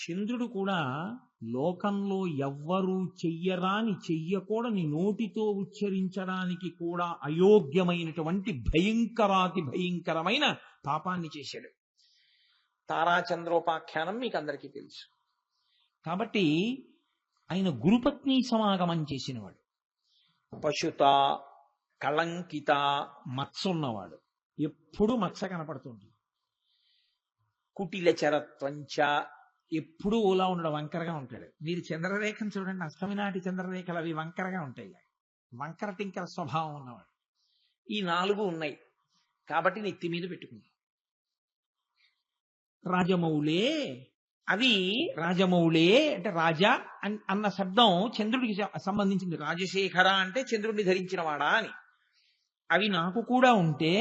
చంద్రుడు కూడా లోకంలో ఎవ్వరూ చెయ్యరాని చెయ్యకూడని నోటితో ఉచ్చరించడానికి కూడా అయోగ్యమైనటువంటి భయంకరాతి భయంకరమైన పాపాన్ని చేశాడు. తారాచంద్రోపాఖ్యానం మీకు అందరికీ తెలుసు. కాబట్టి ఆయన గురుపత్ని సమాగమం చేసినవాడు. పశుత, కళంకిత, మత్స ఉన్నవాడు. ఎప్పుడూ మత్స కనపడుతుంది. కుటిల చరత్వంచ, ఎప్పుడూ ఓలా ఉండడం, వంకరగా ఉంటాడు. మీరు చంద్రరేఖను చూడండి, అష్టమి నాటి చంద్రరేఖలు అవి వంకరగా ఉంటాయి. వంకర టింకర స్వభావం ఉన్నవాడు. ఈ 4 ఉన్నాయి కాబట్టి నెత్తి మీద పెట్టుకుంది. రాజమౌళే, అవి రాజమౌళే అంటే రాజా అన్న శబ్దం చంద్రుడికి సంబంధించింది. రాజశేఖర అంటే చంద్రుడిని ధరించిన వాడా అని. అవి నాకు కూడా ఉంటే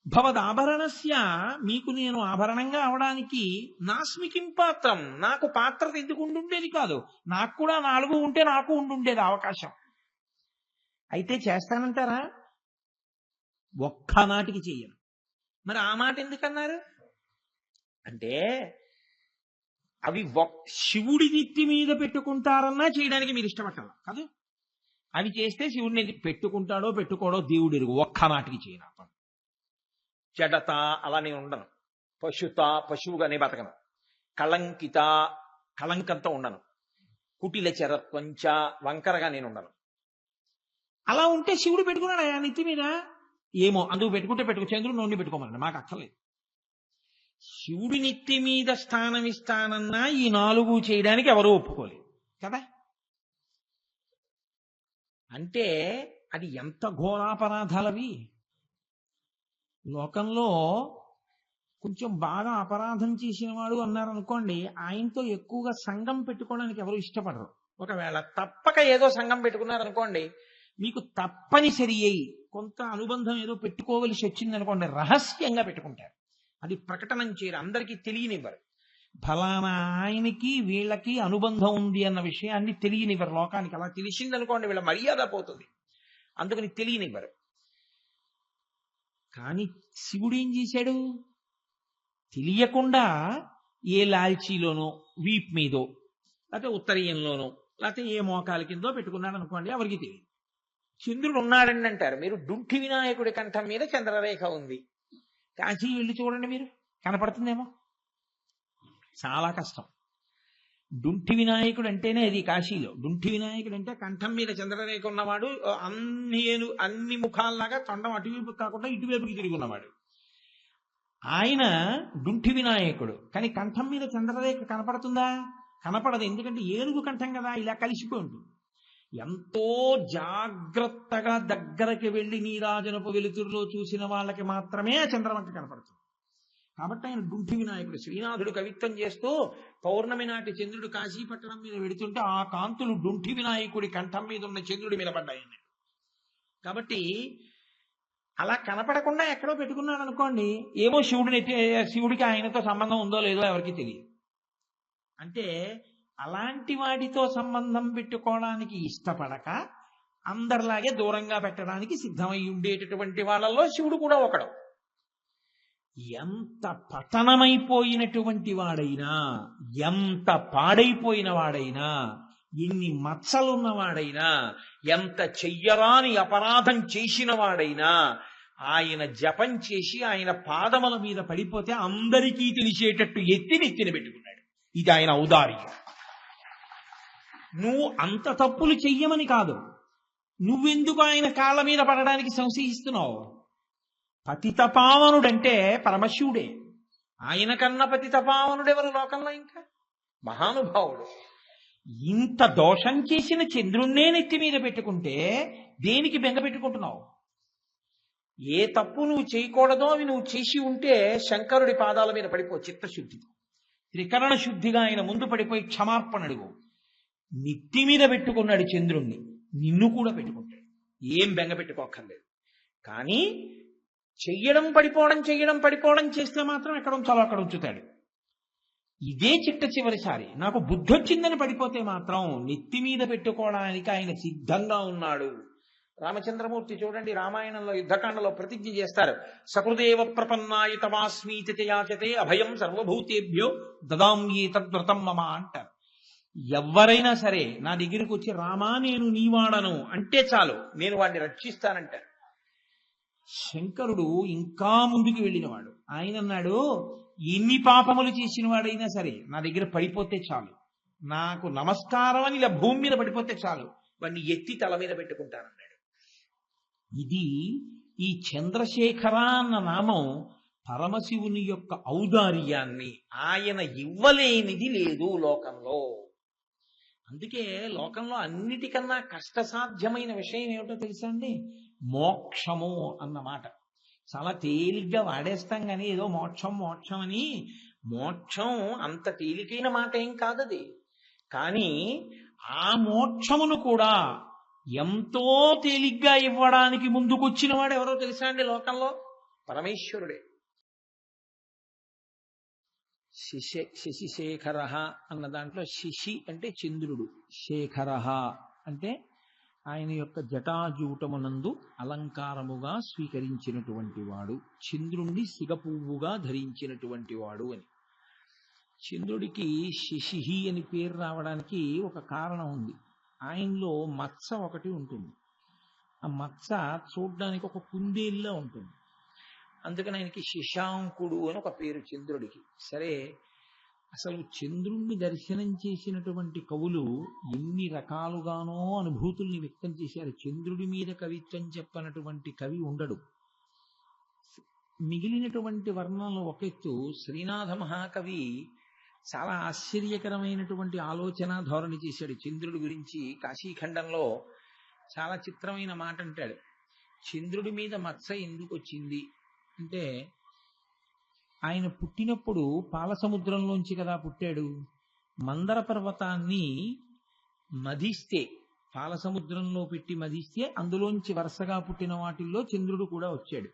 భవదాభరణస్య, మీకు నేను ఆభరణంగా అవడానికి నాస్మికిం పాత్రం, నాకు పాత్రత ఎందుకు ఉండుండేది కాదు. నాకు కూడా 4 ఉంటే నాకు ఉండుండేది అవకాశం. అయితే చేస్తానంటారా? ఒక్కనాటికి చెయ్యను. మరి ఆ మాట ఎందుకన్నారు అంటే, అవి శివుడి నెత్తి మీద పెట్టుకుంటారన్నా చేయడానికి మీరు ఇష్టపడాలి కాదు. అవి చేస్తే శివుడిని పెట్టుకుంటాడో పెట్టుకోడో దేవుడు ఎరుగు. ఒక్కనాటికి చేయను. జడత, అలా నేను ఉండను. పశుత, పశువుగానే బతకను. కళంకిత, కళంకంతో ఉండను. కుటిల చరత్వంచ, వంకరగా నేను ఉండను. అలా ఉంటే శివుడు పెట్టుకున్నాడు ఆ నెత్తి మీద. ఏమో అందుకు పెట్టుకుంటే పెట్టుకో, చంద్రుడు నోడిని పెట్టుకోమన్నాడు, మాకు అక్కర్లేదు. శివుడి నెత్తి మీద స్థానం ఇస్తానన్నా ఈ 4 చేయడానికి ఎవరూ ఒప్పుకోలేదు కదా. అంటే అది ఎంత ఘోరాపరాధాలవి. లోకంలో కొంచెం బాగా అపరాధం చేసిన వాడు అన్నారనుకోండి, ఆయనతో ఎక్కువగా సంఘం పెట్టుకోవడానికి ఎవరు ఇష్టపడరు. ఒకవేళ తప్పక ఏదో సంఘం పెట్టుకున్నారనుకోండి, మీకు తప్పనిసరి అయి కొంత అనుబంధం ఏదో పెట్టుకోవలసి వచ్చిందనుకోండి, రహస్యంగా పెట్టుకుంటారు. అది ప్రకటనం చేయరు, అందరికీ తెలియనివ్వరు. ఫలానా ఆయనకి వీళ్ళకి అనుబంధం ఉంది అన్న విషయాన్ని తెలియనివ్వరు లోకానికి. అలా తెలిసిందనుకోండి వీళ్ళ మర్యాద పోతుంది, అందుకని తెలియనివ్వరు. కానీ శివుడు ఏం చేశాడు? తెలియకుండా ఏ లాల్చీలోనో, వీప్ మీదో, లేకపోతే ఉత్తరీయంలోనో, లేకపోతే ఏ మోకాల కిందో పెట్టుకున్నాడు అనుకోండి, ఎవరికి తెలియదు. చంద్రుడు ఉన్నాడండి అంటారు. మీరు డుంఠి వినాయకుడి కంఠం మీద చంద్రరేఖ ఉంది. కాశీ వెళ్ళి చూడండి, మీరు కనపడుతుందేమో. చాలా కష్టం. డుంఠి వినాయకుడు అంటేనే అది కాశీలో. డుంఠి వినాయకుడు అంటే కంఠం మీద చంద్రరేఖ ఉన్నవాడు, అన్ని ముఖాల్లాగా తొండం అటువైపు కాకుండా ఇటువైపుకి తిరిగి ఉన్నవాడు ఆయన డుంఠి వినాయకుడు. కానీ కంఠం మీద చంద్రరేఖ కనపడుతుందా? కనపడదు. ఎందుకంటే ఏనుగు కంఠం కదా, ఇలా కలిసిపోయి ఉంటుంది. ఎంతో జాగ్రత్తగా దగ్గరకి వెళ్ళి నీరాజనపు వెలుతురులో చూసిన వాళ్ళకి మాత్రమే ఆ చంద్రవంక కనపడుతుంది. కాబట్టి ఆయన డుంఠి వినాయకుడు. శ్రీనాథుడు కవిత్వం చేస్తూ పౌర్ణమి నాటి చంద్రుడు కాశీపట్టణం మీద వెడుతుంటే ఆ కాంతులు డుంఠి వినాయకుడి కంఠం మీద ఉన్న చంద్రుడి మీద పడ్డాయండి. కాబట్టి అలా కనపడకుండా ఎక్కడో పెట్టుకున్నాడు అనుకోండి, ఏమో శివుడికి ఆయనతో సంబంధం ఉందో లేదో ఎవరికి తెలియదు. అంటే అలాంటి వాటితో సంబంధం పెట్టుకోవడానికి ఇష్టపడక అందరిలాగే దూరంగా పెట్టడానికి సిద్ధమై ఉండేటటువంటి వాళ్ళల్లో శివుడు కూడా ఒకడు. ఎంత పతనమైపోయినటువంటి వాడైనా, ఎంత పాడైపోయిన వాడైనా, ఎన్ని మచ్చలున్నవాడైనా, ఎంత చెయ్యరాని అపరాధం చేసిన వాడైనా, ఆయన జపం చేసి ఆయన పాదముల మీద పడిపోతే అందరికీ తెలిసేటట్టు నెత్తిన పెట్టుకున్నాడు. ఇది ఆయన ఔదార్యం. నువ్వు అంత తప్పులు చెయ్యమని కాదు, నువ్వెందుకు ఆయన కాళ్ళ మీద పడడానికి సంశయిస్తున్నావు? పతితపావనుడంటే పరమశివుడే. ఆయన కన్నా పతితపావనుడెవరు లోకంలో? ఇంకా మహానుభావుడు. ఇంత దోషం చేసిన చంద్రుణ్ణే నెత్తి మీద పెట్టుకుంటే దేనికి బెంగ పెట్టుకుంటున్నావు? ఏ తప్పు నువ్వు చేయకూడదో అవి నువ్వు చేసి ఉంటే శంకరుడి పాదాల మీద పడిపో చిత్తశుద్ధితో. త్రికరణ శుద్ధిగా ఆయన ముందు పడిపోయి క్షమార్పణ అడుగు. నెత్తి మీద పెట్టుకున్నాడు చంద్రుణ్ణి, నిన్ను కూడా పెట్టుకుంటాడు. ఏం బెంగ పెట్టుకోక్కర్లేదు. కానీ చెయ్యడం పడిపోవడం చేస్తే మాత్రం ఎక్కడ ఉంచాలో అక్కడ ఉంచుతాడు. ఇదే చిట్ట చివరిసారి. నాకు బుద్ధి వచ్చిందని పడిపోతే మాత్రం నెత్తి మీద పెట్టుకోవడానికి ఆయన సిద్ధంగా ఉన్నాడు రామచంద్రమూర్తి చూడండి రామాయణంలో యుద్ధకాండలో ప్రతిజ్ఞ చేస్తారు, సకృదేవ ప్రపన్నాయ తమాస్మీతి యాచతే అభయం సర్వభూతేభ్యో దదామ్యే తద్వ్రతం మమ అంటారు. ఎవరైనా సరే నా దగ్గరికి వచ్చి రామా నేను నీవాడను అంటే చాలు, నేను వాడిని రక్షిస్తానంటారు. శంకరుడు ఇంకా ముందుకు వెళ్ళినవాడు. ఆయన అన్నాడు, ఎన్ని పాపములు చేసిన వాడైనా సరే నా దగ్గర పడిపోతే చాలు, నాకు నమస్కారం అని ఇలా భూమి మీద పడిపోతే చాలు, వాడిని ఎత్తి తల మీద పెట్టుకుంటానన్నాడు. ఇది ఈ చంద్రశేఖర అన్న నామం పరమశివుని యొక్క ఔదార్యాన్ని, ఆయన ఇవ్వలేనిది లేదు లోకంలో. అందుకే లోకంలో అన్నిటికన్నా కష్టసాధ్యమైన విషయం ఏమిటో తెలుసా అండి? మోక్షము అన్నమాట. చాలా తేలిగ్గా వాడేస్తాం కానీ ఏదో మోక్షం మోక్షం అని. మోక్షం అంత తేలికైన మాట ఏం కాదది. కానీ ఆ మోక్షమును కూడా ఎంతో తేలిగ్గా ఇవ్వడానికి ముందుకొచ్చిన వాడు ఎవరో తెలుసా అండి లోకంలో? పరమేశ్వరుడే. శశిశేఖర అన్న దాంట్లో శశి అంటే చంద్రుడు, శేఖర అంటే ఆయన యొక్క జటాజూటమునందు అలంకారముగా స్వీకరించినటువంటి వాడు, చంద్రుణ్ణి సిగపువ్వుగా ధరించినటువంటి వాడు అని. చంద్రుడికి శశిహి అని పేరు రావడానికి ఒక కారణం ఉంది. ఆయనలో మత్స ఒకటి ఉంటుంది. ఆ మత్స చూడ్డానికి ఒక కుందేలులా ఉంటుంది. అందుకని ఆయనకి శశాంకుడు అని ఒక పేరు చంద్రుడికి. సరే, అసలు చంద్రుణ్ణి దర్శనం చేసినటువంటి కవులు ఎన్ని రకాలుగానో అనుభూతుల్ని వ్యక్తం చేశారు. చంద్రుడి మీద కవిత్వం చెప్పనటువంటి కవి ఉండడు. మిగిలినటువంటి వర్ణనలు ఒక ఎత్తు, శ్రీనాథ మహాకవి చాలా ఆశ్చర్యకరమైనటువంటి ఆలోచన ధోరణి చేశాడు చంద్రుడి గురించి. కాశీఖండంలో చాలా చిత్రమైన మాట అంటాడు. చంద్రుడి మీద మత్స ఎందుకు వచ్చింది అంటే, ఆయన పుట్టినప్పుడు పాలసముద్రంలోంచి కదా పుట్టాడు. మందర పర్వతాన్ని మధిస్తే, పాలసముద్రంలో పెట్టి మధిస్తే అందులోంచి వరుసగా పుట్టిన వాటిల్లో చంద్రుడు కూడా వచ్చాడు.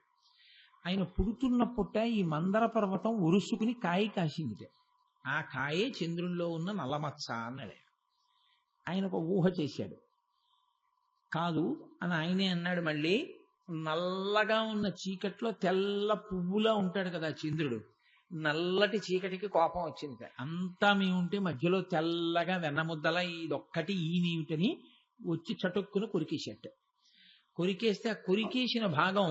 ఆయన పుడుతున్న పుట్ట ఈ మందర పర్వతం ఉరుసుకుని కాయ కాసిందిట. ఆ కాయే చంద్రుల్లో ఉన్న నల్లమచ్చ అన్నాడు. ఆయన ఒక ఊహ చేశాడు. కాదు అని ఆయనే అన్నాడు. మళ్ళీ నల్లగా ఉన్న చీకట్లో తెల్ల పువ్వులా ఉంటాడు కదా చంద్రుడు, నల్లటి చీకటికి కోపం వచ్చింది. అంతా మేముంటే మధ్యలో తెల్లగా వెన్నముద్దల ఇదొక్కటి ఈనేమిటని వచ్చి చటుక్కును కొరికేసేట. కొరికేస్తే ఆ కొరికేసిన భాగం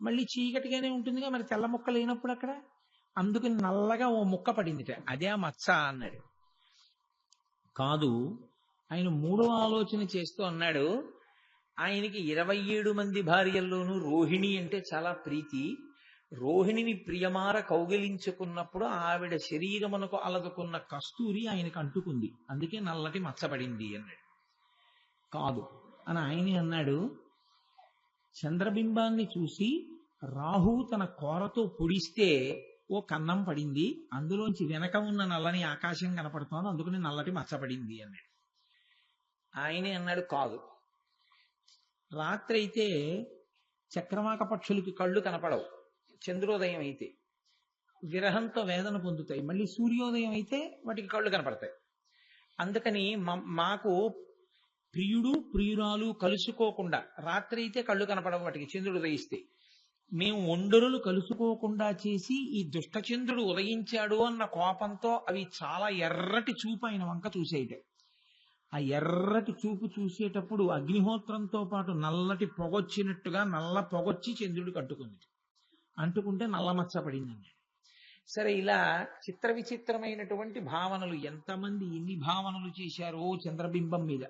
మళ్ళీ చీకటిగానే ఉంటుందిగా, మరి తెల్ల ముక్క లేనప్పుడు అక్కడ. అందుకని నల్లగా ఓ ముక్క పడిందిట, అదే ఆ మచ్చ అన్నాడు. కాదు, ఆయన మూడవ ఆలోచన చేస్తూ అన్నాడు, ఆయనకి 27 మంది భార్యల్లోనూ రోహిణి అంటే చాలా ప్రీతి. రోహిణిని ప్రియమార కౌగిలించుకున్నప్పుడు ఆవిడ శరీరమునకు అలదుకున్న కస్తూరి ఆయనకు అంటుకుంది, అందుకే నల్లటి మచ్చపడింది అన్నాడు. కాదు అని ఆయనే అన్నాడు, చంద్రబింబాన్ని చూసి రాహు తన కోరతో పొడిస్తే ఓ కన్నం పడింది, అందులోంచి వెనక ఉన్న నల్లని ఆకాశం కనపడుతోంది, అందుకని నల్లటి మచ్చపడింది అన్నాడు. ఆయనే అన్నాడు, కాదు, రాత్రి అయితే చక్రవాక పక్షులకి కళ్ళు కనపడవు, చంద్రోదయం అయితే విరహంతో వేదన పొందుతాయి, మళ్ళీ సూర్యోదయం అయితే వాటికి కళ్ళు కనపడతాయి. అందుకని మాకు ప్రియుడు ప్రియురాలు కలుసుకోకుండా, రాత్రి అయితే కళ్ళు కనపడవు వాటికి చంద్రుడు ఉదయిస్తే, మేము ఒండరులు కలుసుకోకుండా చేసి ఈ దుష్టచంద్రుడు ఉదయించాడు అన్న కోపంతో అవి చాలా ఎర్రటి చూపు ఆయన వంక చూసేయట. ఆ ఎర్రటి చూపు చూసేటప్పుడు అగ్నిహోత్రంతో పాటు నల్లటి పొగొచ్చినట్టుగా నల్ల పొగొచ్చి చంద్రుడికి అంటుకుంది. అంటుకుంటే నల్లమచ్చ పడిందండి. సరే, ఇలా చిత్ర విచిత్రమైనటువంటి భావనలు ఎంతమంది ఎన్ని భావనలు చేశారో చంద్రబింబం మీద.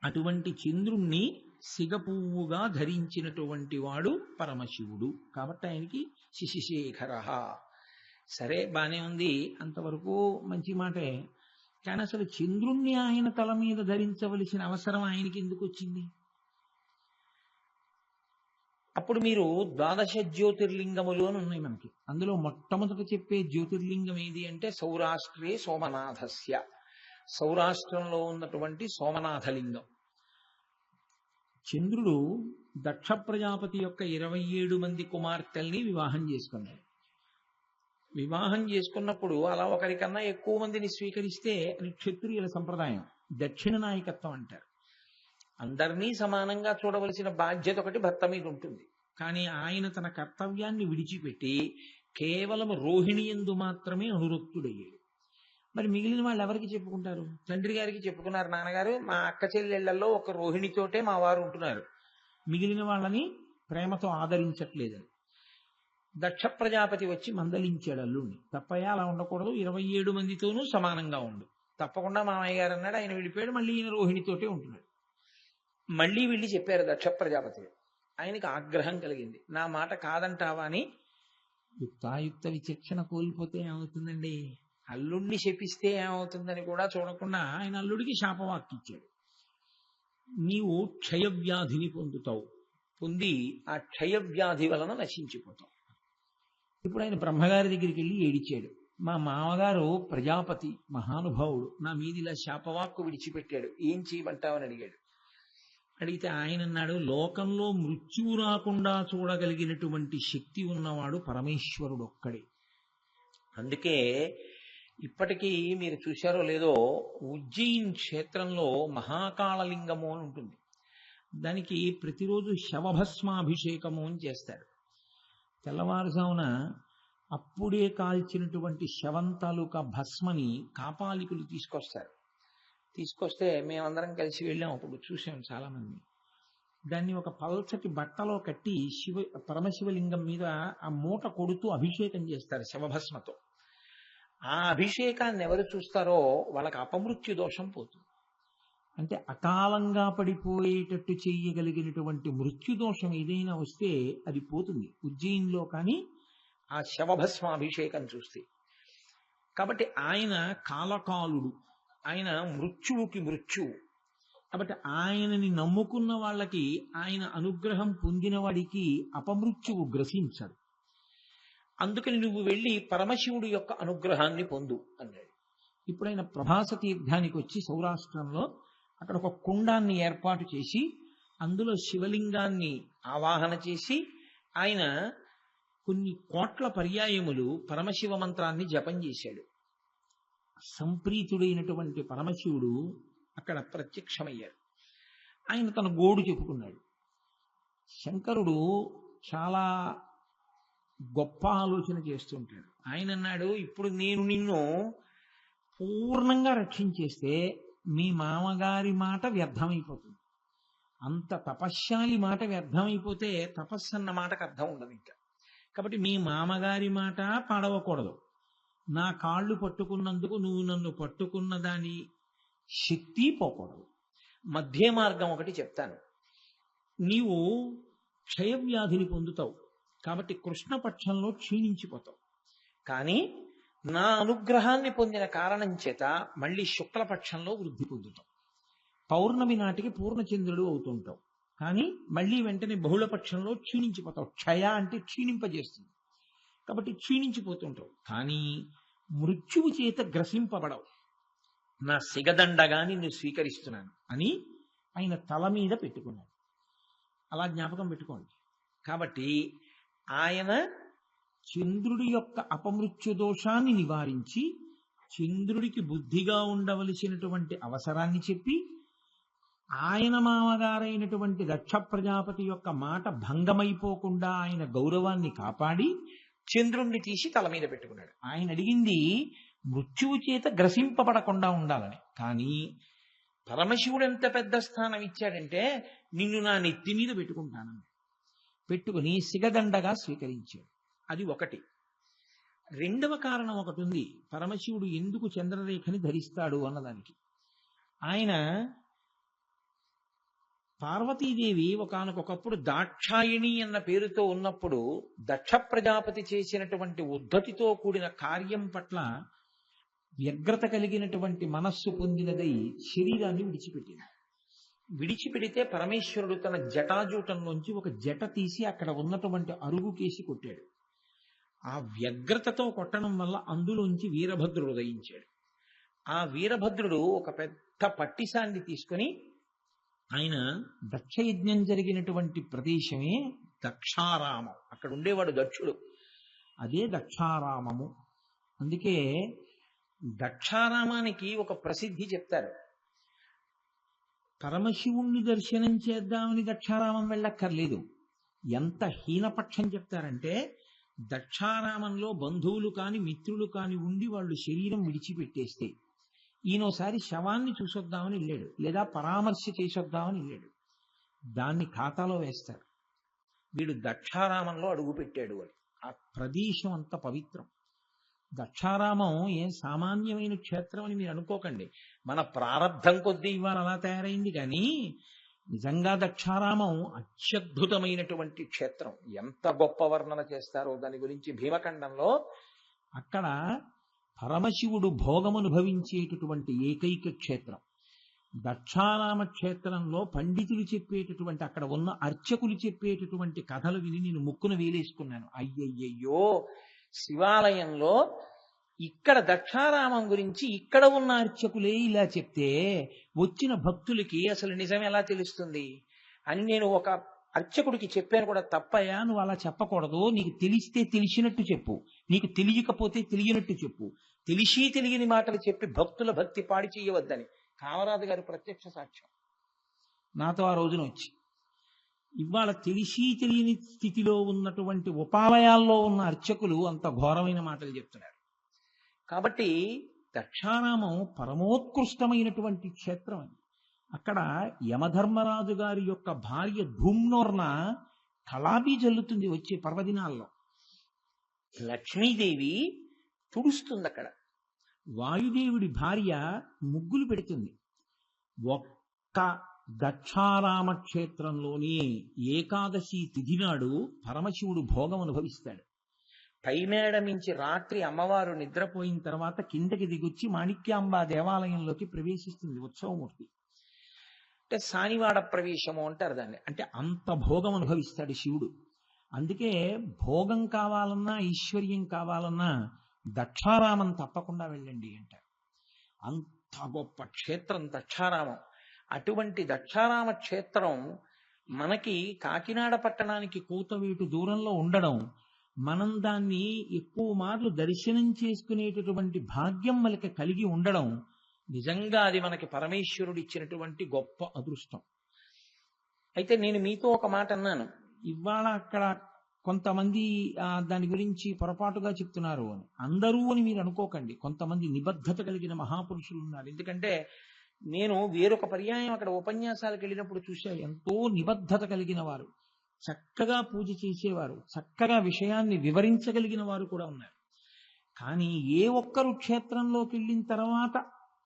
అటువంటి చంద్రుణ్ణి సిగపువ్వుగా ధరించినటువంటి వాడు పరమశివుడు. కాబట్టి ఆయనకి శశిశేఖర. సరే, బానే ఉంది, అంతవరకు మంచి మాటే. కానీ అసలు చంద్రుణ్ణి ఆయన తల మీద ధరించవలసిన అవసరం ఆయనకి ఎందుకు వచ్చింది? అప్పుడు మీరు ద్వాదశ జ్యోతిర్లింగములు అని ఉన్నాయి మనకి. అందులో మొట్టమొదట చెప్పే జ్యోతిర్లింగం ఏది అంటే సౌరాష్ట్రే సోమనాథస్య, సౌరాష్ట్రంలో ఉన్నటువంటి సోమనాథలింగం. చంద్రుడు దక్ష ప్రజాపతి యొక్క 27 మంది కుమార్తెల్ని వివాహం చేసుకున్నాడు. వివాహం చేసుకున్నప్పుడు అలా ఒకరికన్నా ఎక్కువ మందిని స్వీకరిస్తే అది క్షత్రియుల సంప్రదాయం, దక్షిణ నాయకత్వం అంటారు. అందరినీ సమానంగా చూడవలసిన బాధ్యత ఒకటి భర్త మీద ఉంటుంది. కానీ ఆయన తన కర్తవ్యాన్ని విడిచిపెట్టి కేవలం రోహిణి యందు మాత్రమే అనురక్తుడయ్యాడు. మరి మిగిలిన వాళ్ళు ఎవరికి చెప్పుకుంటారు? తండ్రి గారికి చెప్పుకున్నారు, నాన్నగారు మా అక్క చెల్లెళ్లలో ఒక రోహిణితోటే మా వారు ఉంటున్నారు, మిగిలిన వాళ్ళని ప్రేమతో ఆదరించట్లేదని. దక్ష ప్రజాపతి వచ్చి మందలించాడు అల్లుణ్ణి, తప్పయ్యా అలా ఉండకూడదు, 27 మందితోనూ సమానంగా ఉండు. తప్పకుండా మామయ్య గారు అన్నాడు. ఆయన వెళ్ళిపోయాడు. మళ్ళీ ఈయన రోహిణితోటే ఉంటున్నాడు. మళ్ళీ వెళ్ళి చెప్పారు దక్ష ప్రజాపతి. ఆయనకి ఆగ్రహం కలిగింది. నా మాట కాదంటావా అని. యుక్తాయుక్త విచక్షణ కోల్పోతే ఏమవుతుందండి, అల్లుడిని శపిస్తే ఏమవుతుందని కూడా చూడకుండా ఆయన అల్లుడికి శాపవాక్కిచ్చాడు. నీవు క్షయవ్యాధిని పొందుతావు, పొంది ఆ క్షయవ్యాధి వలన నశించిపోతావు. ఇప్పుడు ఆయన బ్రహ్మగారి దగ్గరికి వెళ్ళి ఏడిచాడు. మా మామగారు ప్రజాపతి మహానుభావుడు, నా మీద ఇలా శాపవాక్కు విడిచిపెట్టాడు, ఏం చేయమంటావని అడిగాడు. అడిగితే ఆయన అన్నాడు, లోకంలో మృత్యువు రాకుండా చూడగలిగినటువంటి శక్తి ఉన్నవాడు పరమేశ్వరుడు ఒక్కడే. అందుకే ఇప్పటికీ మీరు చూశారో లేదో, ఉజ్జయిన్ క్షేత్రంలో మహాకాళలింగము అని ఉంటుంది. దానికి ప్రతిరోజు శవభస్మాభిషేకము అని చేస్తారు. తెల్లవారుజామున అప్పుడే కాల్చినటువంటి శవం తాలూకా భస్మని కాపాలికులు తీసుకొస్తారు. తీసుకొస్తే మేమందరం కలిసి వెళ్ళాం, అప్పుడు చూసాం చాలా మంది. దాన్ని ఒక పల్చటి బట్టలో కట్టి పరమశివలింగం మీద ఆ మూట కొడుతూ అభిషేకం చేస్తారు శవభస్మతో. ఆ అభిషేకాన్ని ఎవరు చూస్తారో వాళ్ళకి అపమృత్యు దోషం పోతుంది. అంటే అకాలంగా పడిపోయేటట్టు చేయగలిగినటువంటి మృత్యుదోషం ఏదైనా వస్తే అది పోతుంది ఉజ్జయిన్లో కానీ ఆ శవభస్మాభిషేకం చూస్తే. కాబట్టి ఆయన కాలకాలుడు, ఆయన మృత్యువుకి మృత్యువు. కాబట్టి ఆయనని నమ్ముకున్న వాళ్ళకి, ఆయన అనుగ్రహం పొందిన వాడికి అపమృత్యువు గ్రసించడు. అందుకని నువ్వు వెళ్ళి పరమశివుడు యొక్క అనుగ్రహాన్ని పొందు అన్నాడు. ఇప్పుడు ఆయన ప్రభాస తీర్థానికి వచ్చి సౌరాష్ట్రంలో అక్కడ ఒక కుండాన్ని ఏర్పాటు చేసి అందులో శివలింగాన్ని ఆవాహన చేసి ఆయన కొన్ని కోట్ల పర్యాయములు పరమశివ మంత్రాన్ని జపం చేశాడు. సంప్రీతుడైనటువంటి పరమశివుడు అక్కడ ప్రత్యక్షమయ్యాడు. ఆయన తన గోడు చెప్పుకున్నాడు. శంకరుడు చాలా గొప్ప ఆలోచన చేస్తుంటాడు. ఆయన అన్నాడు, ఇప్పుడు నేను నిన్ను పూర్ణంగా రక్షించేస్తే మీ మామగారి మాట వ్యర్థమైపోతుంది. అంత తపశ్శాలి మాట వ్యర్థమైపోతే తపస్సు అన్న మాటకు అర్థం ఉండదు ఇంకా. కాబట్టి మీ మామగారి మాట పాడవకూడదు. నా కాళ్ళు పట్టుకున్నందుకు నువ్వు నన్ను పట్టుకున్న దాని శక్తి పోకూడదు. మధ్య మార్గం ఒకటి చెప్తాను. నీవు క్షయవ్యాధిని పొందుతావు కాబట్టి కృష్ణపక్షంలో క్షీణించిపోతావు. కానీ నా అనుగ్రహాన్ని పొందిన కారణం చేత మళ్ళీ శుక్లపక్షంలో వృద్ధి పొందుతావు. పౌర్ణమి నాటికి పూర్ణచంద్రుడు అవుతుంటావు. కానీ మళ్ళీ వెంటనే బహుళపక్షంలో క్షీణించిపోతావు. క్షయ అంటే క్షీణింపజేస్తుంది. కాబట్టి క్షీణించిపోతుంటావు. కానీ మృత్యువు చేత గ్రసింపబడవు. నా సిగదండగా నిన్ను స్వీకరిస్తున్నాను అని ఆయన తల మీద పెట్టుకున్నాడు. అలా జ్ఞాపకం పెట్టుకోండి. కాబట్టి ఆయన చంద్రుడి యొక్క అపమృత్యు దోషాన్ని నివారించి చంద్రుడికి బుద్ధిగా ఉండవలసినటువంటి అవసరాన్ని చెప్పి ఆయన మామగారైనటువంటి దక్ష ప్రజాపతి యొక్క మాట భంగమైపోకుండా ఆయన గౌరవాన్ని కాపాడి చంద్రుణ్ణి తీసి తల మీద పెట్టుకున్నాడు. ఆయన అడిగింది మృత్యువు చేత గ్రసింపబడకుండా ఉండాలని. కానీ పరమశివుడు ఎంత పెద్ద స్థానం ఇచ్చాడంటే నిన్ను నా నెత్తి మీద పెట్టుకుంటానని పెట్టుకుని సిగదండగా స్వీకరించాడు. అది ఒకటి. రెండవ కారణం ఒకటి ఉంది. పరమశివుడు ఎందుకు చంద్రరేఖని ధరిస్తాడు అన్నదానికి. ఆయన పార్వతీదేవి ఒకానొకప్పుడు దాక్షాయిణి అన్న పేరుతో ఉన్నప్పుడు దక్ష ప్రజాపతి చేసినటువంటి ఉద్ధతితో కూడిన కార్యం పట్ల వ్యగ్రత కలిగినటువంటి మనస్సు పొందినదై శరీరాన్ని విడిచిపెట్టింది. విడిచిపెడితే పరమేశ్వరుడు తన జటాజూటంలోంచి ఒక జట తీసి అక్కడ ఉన్నటువంటి అరుగు కేసి కొట్టాడు. ఆ వ్యగ్రతతో కొట్టడం వల్ల అందులోంచి వీరభద్రుడు ఉదయించాడు. ఆ వీరభద్రుడు ఒక పెద్ద పట్టిసాన్ని తీసుకొని ఆయన దక్షయజ్ఞం జరిగినటువంటి ప్రదేశమే దక్షారామం. అక్కడ ఉండేవాడు దక్షుడు. అదే దక్షారామము. అందుకే దక్షారామానికి ఒక ప్రసిద్ధి చెప్తారు. పరమశివుణ్ణి దర్శనం చేద్దామని దక్షారామం వెళ్ళక్కర్లేదు. ఎంత హీనపక్షం చెప్తారంటే, దక్షారామంలో బంధువులు కాని మిత్రులు కాని ఉండి వాళ్ళు శరీరం విడిచిపెట్టేస్తే ఈయనోసారి శవాన్ని చూసొద్దామని వెళ్ళాడు, లేదా పరామర్శ చేసొద్దామని వెళ్ళాడు, దాన్ని ఖాతాలో వేస్తారు. వీడు దక్షారామంలో అడుగు పెట్టాడు అని. ఆ ప్రదేశం అంత పవిత్రం. దక్షారామం ఏం సామాన్యమైన క్షేత్రం అని మీరు అనుకోకండి. మన ప్రారంధం కొద్దీ ఇవాళ అలా తయారైంది. కానీ నిజంగా దక్షారామం అత్యద్భుతమైనటువంటి క్షేత్రం. ఎంత గొప్ప వర్ణన చేస్తారో దాని గురించి భీమఖండంలో. అక్కడ పరమశివుడు భోగమనుభవించేటటువంటి ఏకైక క్షేత్రం దక్షారామ క్షేత్రంలో. పండితులు చెప్పేటటువంటి, అక్కడ ఉన్న అర్చకులు చెప్పేటటువంటి కథలు విని నేను ముక్కును వేలేసుకున్నాను. అయ్యయ్యో, శివాలయంలో ఇక్కడ దక్షారామం గురించి ఇక్కడ ఉన్న అర్చకులే ఇలా చెప్తే వచ్చిన భక్తులకి అసలు నిజం ఎలా తెలుస్తుంది అని నేను ఒక అర్చకుడికి చెప్పాను కూడా. తప్పయ్యా, నువ్వు అలా చెప్పకూడదు. నీకు తెలిస్తే తెలిసినట్టు చెప్పు, నీకు తెలియకపోతే తెలియనట్టు చెప్పు. తెలిసి తెలియని మాటలు చెప్పి భక్తుల భక్తి పాడి చేయవద్దని కామరాజు గారి ప్రత్యక్ష సాక్ష్యం నాతో ఆ రోజున వచ్చి. ఇవాళ తెలిసి తెలియని స్థితిలో ఉన్నటువంటి ఉపాలయాల్లో ఉన్న అర్చకులు అంత ఘోరమైన మాటలు చెప్తున్నారు. కాబట్టి దక్షారామం పరమోత్కృష్టమైనటువంటి క్షేత్రం అది. అక్కడ యమధర్మరాజు గారి యొక్క భార్య ధూమ్నోర్న కళాబీ జల్లుతుంది వచ్చే పర్వదినాల్లో. లక్ష్మీదేవి తుడుస్తుంది అక్కడ. వాయుదేవుడి భార్య ముగ్గులు పెడుతుంది. ఒక్క దక్షారామ క్షేత్రంలోని ఏకాదశి తిథి నాడు పరమశివుడు భోగం అనుభవిస్తాడు. పైమేడ మించి రాత్రి అమ్మవారు నిద్రపోయిన తర్వాత కిందకి దిగొచ్చి మాణిక్యాంబ దేవాలయంలోకి ప్రవేశిస్తుంది ఉత్సవమూర్తి. అంటే సానివాడ ప్రవేశము అంటారు దాన్ని. అంటే అంత భోగం అనుభవిస్తాడు శివుడు. అందుకే భోగం కావాలన్నా ఐశ్వర్యం కావాలన్నా దక్షారామం తప్పకుండా వెళ్ళండి అంటారు. అంత గొప్ప క్షేత్రం దక్షారామం. అటువంటి దక్షారామ క్షేత్రం మనకి కాకినాడ పట్టణానికి కూతవేటు దూరంలో ఉండడం, మనం దాన్ని ఎక్కువ మార్లు దర్శనం చేసుకునేటటువంటి భాగ్యం మనకి కలిగి ఉండడం, నిజంగా అది మనకి పరమేశ్వరుడు ఇచ్చినటువంటి గొప్ప అదృష్టం. అయితే నేను మీతో ఒక మాట అన్నాను, ఇవాళ అక్కడ కొంతమంది దాని గురించి పొరపాటుగా చెప్తున్నారు అని. అందరూ అని మీరు అనుకోకండి. కొంతమంది నిబద్ధత కలిగిన మహాపురుషులు ఉన్నారు. ఎందుకంటే నేను వేరొక పర్యాయం అక్కడ ఉపన్యాసాలకు వెళ్ళినప్పుడు చూశాను. ఎంతో నిబద్ధత కలిగిన వారు, చక్కగా పూజ చేసేవారు, చక్కగా విషయాన్ని వివరించగలిగిన వారు కూడా ఉన్నారు. కానీ ఏ ఒక్కరు క్షేత్రంలోకి వెళ్ళిన తర్వాత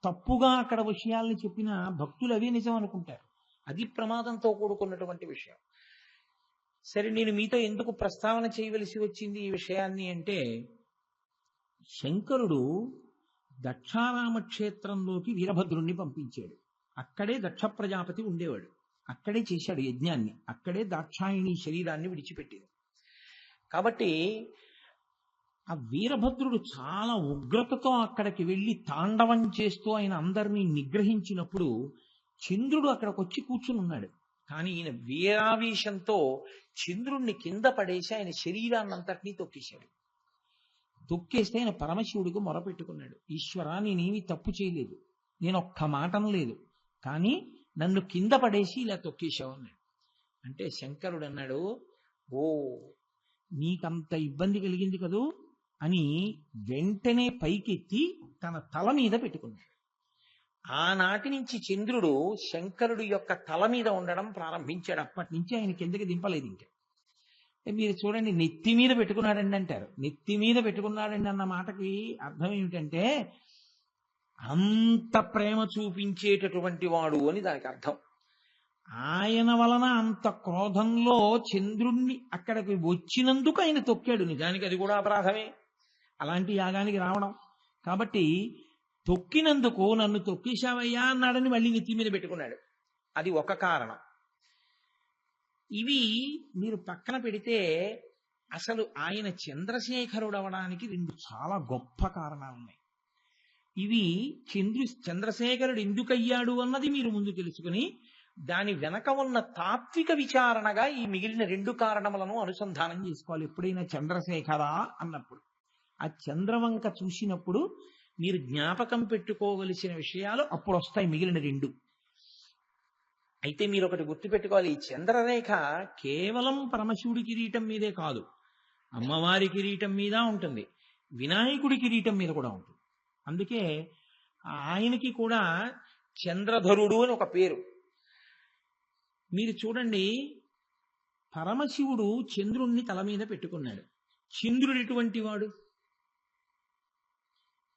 తప్పుగా అక్కడ విషయాల్ని చెప్పినా భక్తులు అవే నిజం అనుకుంటారు. అది ప్రమాదంతో కూడుకున్నటువంటి విషయం. సరే, నేను మీతో ఎందుకు ప్రస్తావన చేయవలసి వచ్చింది ఈ విషయాన్ని అంటే, శంకరుడు దక్షారామ క్షేత్రంలోకి వీరభద్రుణ్ణి పంపించాడు. అక్కడే దక్ష ప్రజాపతి ఉండేవాడు. అక్కడే చేశాడు యజ్ఞాన్ని. అక్కడే దాక్షాయిణి శరీరాన్ని విడిచిపెట్టింది. కాబట్టి ఆ వీరభద్రుడు చాలా ఉగ్రతతో అక్కడికి వెళ్ళి తాండవం చేస్తూ ఆయన అందరినీ నిగ్రహించినప్పుడు చంద్రుడు అక్కడికి వచ్చి కూర్చుని ఉన్నాడు. కానీ ఈయన వీరావేశంతో చంద్రుణ్ణి కింద పడేసి ఆయన శరీరాన్నంతటినీ తొక్కేశాడు. తొక్కేస్తే ఆయన పరమశివుడికి మొరపెట్టుకున్నాడు, ఈశ్వరా, నేనేమీ తప్పు చేయలేదు, నేను ఒక్క మాట అనలేదు, కానీ నన్ను కింద పడేసి ఇలా తొక్కేశావు అన్నాడు. అంటే శంకరుడు అన్నాడు, ఓ, నీకంత ఇబ్బంది కలిగింది కదూ అని వెంటనే పైకెత్తి తన తల మీద పెట్టుకున్నాడు. ఆనాటి నుంచి చంద్రుడు శంకరుడు యొక్క తల మీద ఉండడం ప్రారంభించాడు. అప్పటి నుంచి ఆయన కిందకి దింపలేదు. ఇంకా మీరు చూడండి, నెత్తి మీద పెట్టుకున్నాడండి అంటారు. నెత్తి మీద పెట్టుకున్నాడండి అన్న మాటకి అర్థం ఏమిటంటే అంత ప్రేమ చూపించేటటువంటి వాడు అని దానికి అర్థం. ఆయన వలన అంత క్రోధంలో చంద్రుణ్ణి అక్కడికి వచ్చినందుకు ఆయన తొక్కాడు. నిజానికి అది కూడా అపరాధమే, అలాంటి యాగానికి రావడం. కాబట్టి తొక్కినందుకు నన్ను తొక్కేశావయ్యా అన్నాడని మళ్ళీ నెత్తి మీద పెట్టుకున్నాడు. అది ఒక కారణం. ఇవి మీరు పక్కన పెడితే అసలు ఆయన చంద్రశేఖరుడు అవడానికి రెండు చాలా గొప్ప కారణాలు ఉన్నాయి. ఇవి చంద్రశేఖరుడు ఎందుకయ్యాడు అన్నది మీరు ముందు తెలుసుకుని దాని వెనక ఉన్న తాత్విక విచారణగా ఈ మిగిలిన రెండు కారణములను అనుసంధానం చేసుకోవాలి. ఎప్పుడైనా చంద్రశేఖర అన్నప్పుడు ఆ చంద్రవంక చూసినప్పుడు మీరు జ్ఞాపకం పెట్టుకోవలసిన విషయాలు అప్పుడు వస్తాయి. మిగిలిన రెండు అయితే మీరు ఒకటి గుర్తుపెట్టుకోవాలి, ఈ చంద్రరేఖ కేవలం పరమశివుడి కిరీటం మీదే కాదు, అమ్మవారి కిరీటం మీద ఉంటుంది, వినాయకుడి కిరీటం మీద కూడా ఉంటుంది. అందుకే ఆయనకి కూడా చంద్రధరుడు అని ఒక పేరు. మీరు చూడండి, పరమశివుడు చంద్రుణ్ణి తల మీద పెట్టుకున్నాడు. చంద్రుడు ఎటువంటి వాడు?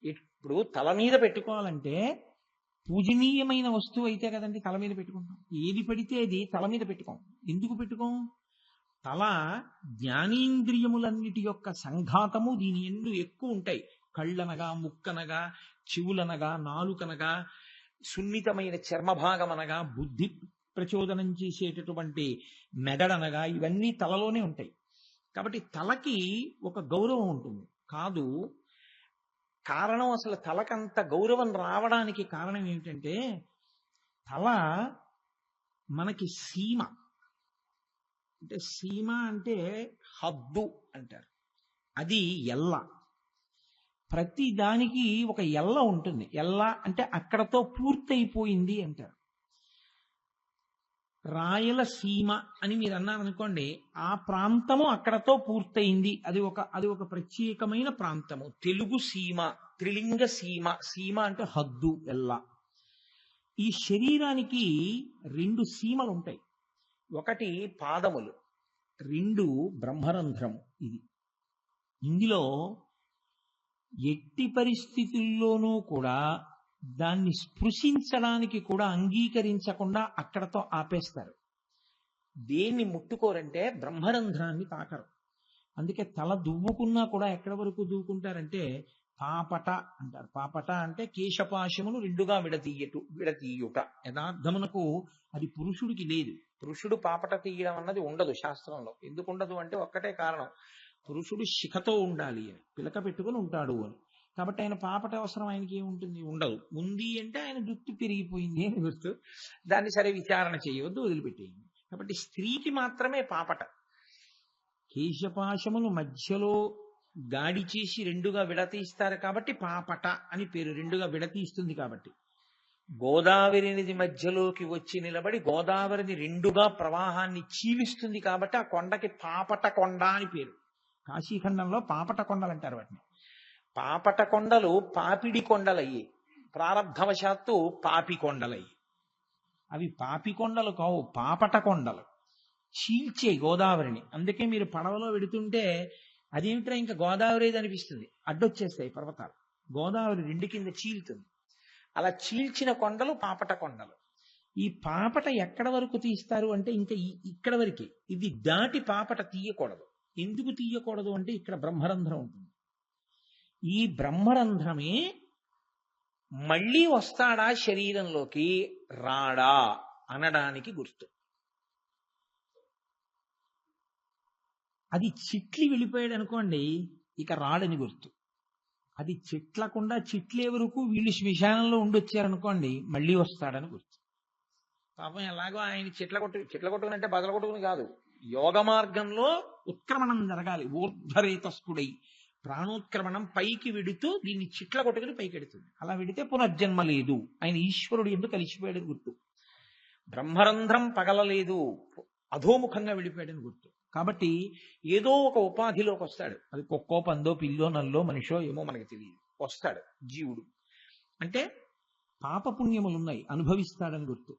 ఇప్పుడు తల మీద పెట్టుకోవాలంటే పూజనీయమైన వస్తువు అయితే కదండి తల మీద పెట్టుకుంటాం. ఏది పడితే అది తల మీద పెట్టుకోం. ఎందుకు పెట్టుకోం? తల జ్ఞానేంద్రియములన్నిటి యొక్క సంఘాతము దీని ఎందు ఎక్కువ ఉంటాయి. కళ్ళనగా, ముక్కనగా, చెవులనగా, నాలుకనగా, సున్నితమైన చర్మభాగం అనగా, బుద్ధి ప్రచోదనం చేసేటటువంటి మెదడనగా, ఇవన్నీ తలలోనే ఉంటాయి. కాబట్టి తలకి ఒక గౌరవం ఉంటుంది. కాదు, కారణం అసలు తలకంత గౌరవం రావడానికి కారణం ఏమిటంటే, తల మనకి సీమ. అంటే సీమ అంటే హద్దు అంటారు, అది ఎల్ల. ప్రతి దానికి ఒక ఎల్ల ఉంటుంది. ఎల్ల అంటే అక్కడతో పూర్తయిపోయింది అంటారు. రాయలసీమ అని మీరు అన్నారనుకోండి, ఆ ప్రాంతము అక్కడతో పూర్తయింది. అది ఒక ప్రత్యేకమైన ప్రాంతము. తెలుగు సీమ, త్రిలింగ సీమ. సీమ అంటే హద్దు, ఎల్ల. ఈ శరీరానికి 2 సీమలు ఉంటాయి. ఒకటి పాదములు, 2 బ్రహ్మరంధ్రము. ఇందులో ఎట్టి పరిస్థితుల్లోనూ కూడా దాన్ని స్పృశించడానికి కూడా అంగీకరించకుండా అక్కడతో ఆపేస్తారు. దేన్ని ముట్టుకోరంటే బ్రహ్మరంధ్రాన్ని తాకరు. అందుకే తల దువ్వుకున్నా కూడా ఎక్కడి వరకు దూకుంటారంటే పాపట అంటారు. పాపట అంటే కేశపాశమును 2గా విడతీయుట. యథార్థమునకు అది పురుషుడికి లేదు. పురుషుడు పాపట తీయడం అన్నది ఉండదు శాస్త్రంలో. ఎందుకు ఉండదు అంటే ఒక్కటే కారణం, పురుషుడు శిఖతో ఉండాలి అని, పిలక పెట్టుకుని ఉంటాడు అని. కాబట్టి ఆయన పాపట అవసరం ఆయనకి ఏముంటుంది? ఉండదు. ఉంది అంటే ఆయన జుట్టు పెరిగిపోయింది అని గుర్తు. దాన్ని సరే విచారణ చేయవద్దు, వదిలిపెట్టేయండి. కాబట్టి స్త్రీకి మాత్రమే పాపట. కేశపాశములు మధ్యలో గాడి చేసి 2గా విడతీస్తారు కాబట్టి పాపట అని పేరు. 2గా విడతీస్తుంది కాబట్టి. గోదావరి నది మధ్యలోకి వచ్చి నిలబడి గోదావరిని 2గా ప్రవాహాన్ని చీలిస్తుంది కాబట్టి ఆ కొండకి పాపట కొండ అని పేరు. కాశీఖండంలో పాపట కొండలు అంటారు వాటిని. పాపట కొండలు పాపిడి కొండలయ్యి, ప్రారబ్ధవశాత్తు పాపి కొండలయ్యి. అవి పాపి కొండలు కావు, పాపట కొండలు. చీల్చే గోదావరిని. అందుకే మీరు పడవలో వెడుతుంటే అదేమిట్రా ఇంకా గోదావరి అనిపిస్తుంది, అడ్డొచ్చేస్తాయి పర్వతాలు. గోదావరి 2 కింద చీలుతుంది. అలా చీల్చిన కొండలు పాపట కొండలు. ఈ పాపట ఎక్కడ వరకు తీస్తారు అంటే ఇంకా ఇక్కడ వరకే. ఇది దాటి పాపట తీయకూడదు. ఎందుకు తీయకూడదు అంటే ఇక్కడ బ్రహ్మరంధ్రం ఉంటుంది. ఈ బ్రహ్మరంధ్రమే మళ్ళీ వస్తాడా శరీరంలోకి, రాడా అనడానికి గుర్తు. అది చిట్లి వెళ్ళిపోయాడు అనుకోండి, ఇక రాడని గుర్తు. అది చిట్లకుండా చిట్లే వరకు వీళ్ళు శ్మశానంలో ఉండొచ్చారనుకోండి, మళ్ళీ వస్తాడని గుర్తు. పాపం ఎలాగో ఆయన చిట్ల కొట్టుకునంటే బదల కొట్టుకుని కాదు, యోగ మార్గంలో ఉత్క్రమణం జరగాలి. ఊర్ధ్వరేతస్కుడై ప్రాణోత్క్రమణం పైకి విడుతూ దీన్ని చిట్ల కొట్టుకుని పైకి ఎడుతుంది. అలా విడితే పునర్జన్మ లేదు. ఆయన ఈశ్వరుడు ఎందుకు కలిసిపోయాడని గుర్తు. బ్రహ్మరంధ్రం పగలలేదు, అధోముఖంగా విడిపోయాడని గుర్తు. కాబట్టి ఏదో ఒక ఉపాధిలోకి వస్తాడు. అది కుక్కో, పందో, పిల్లో, నల్లో, మనిషో ఏమో మనకి తెలియదు. వస్తాడు జీవుడు. అంటే పాపపుణ్యములున్నాయి, అనుభవిస్తాడని గుర్తు.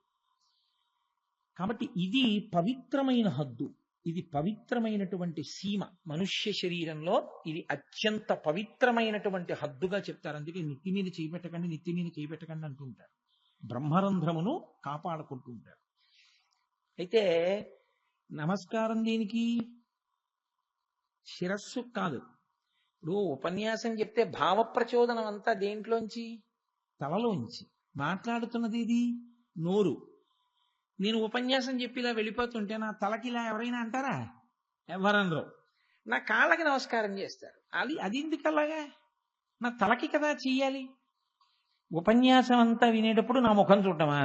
కాబట్టి ఇది పవిత్రమైన హద్దు, ఇది పవిత్రమైనటువంటి సీమ. మనుష్య శరీరంలో ఇది అత్యంత పవిత్రమైనటువంటి హద్దుగా చెప్తారు. అందుకే నెత్తి మీద చేపెట్టకండి, నెత్తి మీద చేపెట్టకండి అంటూ ఉంటారు. బ్రహ్మరంధ్రమును కాపాడుకుంటూ ఉంటారు. అయితే నమస్కారం దేనికి? శిరస్సు కాదు. ఇప్పుడు ఉపన్యాసం చెప్తే భావ ప్రచోదనం అంతా దేంట్లోంచి? తలలోంచి. మాట్లాడుతున్నది ఇది నోరు. నేను ఉపన్యాసం చెప్పి ఇలా వెళ్ళిపోతుంటే నా తలకి ఇలా ఎవరైనా అంటారా? ఎవరనరు. నా కాళ్ళకి నమస్కారం చేస్తారు. అది ఎందుకు అలాగా? నా తలకి కదా చెయ్యాలి. ఉపన్యాసం అంతా వినేటప్పుడు నా ముఖం చూడటమా?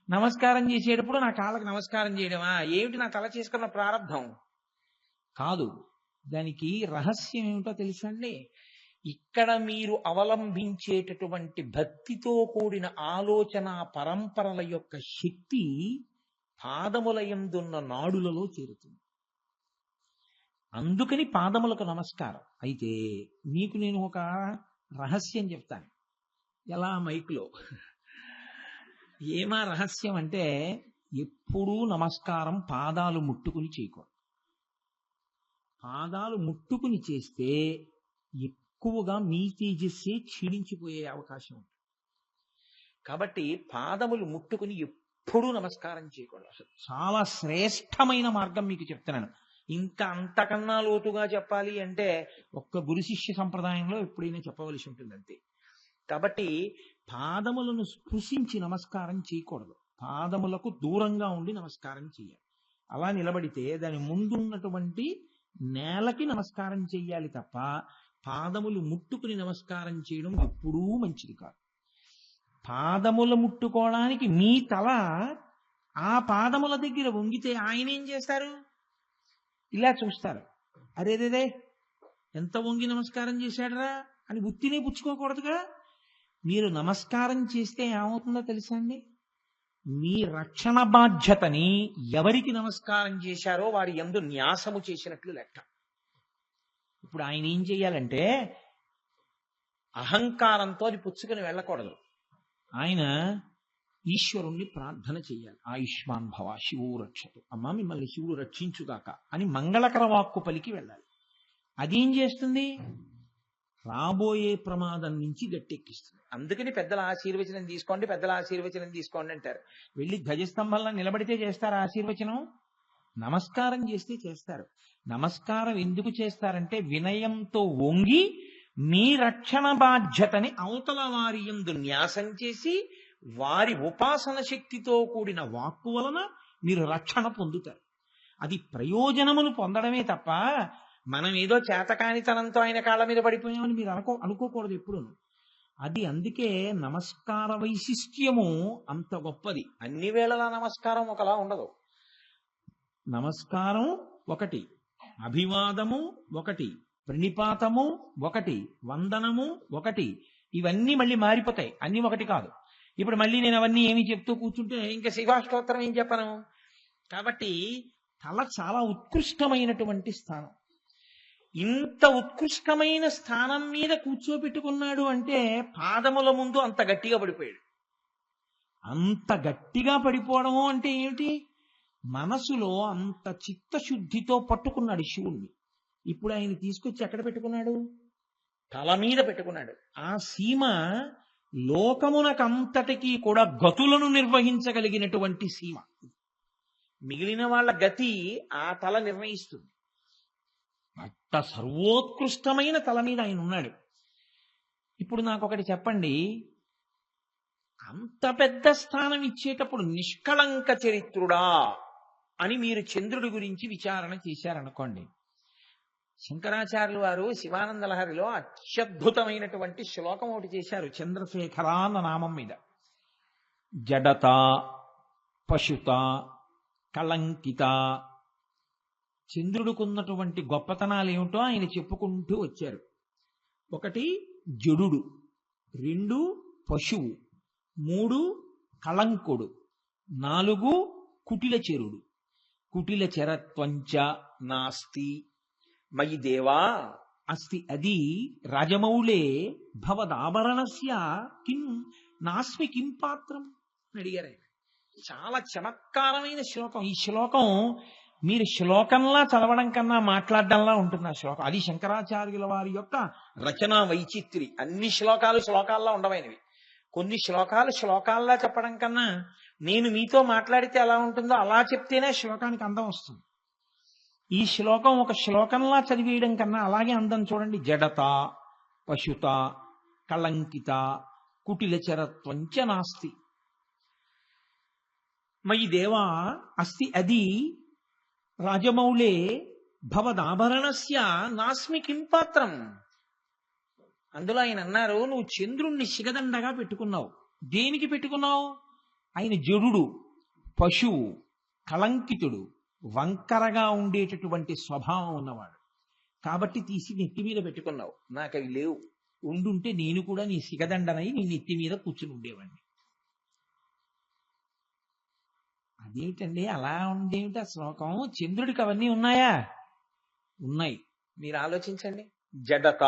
నమస్కారం చేసేటప్పుడు నా కాళ్ళకి నమస్కారం చేయడమా? ఏమిటి నా తల చేసుకున్న ప్రారంభం కాదు. దానికి రహస్యం ఏమిటో తెలుసండి. ఇక్కడ మీరు అవలంబించేటటువంటి భక్తితో కూడిన ఆలోచన పరంపరల యొక్క శక్తి పాదముల యందున్న నాడులలో చేరుతుంది. అందుకని పాదములకు నమస్కారం. అయితే మీకు నేను ఒక రహస్యం చెప్తాను, ఎలా మైక్లో. ఏమా రహస్యం అంటే, ఎప్పుడూ నమస్కారం పాదాలు ముట్టుకుని చేయకూడదు. పాదాలు ముట్టుకుని చేస్తే ఎక్కువగా మీ తేజస్సే క్షీణించిపోయే అవకాశం ఉంటుంది. కాబట్టి పాదములు ముట్టుకుని ఎప్పుడూ నమస్కారం చేయకూడదు. అసలు చాలా శ్రేష్టమైన మార్గం మీకు చెప్తున్నాను. ఇంకా అంతకన్నా లోతుగా చెప్పాలి అంటే ఒక్క గురు శిష్య సంప్రదాయంలో ఎప్పుడైనా చెప్పవలసి ఉంటుంది అంతే. కాబట్టి పాదములను స్పృశించి నమస్కారం చేయకూడదు. పాదములకు దూరంగా ఉండి నమస్కారం చేయాలి. అలా నిలబడితే దాని ముందున్నటువంటి నేలకి నమస్కారం చెయ్యాలి తప్ప పాదములు ముట్టుకుని నమస్కారం చేయడం ఎప్పుడూ మంచిది కాదు. పాదములు ముట్టుకోవడానికి మీ తల ఆ పాదముల దగ్గర వంగితే ఆయన ఏం చేస్తారు? ఇలా చూస్తారు, అరేదేదే ఎంత వంగి నమస్కారం చేశాడరా అని ఉత్తినే పుచ్చుకోకూడదుగా. మీరు నమస్కారం చేస్తే ఏమవుతుందో తెలుసా అండి? మీ రక్షణ బాధ్యతని ఎవరికి నమస్కారం చేశారో వారి యందు న్యాసము చేసినట్లు లెక్క. ఇప్పుడు ఆయన ఏం చెయ్యాలంటే అహంకారంతో అది పుచ్చుకొని వెళ్ళకూడదు. ఆయన ఈశ్వరుణ్ణి ప్రార్థన చెయ్యాలి. ఆయుష్మాన్ భవ శివో రక్షతు, అమ్మ మిమ్మల్ని శివుడు రక్షించుగాక అని మంగళకర వాక్కు పలికి వెళ్ళాలి. అదేం చేస్తుంది? రాబోయే ప్రమాదం నుంచి గట్టెక్కిస్తుంది. అందుకని పెద్దల ఆశీర్వచనం తీసుకోండి, పెద్దల ఆశీర్వచనం తీసుకోండి అంటారు. వెళ్ళి ధ్వజస్తంభంలో నిలబడితే చేస్తారు ఆశీర్వచనం? నమస్కారం చేస్తే చేస్తారు. నమస్కారం ఎందుకు చేస్తారంటే వినయంతో వంగి మీ రక్షణ బాధ్యతని అవతల వారి యందు న్యాసం చేసి వారి ఉపాసన శక్తితో కూడిన వాక్కు వలన మీరు రక్షణ పొందుతారు. అది ప్రయోజనమును పొందడమే తప్ప మనం ఏదో చేతకానితనంతో ఆయన కాళ్ళ మీద పడిపోయామని మీరు అనుకోకూడదు ఎప్పుడు. అది అందుకే నమస్కార వైశిష్ట్యము అంత గొప్పది. అన్ని వేళలా నమస్కారం ఒకలా ఉండదు. నమస్కారం ఒకటి, అభివాదము ఒకటి, ప్రణిపాతము ఒకటి, వందనము ఒకటి. ఇవన్నీ మళ్ళీ మారిపోతాయి, అన్ని ఒకటి కాదు. ఇప్పుడు మళ్ళీ నేను అవన్నీ ఏమి చెప్తూ కూర్చుంటే ఇంకా శివాష్టోత్తరం ఏం చెప్పను. కాబట్టి తల చాలా ఉత్కృష్టమైనటువంటి స్థానం. ఇంత ఉత్కృష్టమైన స్థానం మీద కూర్చోబెట్టుకున్నాడు అంటే పాదముల ముందు అంత గట్టిగా పడిపోయాడు. అంత గట్టిగా పడిపోవడము అంటే ఏమిటి? మనసులో అంత చిత్తశుద్ధితో పట్టుకున్నాడు శివుణ్ణి. ఇప్పుడు ఆయన తీసుకొచ్చి ఎక్కడ పెట్టుకున్నాడు? తల మీద పెట్టుకున్నాడు. ఆ సీమ లోకమునకంతటికీ కూడా గతులను నిర్వహించగలిగినటువంటి సీమ. మిగిలిన వాళ్ళ గతి ఆ తల నిర్ణయిస్తుంది. అట్ట సర్వోత్కృష్టమైన తల మీద ఆయన ఉన్నాడు. ఇప్పుడు నాకు ఒకటి చెప్పండి, అంత పెద్ద స్థానం ఇచ్చేటప్పుడు నిష్కళంక చరిత్రుడా అని మీరు చంద్రుడి గురించి విచారణ చేశారనుకోండి. శంకరాచార్యులు వారు శివానంద లహరిలో అత్యద్భుతమైనటువంటి శ్లోకం ఒకటి చేశారు చంద్రశేఖర అన్న నామం మీద. జడత, పశుత, కళంకిత. చంద్రుడికున్నటువంటి గొప్పతనాలు ఏమిటో ఆయన చెప్పుకుంటూ వచ్చారు. ఒకటి జడుడు, 2 పశువు, 3 కళంకుడు, 4 కుటిల చెరుడు. కుటిల చెరత్వంచ నాస్తి మయి దేవా అస్తి అది రాజమౌళే భవదాభరణస్య కిం నాస్మి కిం పాత్రం అని అడిగారు ఆయన. చాలా చమత్కారమైన శ్లోకం. ఈ శ్లోకం మీరు శ్లోకంలా చదవడం కన్నా మాట్లాడడంలా ఉంటుంది ఆ శ్లోకం. అది శంకరాచార్యుల వారి యొక్క రచనా వైచిత్రి. అన్ని శ్లోకాలు శ్లోకాల్లా ఉండవైనవి. కొన్ని శ్లోకాలు శ్లోకాల్లా చెప్పడం కన్నా నేను మీతో మాట్లాడితే ఎలా ఉంటుందో అలా చెప్తేనే శ్లోకానికి అందం వస్తుంది. ఈ శ్లోకం ఒక శ్లోకంలా చదివేయడం కన్నా అలాగే అందం చూడండి. జడత, పశుత, కళంకిత, కుటిల చరత్వంచ నాస్తి మయి దేవా అస్తి అది రాజమౌళే భవదాభరణస్య నాస్మి కిం పాత్రం. అందులో ఆయన అన్నారు, నువ్వు చంద్రుణ్ణి శిగదండగా పెట్టుకున్నావు. దేనికి పెట్టుకున్నావు? ఆయన జడుడు, పశువు, కళంకితుడు, వంకరగా ఉండేటటువంటి స్వభావం ఉన్నవాడు. కాబట్టి తీసి నెత్తి మీద పెట్టుకున్నావు. నాకు అవి లేవు. ఉండుంటే నేను కూడా నీ శిగదండనై నీ నెత్తి మీద కూర్చుని ఉండేవాడిని. అదేమిటండి అలా ఉండేమిటి ఆ శ్లోకం? చంద్రుడికి అవన్నీ ఉన్నాయా? ఉన్నాయి. మీరు ఆలోచించండి. జడత,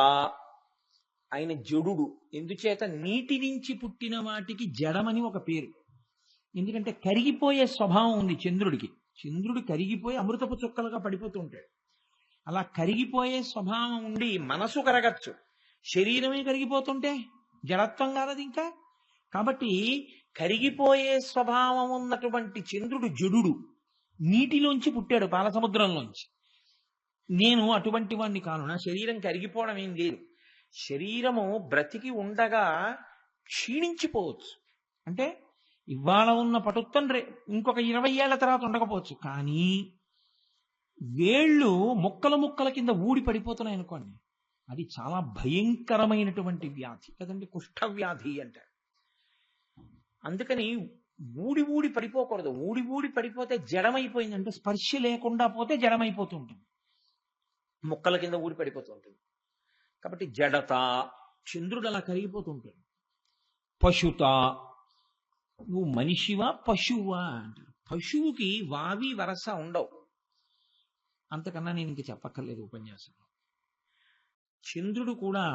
ఆయన జడుడు. ఎందుచేత నీటి నుంచి పుట్టిన వాటికి జడమని ఒక పేరు. ఎందుకంటే కరిగిపోయే స్వభావం ఉంది చంద్రుడికి. చంద్రుడు కరిగిపోయి అమృతపు చుక్కలుగా పడిపోతూ ఉంటాడు. అలా కరిగిపోయే స్వభావం ఉండి మనసు కరగచ్చు, శరీరమే కరిగిపోతుంటే జడత్వం కాదది ఇంకా. కాబట్టి కరిగిపోయే స్వభావం ఉన్నటువంటి చంద్రుడు జడుడు, నీటిలోంచి పుట్టాడు, పాలసముద్రంలోంచి. నేను అటువంటి వాడిని కాను. నా శరీరం కరిగిపోవడం ఏం లేదు. శరీరము బ్రతికి ఉండగా క్షీణించిపోవచ్చు. అంటే ఇవాళ ఉన్న పటుత్వం ఇంకొక 20 ఏళ్ల తర్వాత ఉండకపోవచ్చు. కానీ వేళ్ళు ముక్కల ముక్కల కింద ఊడి పడిపోతున్నాయి అనుకోండి, అది చాలా భయంకరమైనటువంటి వ్యాధి కదండి, కుష్ఠవ్యాధి అంటారు. అందుకని ఊడి ఊడి పడిపోకూడదు. ఊడి ఊడి పడిపోతే జడమైపోయింది, అంటే స్పర్శ లేకుండా పోతే జడమైపోతూ ఉంటుంది, ముక్కల కింద ఊడి పడిపోతూ ఉంటుంది. కాబట్టి జడత, చంద్రుడు అలా కరిగిపోతుంటాడు. పశుత, నువ్వు మనిషివా పశువా అంటారు. పశువుకి వావి వరస ఉండవు. అంతకన్నా నేను ఇంక చెప్పక్కర్లేదు ఉపన్యాసంలో. చంద్రుడు కూడా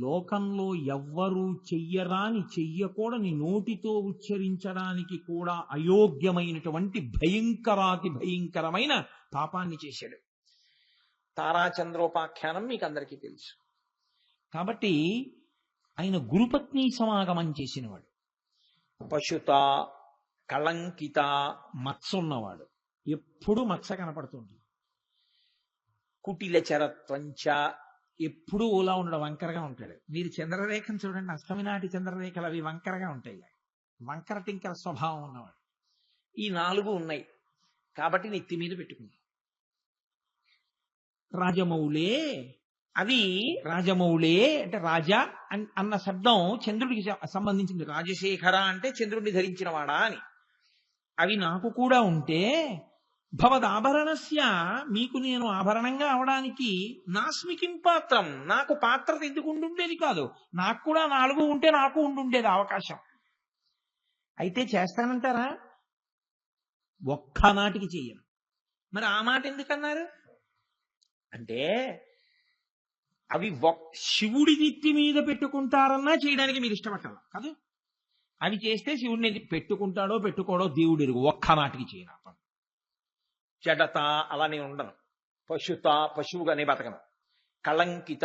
లోకంలో ఎవ్వరూ చెయ్యరాని, చెయ్యకూడని, నోటితో ఉచ్చరించడానికి కూడా అయోగ్యమైనటువంటి భయంకరాతి భయంకరమైన పాపాన్ని చేశాడు. తారాచంద్రోపాఖ్యానం మీకు అందరికీ తెలుసు. కాబట్టి ఆయన గురుపత్ని సమాగమం చేసినవాడు. పశుత, కళంకిత, మత్స ఉన్నవాడు. ఎప్పుడూ మత్స కనపడుతుంది. కుటిల చరత్వంచ, ఎప్పుడూ ఓలా ఉండడం, వంకరగా ఉంటాడు. మీరు చంద్రరేఖను చూడండి, అష్టమి నాటి చంద్రరేఖలు అవి వంకరగా ఉంటాయి. వంకర టింకర స్వభావం ఉన్నవాడు. ఈ 4 ఉన్నాయి కాబట్టి నెత్తి మీద పెట్టుకుంది. రాజమౌళే, అవి రాజమౌళే అంటే రాజా అన్న శబ్దం చంద్రుడికి సంబంధించింది. రాజశేఖర అంటే చంద్రుడిని ధరించిన వాడా అని. అవి నాకు కూడా ఉంటే భవదాభరణస్య, మీకు నేను ఆభరణంగా అవడానికి నాస్మికిం పాత్రం, నాకు పాత్రత ఎందుకు ఉండుండేది కాదు. నాకు కూడా 4 ఉంటే నాకు ఉండుండేది అవకాశం. అయితే చేస్తానంటారా? ఒక్కనాటికి చెయ్యను. మరి ఆ మాట ఎందుకన్నారు అంటే, అవి శివుడి నెత్తి మీద పెట్టుకుంటారన్నా చేయడానికి మీరు ఇష్టపడతారు కాదు. అవి చేస్తే శివుడిని పెట్టుకుంటాడో పెట్టుకోడో దేవుడు ఎరుగు. ఒక్కనాటికి చేయను. జడత, అలా నేను ఉండను. పశుత, పశువుగానే బతకను. కళంకిత,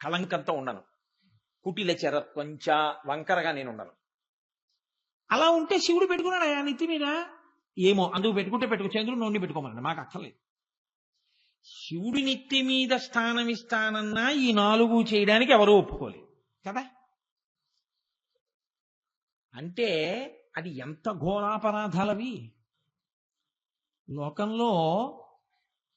కళంకంతో ఉండను. కుటిల చరత్వంచ, వంకరగా నేను ఉండను. అలా ఉంటే శివుడు పెట్టుకున్నాడు ఆ నెత్తి మీద. ఏమో అందుకు పెట్టుకుంటే పెట్టుకో, చంద్రుడు నోడిని పెట్టుకోమన్నాడు, మాకు అక్కర్లేదు. శివుడి నెత్తి మీద స్థానం ఇస్తానన్నా ఈ 4 చేయడానికి ఎవరూ ఒప్పుకోలేదు కదా. అంటే అది ఎంత ఘోరాపరాధాలవి. లోకంలో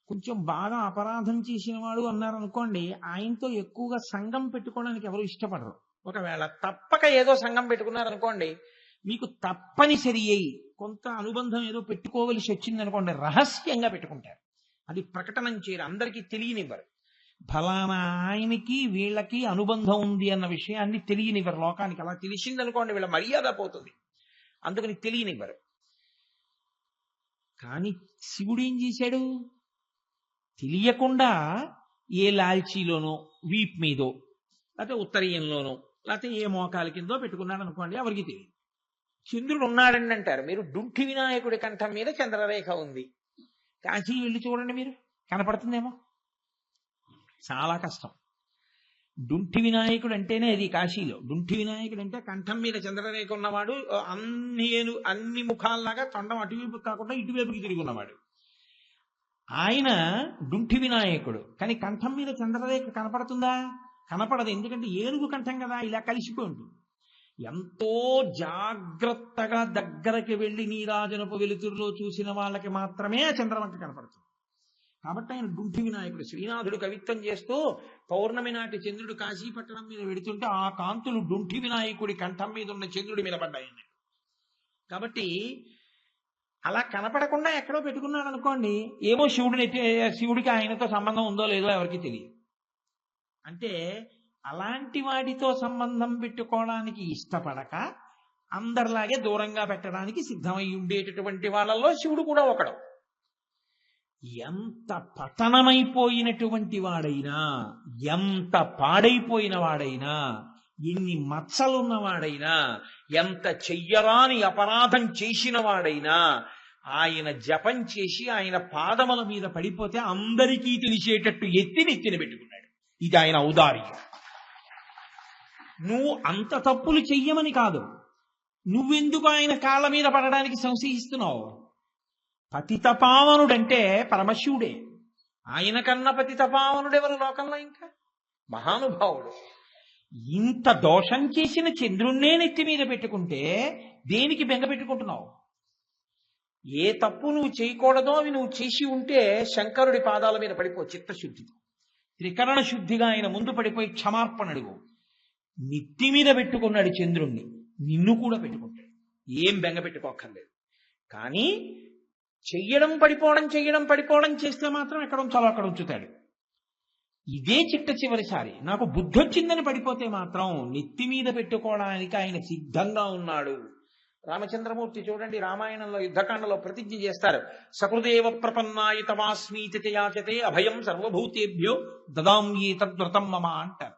కొంచెం బాగా అపరాధం చేసిన వాడు అన్నారనుకోండి, ఆయనతో ఎక్కువగా సంఘం పెట్టుకోవడానికి ఎవరు ఇష్టపడరు. ఒకవేళ తప్పక ఏదో సంఘం పెట్టుకున్నారనుకోండి, మీకు తప్పనిసరి అయి కొంత అనుబంధం ఏదో పెట్టుకోవలసి వచ్చిందనుకోండి, రహస్యంగా పెట్టుకుంటారు. అది ప్రకటనం చేయరు, అందరికీ తెలియనివ్వరు. ఫలానా ఆయనకి వీళ్ళకి అనుబంధం ఉంది అన్న విషయాన్ని తెలియనివ్వరు లోకానికి. అలా తెలిసిందనుకోండి వీళ్ళ మర్యాద పోతుంది, అందుకని తెలియనివ్వరు. కానీ శివుడు ఏం చేశాడు? తెలియకుండా ఏ లాల్చీలోనో, వీప్ మీదో, లేకపోతే ఉత్తరీయంలోనో, లేకపోతే ఏ మోకాల కిందో పెట్టుకున్నాడు అనుకోండి, ఎవరికి తెలియదు. చంద్రుడు ఉన్నాడండి అంటారు. మీరు డుంఠి వినాయకుడి కంఠం మీద చంద్రరేఖ ఉంది. కాశీ వెళ్ళి చూడండి, మీరు కనపడుతుందేమో. చాలా కష్టం. డుంఠి వినాయకుడు అంటేనే అది కాశీలో. డుంఠి వినాయకుడు అంటే కంఠం మీద చంద్రరేఖ ఉన్నవాడు, అన్ని ముఖాల్లాగా తొండం అటువైపు కాకుండా ఇటువైపుకి తిరిగి ఉన్నవాడు. ఆయన డుంఠి వినాయకుడు. కానీ కంఠం మీద చంద్రరేఖ కనపడుతుందా? కనపడదు. ఎందుకంటే ఏనుగు కంఠం కదా, ఇలా కలిసిపోయి ఉంటుంది. ఎంతో జాగ్రత్తగా దగ్గరకి వెళ్ళి నీరాజనపు వెలుతురులో చూసిన వాళ్ళకి మాత్రమే ఆ చంద్రవంక కనపడుతుంది. కాబట్టి ఆయన డుంఠి వినాయకుడు. శ్రీనాథుడు కవిత్వం చేస్తూ పౌర్ణమి నాటి చంద్రుడు కాశీపట్టణం మీద వెడుతుంటే ఆ కాంతులు డుంఠి వినాయకుడి కంఠం మీద ఉన్న చంద్రుడి మీద పడ్డాయండి. కాబట్టి అలా కనపడకుండా ఎక్కడో పెట్టుకున్నాడు అనుకోండి, ఏమో శివుడికి ఆయనతో సంబంధం ఉందో లేదో ఎవరికి తెలియదు. అంటే అలాంటి వాటితో సంబంధం పెట్టుకోవడానికి ఇష్టపడక అందరిలాగే దూరంగా పెట్టడానికి సిద్ధమై ఉండేటటువంటి వాళ్ళలో శివుడు కూడా ఒకడు. ఎంత పతనమైపోయినటువంటి వాడైనా, ఎంత పాడైపోయిన వాడైనా, ఎన్ని మచ్చలున్నవాడైనా, ఎంత చెయ్యరాని అపరాధం చేసిన వాడైనా ఆయన జపం చేసి ఆయన పాదముల మీద పడిపోతే అందరికీ తెలిసేటట్టు ఎత్తి నెత్తిన పెట్టుకున్నాడు. ఇది ఆయన ఔదార్యం. నువ్వు అంత తప్పులు చెయ్యమని కాదు, నువ్వెందుకు ఆయన కాళ్ళ మీద పడడానికి సంశయిస్తున్నావు? పతితపావనుడంటే పరమశివుడే. ఆయన కన్నా పతితపావనుడెవరు లోకంలో? ఇంకా మహానుభావుడు. ఇంత దోషం చేసిన చంద్రుణ్ణే నెత్తి మీద పెట్టుకుంటే దేనికి బెంగ పెట్టుకుంటున్నావు? ఏ తప్పు నువ్వు చేయకూడదో అవి నువ్వు చేసి ఉంటే శంకరుడి పాదాల మీద పడిపో చిత్తశుద్ధి, త్రికరణ శుద్ధిగా ఆయన ముందు పడిపోయి క్షమార్పణ అడుగు. నెత్తి మీద పెట్టుకున్నాడు చంద్రుణ్ణి, నిన్ను కూడా పెట్టుకుంటాడు. ఏం బెంగ పెట్టుకోక్కర్లేదు. కానీ చెయ్యడం పడిపోవడం చేస్తే మాత్రం ఎక్కడ ఉంచాలో అక్కడ ఉంచుతాడు. ఇదే చిట్ట చివరిసారి నాకు బుద్ధి వచ్చిందని పడిపోతే మాత్రం నెత్తి మీద పెట్టుకోవడానికి ఆయన సిద్ధంగా ఉన్నాడు. రామచంద్రమూర్తి చూడండి, రామాయణంలో యుద్ధకాండలో ప్రతిజ్ఞ చేస్తారు. సకృదేవ ప్రపన్నాయ తవాస్మీతి యాచతే అభయం సర్వభూతేభ్యో దదాంయే తద్వ్రతం మమ అంటారు.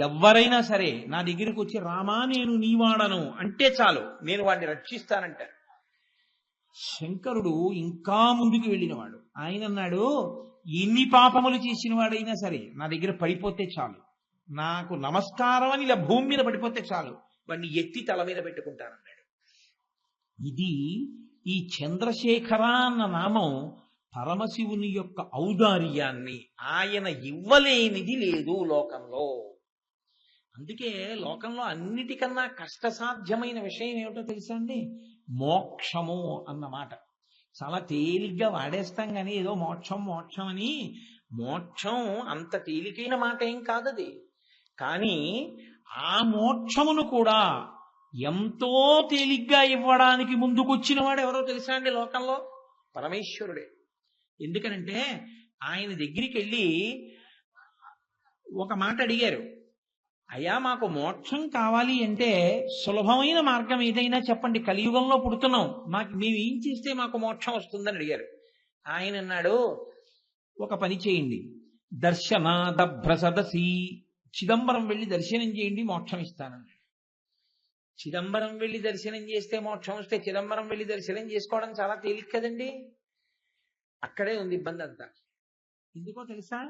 ఎవరైనా సరే నా దగ్గరికి వచ్చి రామా నేను నీవాడను అంటే చాలు, నేను వాడిని రక్షిస్తానంటారు. శంకరుడు ఇంకా ముందుకు వెళ్ళినవాడు. ఆయన అన్నాడు, ఎన్ని పాపములు చేసిన వాడైనా సరే నా దగ్గర పడిపోతే చాలు, నాకు నమస్కారం అని ఇలా భూమి మీద పడిపోతే చాలు, వాడిని ఎత్తి తల మీద పెట్టుకుంటానన్నాడు. ఇది ఈ చంద్రశేఖర అన్న నామం పరమశివుని యొక్క ఔదార్యాన్ని, ఆయన ఇవ్వలేనిది లేదు లోకంలో. అందుకే లోకంలో అన్నిటికన్నా కష్టసాధ్యమైన విషయం ఏమిటో తెలుసా అండి? మోక్షము అన్నమాట. చాలా తేలిగ్గా వాడేస్తాం కానీ ఏదో మోక్షం అని. మోక్షం అంత తేలికైన మాట ఏం కాదది. కానీ ఆ మోక్షమును కూడా ఎంతో తేలిగ్గా ఇవ్వడానికి ముందుకొచ్చిన వాడు ఎవరో తెలుసా అండి లోకంలో? పరమేశ్వరుడే. ఎందుకనంటే ఆయన దగ్గరికి వెళ్ళి ఒక మాట అడిగారు, అయ్యా మాకు మోక్షం కావాలి అంటే సులభమైన మార్గం ఏదైనా చెప్పండి, కలియుగంలో పుడుతున్నాం, మేము ఏం చేస్తే మాకు మోక్షం వస్తుందని అడిగారు. ఆయన అన్నాడు, ఒక పని చేయండి, దర్శనాదభ్రసదసి, చిదంబరం వెళ్ళి దర్శనం చేయండి, మోక్షం ఇస్తానన్నాడు. చిదంబరం వెళ్ళి దర్శనం చేస్తే మోక్షం వస్తే చిదంబరం వెళ్ళి దర్శనం చేసుకోవడం చాలా తేలిక కదండి. అక్కడే ఉంది ఇబ్బంది అంతా. ఎందుకో తెలుసా?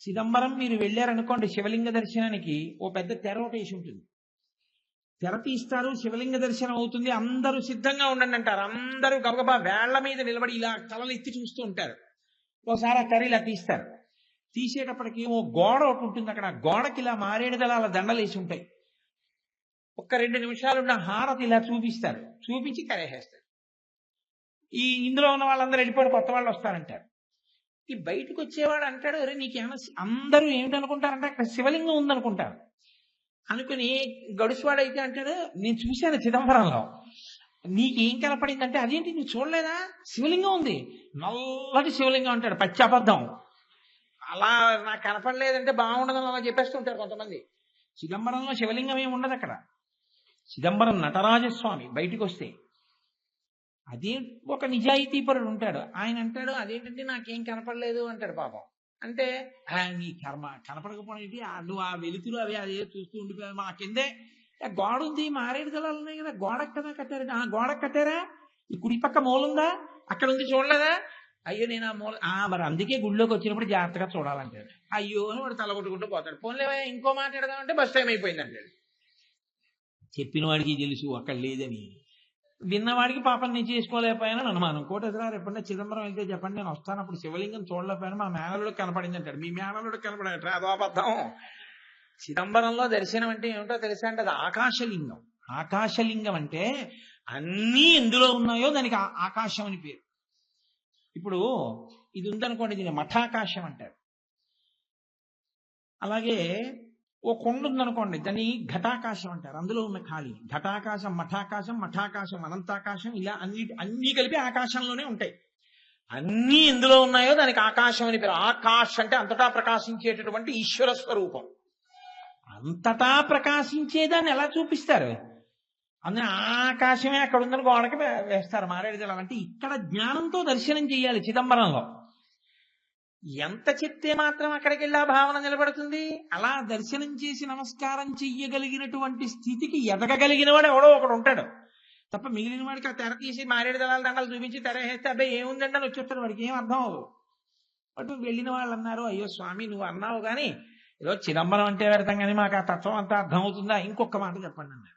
చిదంబరం మీరు వెళ్ళారనుకోండి శివలింగ దర్శనానికి, ఓ పెద్ద తెర ఒకటి ఉంటుంది, తెర తీస్తారు, శివలింగ దర్శనం అవుతుంది, అందరూ సిద్ధంగా ఉండండి అంటారు. అందరూ గబగబా వేళ్ల మీద నిలబడి ఇలా తలలు ఎత్తి చూస్తూ ఉంటారు. ఓసారి ఆ తెర ఇలా తీస్తారు. తీసేటప్పటికి ఓ గోడ ఒకటి ఉంటుంది, అక్కడ గోడకి ఇలా మారేడు దళాల దండలు వేసి ఉంటాయి. ఒక్క 2 నిమిషాలు ఉన్న హారతి ఇలా చూపిస్తారు, చూపించి తెరేసేస్తారు. ఇందులో ఉన్న వాళ్ళందరూ వెళ్ళిపోయి కొత్త వాళ్ళు వస్తారంటారు. ఈ బయటకు వచ్చేవాడు అంటాడు, అరే నీకేమన్నా, అందరూ ఏమిటనుకుంటారంటే అక్కడ శివలింగం ఉందనుకుంటారు అనుకుని, గడుసువాడైతే అంటాడు, నేను చూశాను చిదంబరంలో, నీకేం కనపడిందంటే, అదేంటి నువ్వు చూడలేదా, శివలింగం ఉంది, నల్లటి శివలింగం అంటాడు. పచ్చి అబద్ధం. అలా నాకు కనపడలేదంటే బాగుండదని అలా చెప్పేస్తుంటారు కొంతమంది. చిదంబరంలో శివలింగం ఏమి ఉండదు అక్కడ. చిదంబరం నటరాజస్వామి బయటికి వస్తే అదే ఒక నిజాయితీపరుడు ఉంటాడు, ఆయన అంటాడు, అదేంటంటే నాకేం కనపడలేదు అంటాడు. పాపం అంటే నీ కర్మ, కనపడకపోవడం ఏంటి, నువ్వు ఆ వెలుతురు అవి అదే చూస్తూ ఉండిపోయావు, మా కిందే గోడ ఉంది, మారేడు దళాలు ఉన్నాయి కదా, గోడ కదా కట్టారు, ఆ గోడ కట్టారా, ఈ కుడి పక్క మూలుందా, అక్కడ ఉంది చూడలేదా, అయ్యో నేను ఆ మూల, మరి అందుకే గుడిలోకి వచ్చినప్పుడు జాగ్రత్తగా చూడాలంటాడు. అయ్యో అని వాడు తల కొట్టుకుంటూ పోతాడు. పోన్లేవా ఇంకో మాట్లాడదామంటే బస్ టైం అయిపోయింది అంటాడు. చెప్పిన వాడికి తెలుసు అక్కడ లేదని, విన్నవాడికి పాపం నేను చేసుకోలేకపోయానని అనుమానం. కోటేశ్వరరావు ఎప్పుడన్నా చిదంబరం వెళ్తే చెప్పండి, నేను వస్తాను, అప్పుడు శివలింగం చూడలేకపోయాను, మా మేనలుడు కనపడింది అంటాడు. మీ మేనలుడు కనపడాడు, అదో అబద్ధం. చిదంబరంలో దర్శనం అంటే ఏమిటో తెలుసా అంటే, అది ఆకాశలింగం. ఆకాశలింగం అంటే అన్నీ ఎందులో ఉన్నాయో దానికి ఆకాశం అని పేరు. ఇప్పుడు ఇది ఉందనుకోండి, దీన్ని మఠాకాశం అంటారు. అలాగే ఓ కొండ ఉందనుకోండి, దాన్ని ఘటాకాశం అంటారు. అందులో ఉన్న ఖాళీ ఘటాకాశం, మఠాకాశం, అనంతాకాశం, ఇలా అన్ని కలిపి ఆకాశంలోనే ఉంటాయి. అన్నీ ఎందులో ఉన్నాయో దానికి ఆకాశం అని పేరు. ఆకాశ్ అంటే అంతటా ప్రకాశించేటటువంటి ఈశ్వర స్వరూపం. అంతటా ప్రకాశించేదాన్ని ఎలా చూపిస్తారు? అందులో ఆకాశమే అక్కడ ఉందని గోడకి వేస్తారు మారేడు దళాలు. అంటే ఇక్కడ జ్ఞానంతో దర్శనం చేయాలి చిదంబరంలో. ఎంత చెప్తే మాత్రం అక్కడికి వెళ్ళి ఆ భావన నిలబడుతుంది? అలా దర్శనం చేసి నమస్కారం చెయ్యగలిగినటువంటి స్థితికి ఎదగగలిగిన వాడు ఎవడో ఒకడు ఉంటాడు తప్ప, మిగిలిన వాడికి ఆ తెర తీసి మారేడు దళాల దండలు చూపించి తెర వేస్తే అబ్బాయి ఏముందండి అని వచ్చేస్తాడు, వాడికి ఏం అర్థం అవ్వదు. బట్ వెళ్ళిన వాళ్ళు అన్నారు, అయ్యో స్వామి నువ్వు అన్నావు కానీ ఏదో చిదంబరం అంటే పెడతాం కానీ మాకు ఆ తత్వం అంతా అర్థం అవుతుందా? ఇంకొక మాట చెప్పండి అన్నారు.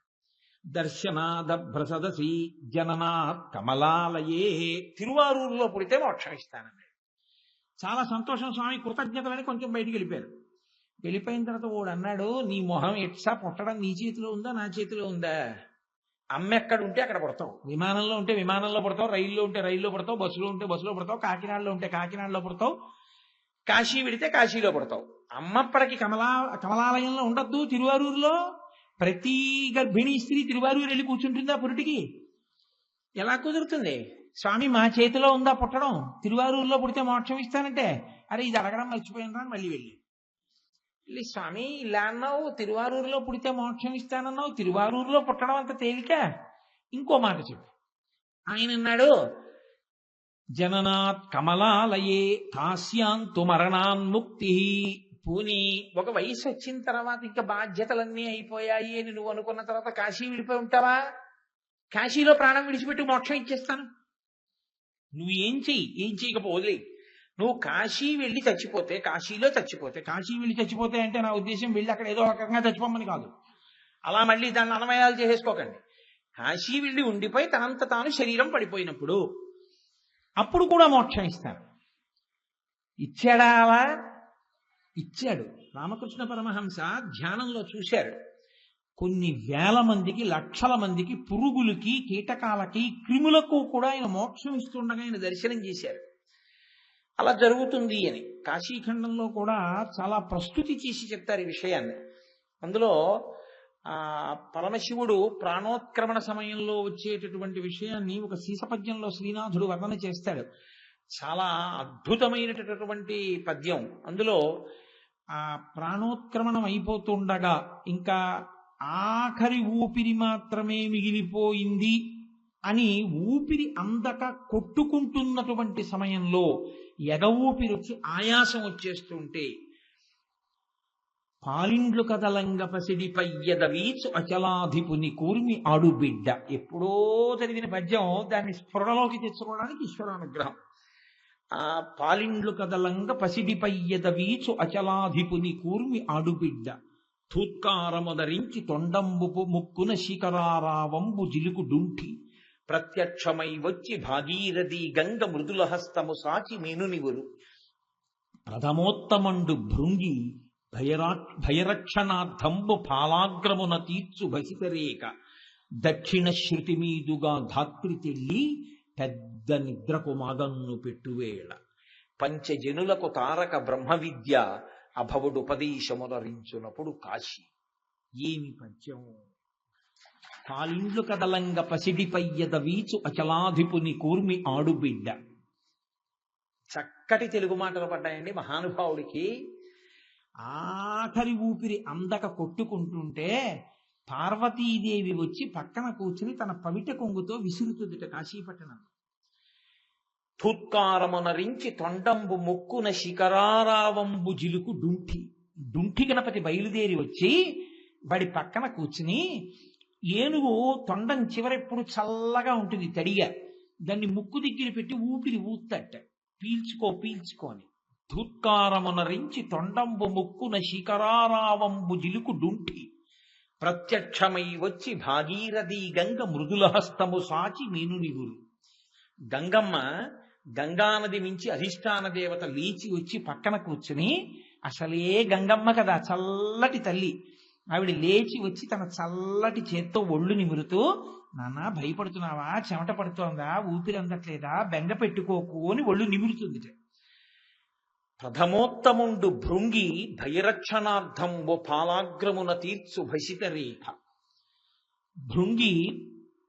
దర్శనాదభ్రసదసి జననాత్ కమలాలయే, తిరువారూరులో పుడితే మోక్షం ఇస్తానన్నాడు. చాలా సంతోషం స్వామి, కృతజ్ఞతలని కొంచెం బయటికి వెళ్ళిపోయారు. వెళ్ళిపోయిన తర్వాత వాడు అన్నాడు, నీ మొహం ఎట్సా పుట్టడం నీ చేతిలో ఉందా నా చేతిలో ఉందా? అమ్మ ఎక్కడ ఉంటే అక్కడ పుడతావు, విమానంలో ఉంటే విమానంలో పుడతావు, రైల్లో ఉంటే రైల్లో పుడతావు, బస్సులో ఉంటే బస్సులో పుడతావు, కాకినాడలో ఉంటే కాకినాడలో పుడతావు, కాశీ విడితే కాశీలో పుడతావు. అమ్మప్పటికి కమలాలయంలో ఉండద్దు తిరువారూరులో? ప్రతి గర్భిణీ స్త్రీ తిరువారూరు వెళ్ళి కూర్చుంటుందా పురిటికి? ఎలా కుదురుతుంది? స్వామి మా చేతిలో ఉందా పుట్టడం, తిరువారూరులో పుడితే మోక్షం ఇస్తానంటే, అరే ఇది అడగడం మర్చిపోయినరా అని మళ్ళీ వెళ్ళి స్వామి ఇలా అన్నావు, తిరువారూరులో పుడితే మోక్షం ఇస్తానన్నావు, తిరువారూరులో పుట్టడం అంత తేలిక? ఇంకో మాట చెప్పు. ఆయన అన్నాడు, జననాత్ కమలాలయే కాశ్యాంతు మరణాన్ముక్తి. పూని ఒక వయసు వచ్చిన తర్వాత ఇంకా బాధ్యతలన్నీ అయిపోయాయి అని నువ్వు అనుకున్న తర్వాత కాశీ విడిపోయి ఉంటావా? కాశీలో ప్రాణం విడిచిపెట్టి మోక్షం ఇచ్చేస్తాను. నువ్వు ఏం చేయకపోలే. నువ్వు కాశీ వెళ్ళి చచ్చిపోతే, కాశీలో చచ్చిపోతే, కాశీ వెళ్ళి చచ్చిపోతే అంటే నా ఉద్దేశం వెళ్ళి అక్కడ ఏదో రకంగా చచ్చిపోమని కాదు, అలా మళ్ళీ దాన్ని అన్వయాలు చేసేసుకోకండి. కాశీ వెళ్ళి ఉండిపోయి తనంత తాను శరీరం పడిపోయినప్పుడు అప్పుడు కూడా మోక్షం ఇస్తాను. ఇచ్చాడా? అలా ఇచ్చాడు. రామకృష్ణ పరమహంస ధ్యానంలో చూశారు, కొన్ని వేల మందికి, లక్షల మందికి, పురుగులకి, కీటకాలకి, క్రిములకు కూడా ఆయన మోక్షం ఇస్తుండగా ఆయన దర్శనం చేశారు. అలా జరుగుతుంది అని కాశీఖండంలో కూడా చాలా ప్రస్తుతి చేసి చెప్తారు ఈ విషయాన్ని. అందులో పరమశివుడు ప్రాణోత్క్రమణ సమయంలో వచ్చేటటువంటి విషయాన్ని ఒక సీసపద్యంలో శ్రీనాథుడు వర్ణన చేస్తాడు. చాలా అద్భుతమైనటువంటి పద్యం. అందులో ఆ ప్రాణోత్క్రమణం అయిపోతుండగా ఇంకా ఆఖరి ఊపిరి మాత్రమే మిగిలిపోయింది అని ఊపిరి అందక కొట్టుకుంటున్నటువంటి సమయంలో ఎగ ఊపిరి వచ్చి ఆయాసం వచ్చేస్తుంటే, పాలిండ్లు కదలంగ పసిడి పయ్యద వీచు అచలాధిపుని కూర్మి ఆడుబిడ్డ. ఎప్పుడో చదివిన పద్యం, దాన్ని స్ఫురణలోకి తెచ్చుకోవడానికి ఈశ్వరానుగ్రహం. ఆ పాలిండ్లు కదలంగ పసిడి పయ్యద వీచు అచలాధిపుని కూర్మి ఆడుబిడ్డ, తూత్కారముదరించి తొండంబు ముక్కున శిఖరారావంబు జిలుకు డుంఠి, ప్రత్యక్షమై వచ్చి భాగీరథి గంగ మృదుల హస్తము సాచి మేనునివురు, ప్రథమోత్తమండు భృంగి భయరక్షణార్థంబు పాలాగ్రమున తీర్చు భసితరేక, దక్షిణ శృతి మీదుగా ధాత్రి తెల్లి పెద్ద నిద్రకు మాగన్ను పెట్టువేళ, పంచజనులకు తారక బ్రహ్మ విద్య అభవుడుపదేశమునరించునప్పుడు కాశీ. ఏమి పద్యం! కాలిండ్లు కదలంగ పసిడిపయ్యద వీచు అచలాధిపుని కూర్మి ఆడుబిడ్డ. చక్కటి తెలుగు మాటలు పడ్డాయండి మహానుభావుడికి. ఆఖరి ఊపిరి అందక కొట్టుకుంటుంటే పార్వతీదేవి వచ్చి పక్కన కూర్చుని తన పవిట కొంగుతో విసురుతుందిట కాశీపట్టణం. తుత్కారమునరించి తొండంబు ముక్కున శిఖరారావంబు జిలుకు డుంఠి. డుంఠి గణపతి బయలుదేరి వచ్చి వాడి పక్కన కూర్చుని, ఏనుగు తొండం చివరెప్పుడు చల్లగా ఉంటుంది తడిగా, దాన్ని ముక్కు దగ్గర పెట్టి ఊపిరి ఊత్తట, పీల్చుకోని. ధూత్కారమునరించి తొండంబు ముక్కున శిఖరారావంబు జిలుకు డుంఠి, ప్రత్యక్షమై వచ్చి భాగీరథి గంగ మృదుల హస్తము సాచి మేనునివురు. గంగమ్మ, గంగానది మించి అధిష్టాన దేవత లేచి వచ్చి పక్కన కూర్చుని, అసలే గంగమ్మ కదా చల్లటి తల్లి, ఆవిడ లేచి వచ్చి తన చల్లటి చేత్తో ఒళ్ళు నిమురుతూ, నాన్న భయపడుతున్నావా, చెమట పడుతోందా, ఊపిరి అందట్లేదా, బెంగ పెట్టుకోకు అని ఒళ్ళు నిమురుతుంది. ప్రథమోత్తముండు భృంగి భయరక్షణార్థంబు పాలాగ్రమున తీర్చు భసిత రేఖ. భృంగి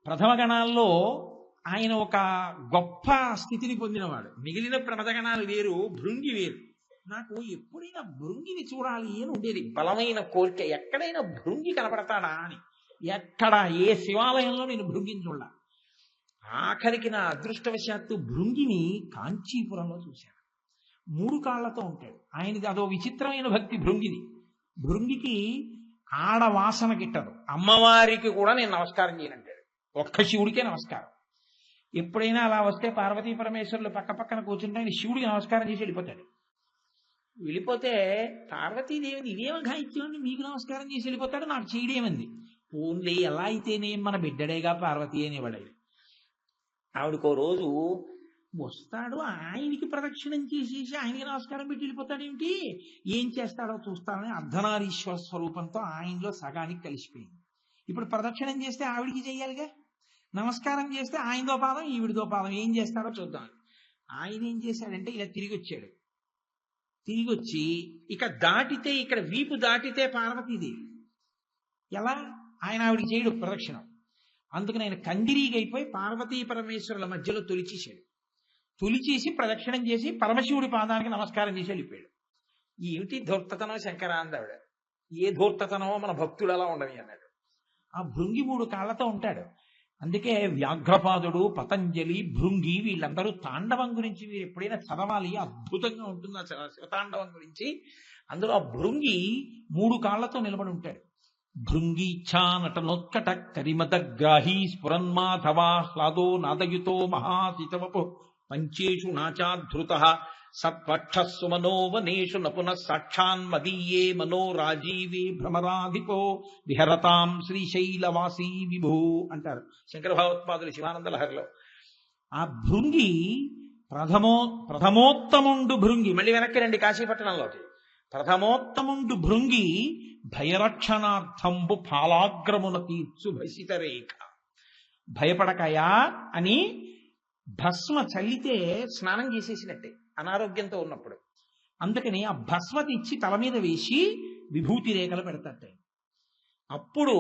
ప్రథమ గణాల్లో ఆయన ఒక గొప్ప స్థితిని పొందినవాడు. మిగిలిన ప్రమదగణాలు వేరు, భృంగి వేరు. నాకు ఎప్పుడైనా భృంగిని చూడాలి అని ఉండేది, బలమైన కోరిక. ఎక్కడైనా భృంగి కనపడతాడా అని. ఎక్కడ ఏ శివాలయంలో నేను భృంగిని చూడాల. ఆఖరికి నా అదృష్టవశాత్తు భృంగిని కాంచీపురంలో చూశాను. 3 కాళ్లతో ఉంటాడు. ఆయనది అదో విచిత్రమైన భక్తి భృంగిది. భృంగికి ఆడవాసన గిట్టదు. అమ్మవారికి కూడా నేను నమస్కారం చేయనంటాడు. ఒక్క శివుడికే నమస్కారం. ఎప్పుడైనా అలా వస్తే పార్వతీ పరమేశ్వరులు పక్క పక్కన కూర్చుంటే ఆయన శివుడికి నమస్కారం చేసి వెళ్ళిపోతాడు. వెళ్ళిపోతే పార్వతీదేవిని ఇదేమో ఘాయిత్యం మీకు నమస్కారం చేసి వెళ్ళిపోతాడు, నాకు చేయడేమంది. ఓన్లీ ఎలా అయితేనే మన బిడ్డడేగా పార్వతీ అనేవాడు. ఆవిడకో రోజు వస్తాడు, ఆయనకి ప్రదక్షిణం చేసేసి ఆయనకి నమస్కారం పెట్టి వెళ్ళిపోతాడేమిటి, ఏం చేస్తాడో చూస్తానని అర్ధనారీశ్వర స్వరూపంతో ఆయనలో సగానికి కలిసిపోయింది. ఇప్పుడు ప్రదక్షిణం చేస్తే ఆవిడికి చెయ్యాలిగా, నమస్కారం చేస్తే ఆయనదో పాదం ఈవిడిదో పాదం, ఏం చేస్తాడో చూద్దాం. ఆయన ఏం చేశాడంటే ఇలా తిరిగి వచ్చాడు. తిరిగి వచ్చి ఇక దాటితే, ఇక్కడ వీపు దాటితే పార్వతీదేవి ఎలా, ఆయన ఆవిడికి చేయడు ప్రదక్షిణం. అందుకని ఆయన కందిరీగైపోయి పార్వతీ పరమేశ్వరుల మధ్యలో తొలిచేశాడు. తొలిచేసి ప్రదక్షిణం చేసి పరమశివుడి పాదానికి నమస్కారం చేసి వెళ్ళిపోయాడు. ఏమిటి ధూర్తతనం శంకర అందావిడ. ఏ ధూర్తతనమో మన భక్తులు అలా ఉండవి అన్నాడు. ఆ భృంగి 3 కాళ్లతో ఉంటాడు. అందుకే వ్యాఘ్రపాదుడు, పతంజలి, భృంగి వీళ్ళందరూ తాండవం గురించి మీరు ఎప్పుడైనా చదవాలి, అద్భుతంగా ఉంటుంది ఆ శివతాండవం గురించి. అందులో ఆ భృంగి 3 కాళ్లతో నిలబడి ఉంటాడు. భృంగీచ్ఛా నటనోత్కట కరిమదగ్రాహీ స్ఫురన్మాధవాహ్లాదో నాదయుతో మహాసితవపు పంచేషు నాచాధృత సత్పక్షస్సు మనోవనేషు నపున సాక్షాన్మదీయే మనో రాజీవే భ్రమరాధిపో విహరతాం శ్రీశైలవాసీ విభూ అంటారు శంకర భగవత్పాదులు శివానంద లహరిలో. ఆ భృంగి ప్రథమోత్తముండు భృంగి, మళ్ళీ వెనక్కి రండి కాశీపట్టణంలోకి. ప్రథమోత్తముండు భృంగి భయరక్షణార్థంబు ఫాలాగ్రమున తీర్చు భసితరేఖ. భయపడకయా అని భస్మ చల్లితే స్నానం చేసేసినట్టే అనారోగ్యంతో ఉన్నప్పుడు. అందుకని ఆ భస్మ తెచ్చి తల మీద వేసి విభూతి రేఖలు పెడతాట. అప్పుడు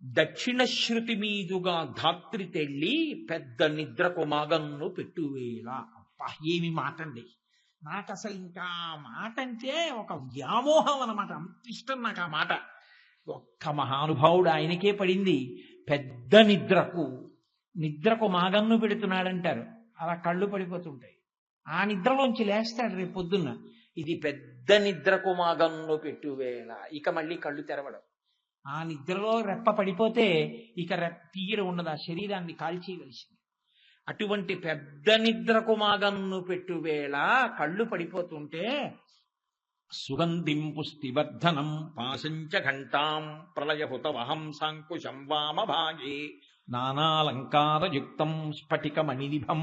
దక్షిణ శృతి మీదుగా ధాత్రి తెళ్ళి పెద్ద నిద్రకు మగన్ను పెట్టువేళ. అబ్బా ఏమి మాట అండి! నాకు అసలు ఇంకా మాట అంటే ఒక వ్యామోహం అన్నమాట. అంత ఇష్టం నాకు ఆ మాట. ఒక్క మహానుభావుడు ఆయనకే పడింది. పెద్ద నిద్రకు మాగన్ను పెడుతున్నాడంటారు. అలా కళ్ళు పడిపోతుంటాయి. ఆ నిద్రలోంచి లేస్తాడు రేపు పొద్దున్న, ఇది పెద్ద నిద్రకు మాగన్ను పెట్టువేళ. ఇక మళ్ళీ కళ్ళు తెరవడం. ఆ నిద్రలో రెప్ప పడిపోతే ఇక తీయడం ఉండదు, ఆ శరీరాన్ని కాల్చేయవలసింది. అటువంటి పెద్ద నిద్రకు మాగన్ను పెట్టువేళ కళ్ళు పడిపోతుంటే సుగంధిం పుష్టివర్ధనం పాశంచ ఘంటాం ప్రళయహుత వహం సాంకుశం వామభాగే నానాలంకారయుక్తం స్ఫటికమణినిభం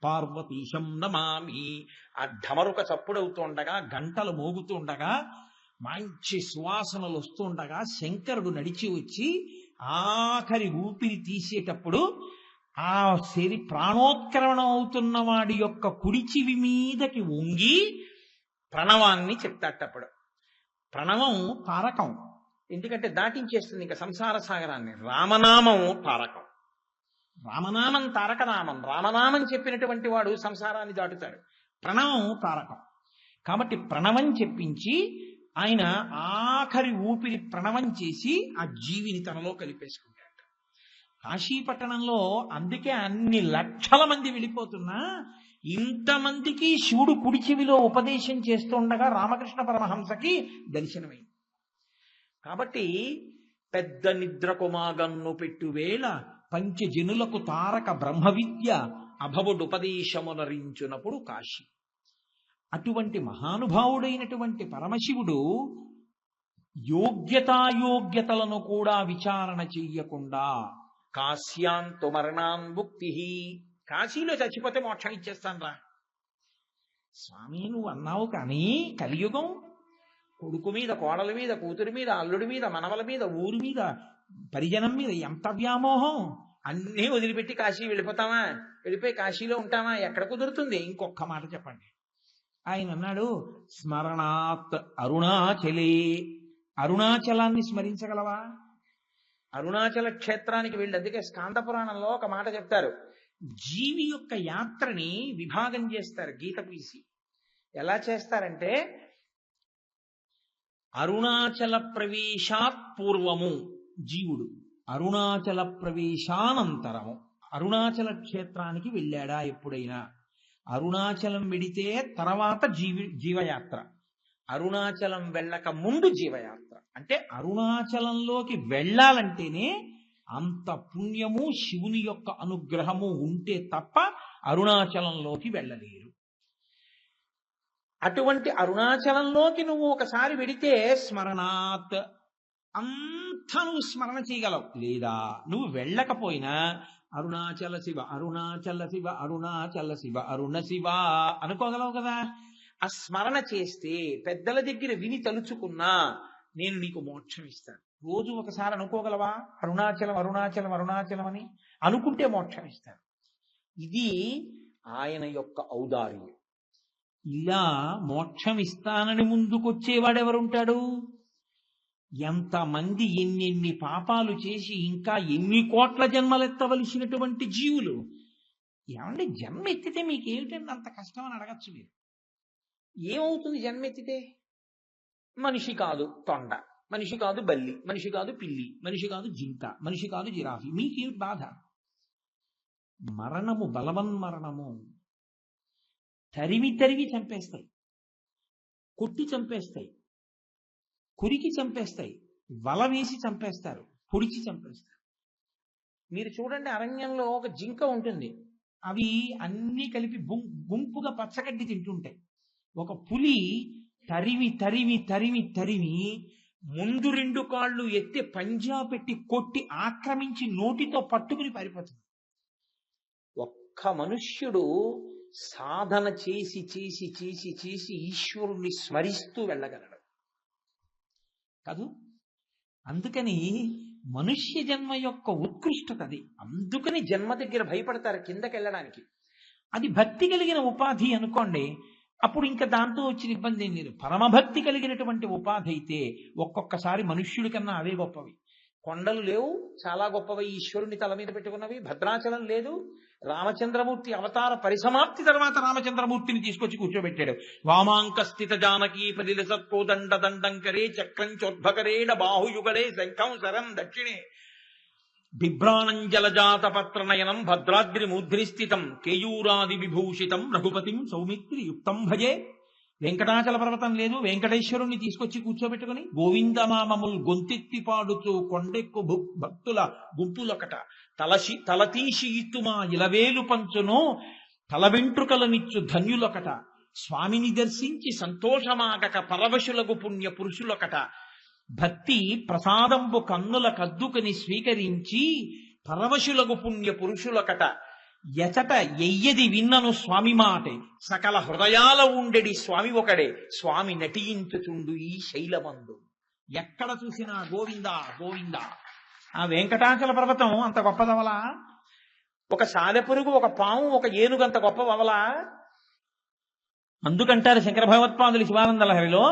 పార్వతీశం నమామి. ఆ ఢమరుక చప్పుడవుతుండగా, గంటలు మోగుతుండగా, మంచి సువాసనలు వస్తుండగా శంకరుడు నడిచి వచ్చి ఆఖరి ఊపిరి తీసేటప్పుడు ఆ ప్రాణోత్క్రమణం అవుతున్న వాడి యొక్క కుడి చెవి మీదకి వంగి ప్రణవాన్ని చెప్తాటప్పుడు. ప్రణవం తారకం, ఎందుకంటే దాటించేస్తుంది ఇంకా సంసార సాగరాన్ని. రామనామం తారకం. రామనామం తారకనామం. రామనామం చెప్పినటువంటి వాడు సంసారాన్ని దాటుతాడు. ప్రణవం తారకం. కాబట్టి ప్రణవం చెప్పించి ఆయన ఆఖరి ఊపిరి ప్రణవం చేసి ఆ జీవిని తనలో కలిపేసుకుంటాడు. కాశీపట్టణంలో అందుకే అన్ని లక్షల మంది వెళ్ళిపోతున్నా ఇంతమందికి శివుడు కుడి చెవిలో ఉపదేశం చేస్తుండగా రామకృష్ణ పరమహంసకి దర్శనమైంది. కాబట్టి పెద్ద నిద్రకు మాగన్ను పెట్టువేళ పంచజనులకు తారక బ్రహ్మ విద్య అభవుడుపదేశమునరించునప్పుడు కాశీ. అటువంటి మహానుభావుడైనటువంటి పరమశివుడు యోగ్యతాయోగ్యతలను కూడా విచారణ చెయ్యకుండా కాశ్యాంతు మరణాన్ముక్తి, కాశీలో చచ్చిపోతే మోక్షం ఇచ్చేస్తాను రా స్వామి నువ్వు అన్నావు, కానీ కలియుగం కొడుకు మీద, కోడల మీద, కూతురి మీద, అల్లుడి మీద, మనవల మీద, ఊరి మీద, పరిజనం మీద ఎంత వ్యామోహం. అన్నీ వదిలిపెట్టి కాశీ వెళ్ళిపోతామా? వెళ్ళిపోయి కాశీలో ఉంటామా? ఎక్కడ కుదురుతుంది? ఇంకొక మాట చెప్పండి. ఆయన అన్నాడు, స్మరణాత్ అరుణాచలే. అరుణాచలాన్ని స్మరించగలవా? అరుణాచల క్షేత్రానికి వెళ్ళి, అందుకే స్కాంద పురాణంలో ఒక మాట చెప్తారు, జీవి యొక్క యాత్రని విభాగం చేస్తారు గీత పీసి. ఎలా చేస్తారంటే, అరుణాచల ప్రవేశాత్ పూర్వము జీవుడు అరుణాచల ప్రవేశానంతరము అరుణాచల క్షేత్రానికి వెళ్ళాడా ఎప్పుడైనా? అరుణాచలం వెడితే తర్వాత జీవయాత్ర, అరుణాచలం వెళ్ళక ముందు జీవయాత్ర. అంటే అరుణాచలంలోకి వెళ్ళాలంటేనే అంత పుణ్యము శివుని యొక్క అనుగ్రహము ఉంటే తప్ప అరుణాచలంలోకి వెళ్ళలేరు. అటువంటి అరుణాచలంలోకి నువ్వు ఒకసారి వెడితే స్మరణాత్ అంతా నువ్వు స్మరణ చేయగలవు. లేదా నువ్వు వెళ్ళకపోయినా అరుణాచల శివ అరుణాచల శివ అరుణాచల శివ అరుణ శివ అనుకోగలవు కదా. ఆ స్మరణ చేస్తే పెద్దల దగ్గర విని తలుచుకున్నా నేను నీకు మోక్షం ఇస్తాను. రోజు ఒకసారి అనుకోగలవా అరుణాచలం అరుణాచలం అరుణాచలం అని? అనుకుంటే మోక్షం ఇస్తాను. ఇది ఆయన యొక్క ఔదార్యం. ఇలా మోక్షం ఇస్తానని ముందుకొచ్చేవాడెవరుంటాడు? ఎంతమంది ఎన్నెన్ని పాపాలు చేసి ఇంకా ఎన్ని కోట్ల జన్మలెత్తవలసినటువంటి జీవులు. ఏమంటే జన్మ ఎత్తితే మీకేమిటండి అంత కష్టం అని అడగచ్చు మీరు. ఏమవుతుంది జన్మ ఎత్తితే? మనిషి కాదు తొండ, మనిషి కాదు బల్లి, మనిషి కాదు పిల్లి, మనిషి కాదు జింక, మనిషి కాదు జిరాఫీ. మీకేమిటి బాధ? మరణము బలవన్మరణము తరిమి తరిమి చంపేస్తాయి, కొట్టి చంపేస్తాయి, కొరికి చంపేస్తాయి, వల వేసి చంపేస్తారు, పొడిచి చంపేస్తారు. మీరు చూడండి అరణ్యంలో ఒక జింక ఉంటుంది, అవి అన్నీ కలిపి గుంపుగా పచ్చగడ్డి తింటుంటాయి. ఒక పులి తరిమి తరిమి తరిమి తరిమి ముందు రెండు కాళ్ళు ఎత్తి పంజా పెట్టి కొట్టి ఆక్రమించి నోటితో పట్టుకుని పారిపోతుంది. ఒక్క మనుష్యుడు సాధన చేసి చేసి చేసి చేసి ఈశ్వరుణ్ణి స్మరిస్తూ వెళ్ళగలడు కాదు. అందుకని మనుష్య జన్మ యొక్క ఉత్కృష్టత అది. అందుకని జన్మ దగ్గర భయపడతారు కిందకి వెళ్ళడానికి. అది భక్తి కలిగిన ఉపాధి అనుకోండి, అప్పుడు ఇంకా దాంతో వచ్చిన ఇబ్బంది ఏం లేదు. పరమభక్తి కలిగినటువంటి ఉపాధి అయితే ఒక్కొక్కసారి మనుష్యుడి కన్నా అవే గొప్పవి. కొండలు లేవు, చాలా గొప్పవి ఈశ్వరుని తల మీద పెట్టుకున్నవి. భద్రాచలం లేదు, రామచంద్రమూర్తి అవతార పరిసమాప్తి తర్వాత రామచంద్రమూర్తిని తీసుకొచ్చి కూర్చోబెట్టాడు. వామాంక స్థిత జానకీ పదిల సత్కోదండ దండంకరే చక్రం చోద్భకరేణ బాహుయుగడే శంఖం శరం దక్షిణే బిభ్రాణంజలజాత పత్రనయనం భద్రాద్రి మూర్ధ్ని స్థితం కేయూరాది విభూషితం రఘుపతిం సౌమిత్రి యుక్తం భజే. వెంకటాచల పర్వతం లేదు, వెంకటేశ్వరుణ్ణి తీసుకొచ్చి కూర్చోబెట్టుకుని గోవిందనామముల్ గొంతెత్తి పాడుతూ కొండెక్కు భక్తుల గుంపులొకట తలతీసి ఇత్తుమా ఇలవేలు పంచును తల వెంట్రుకలనిచ్చు ధన్యులొకట స్వామిని దర్శించి సంతోషమాగక పరవశులకు పుణ్య పురుషులొకట భక్తి ప్రసాదంబు కన్నుల కద్దుకని స్వీకరించి పరవశులకు పుణ్య పురుషులొకట ఎచట ఎయ్యది విన్నను స్వామి మాటే సకల హృదయాల ఉండెడి స్వామి ఒకడే స్వామి నటించుచుండు ఈ శైలమందు. ఎక్కడ చూసినా గోవింద గోవింద. ఆ వెంకటాచల పర్వతం అంత గొప్పదవలా? ఒక సాలెపురుగు, ఒక పాము, ఒక ఏనుగు అంత గొప్పవలా? అందుకంటారు శంకర భగవత్పాదులు శివానంద లహరిలో,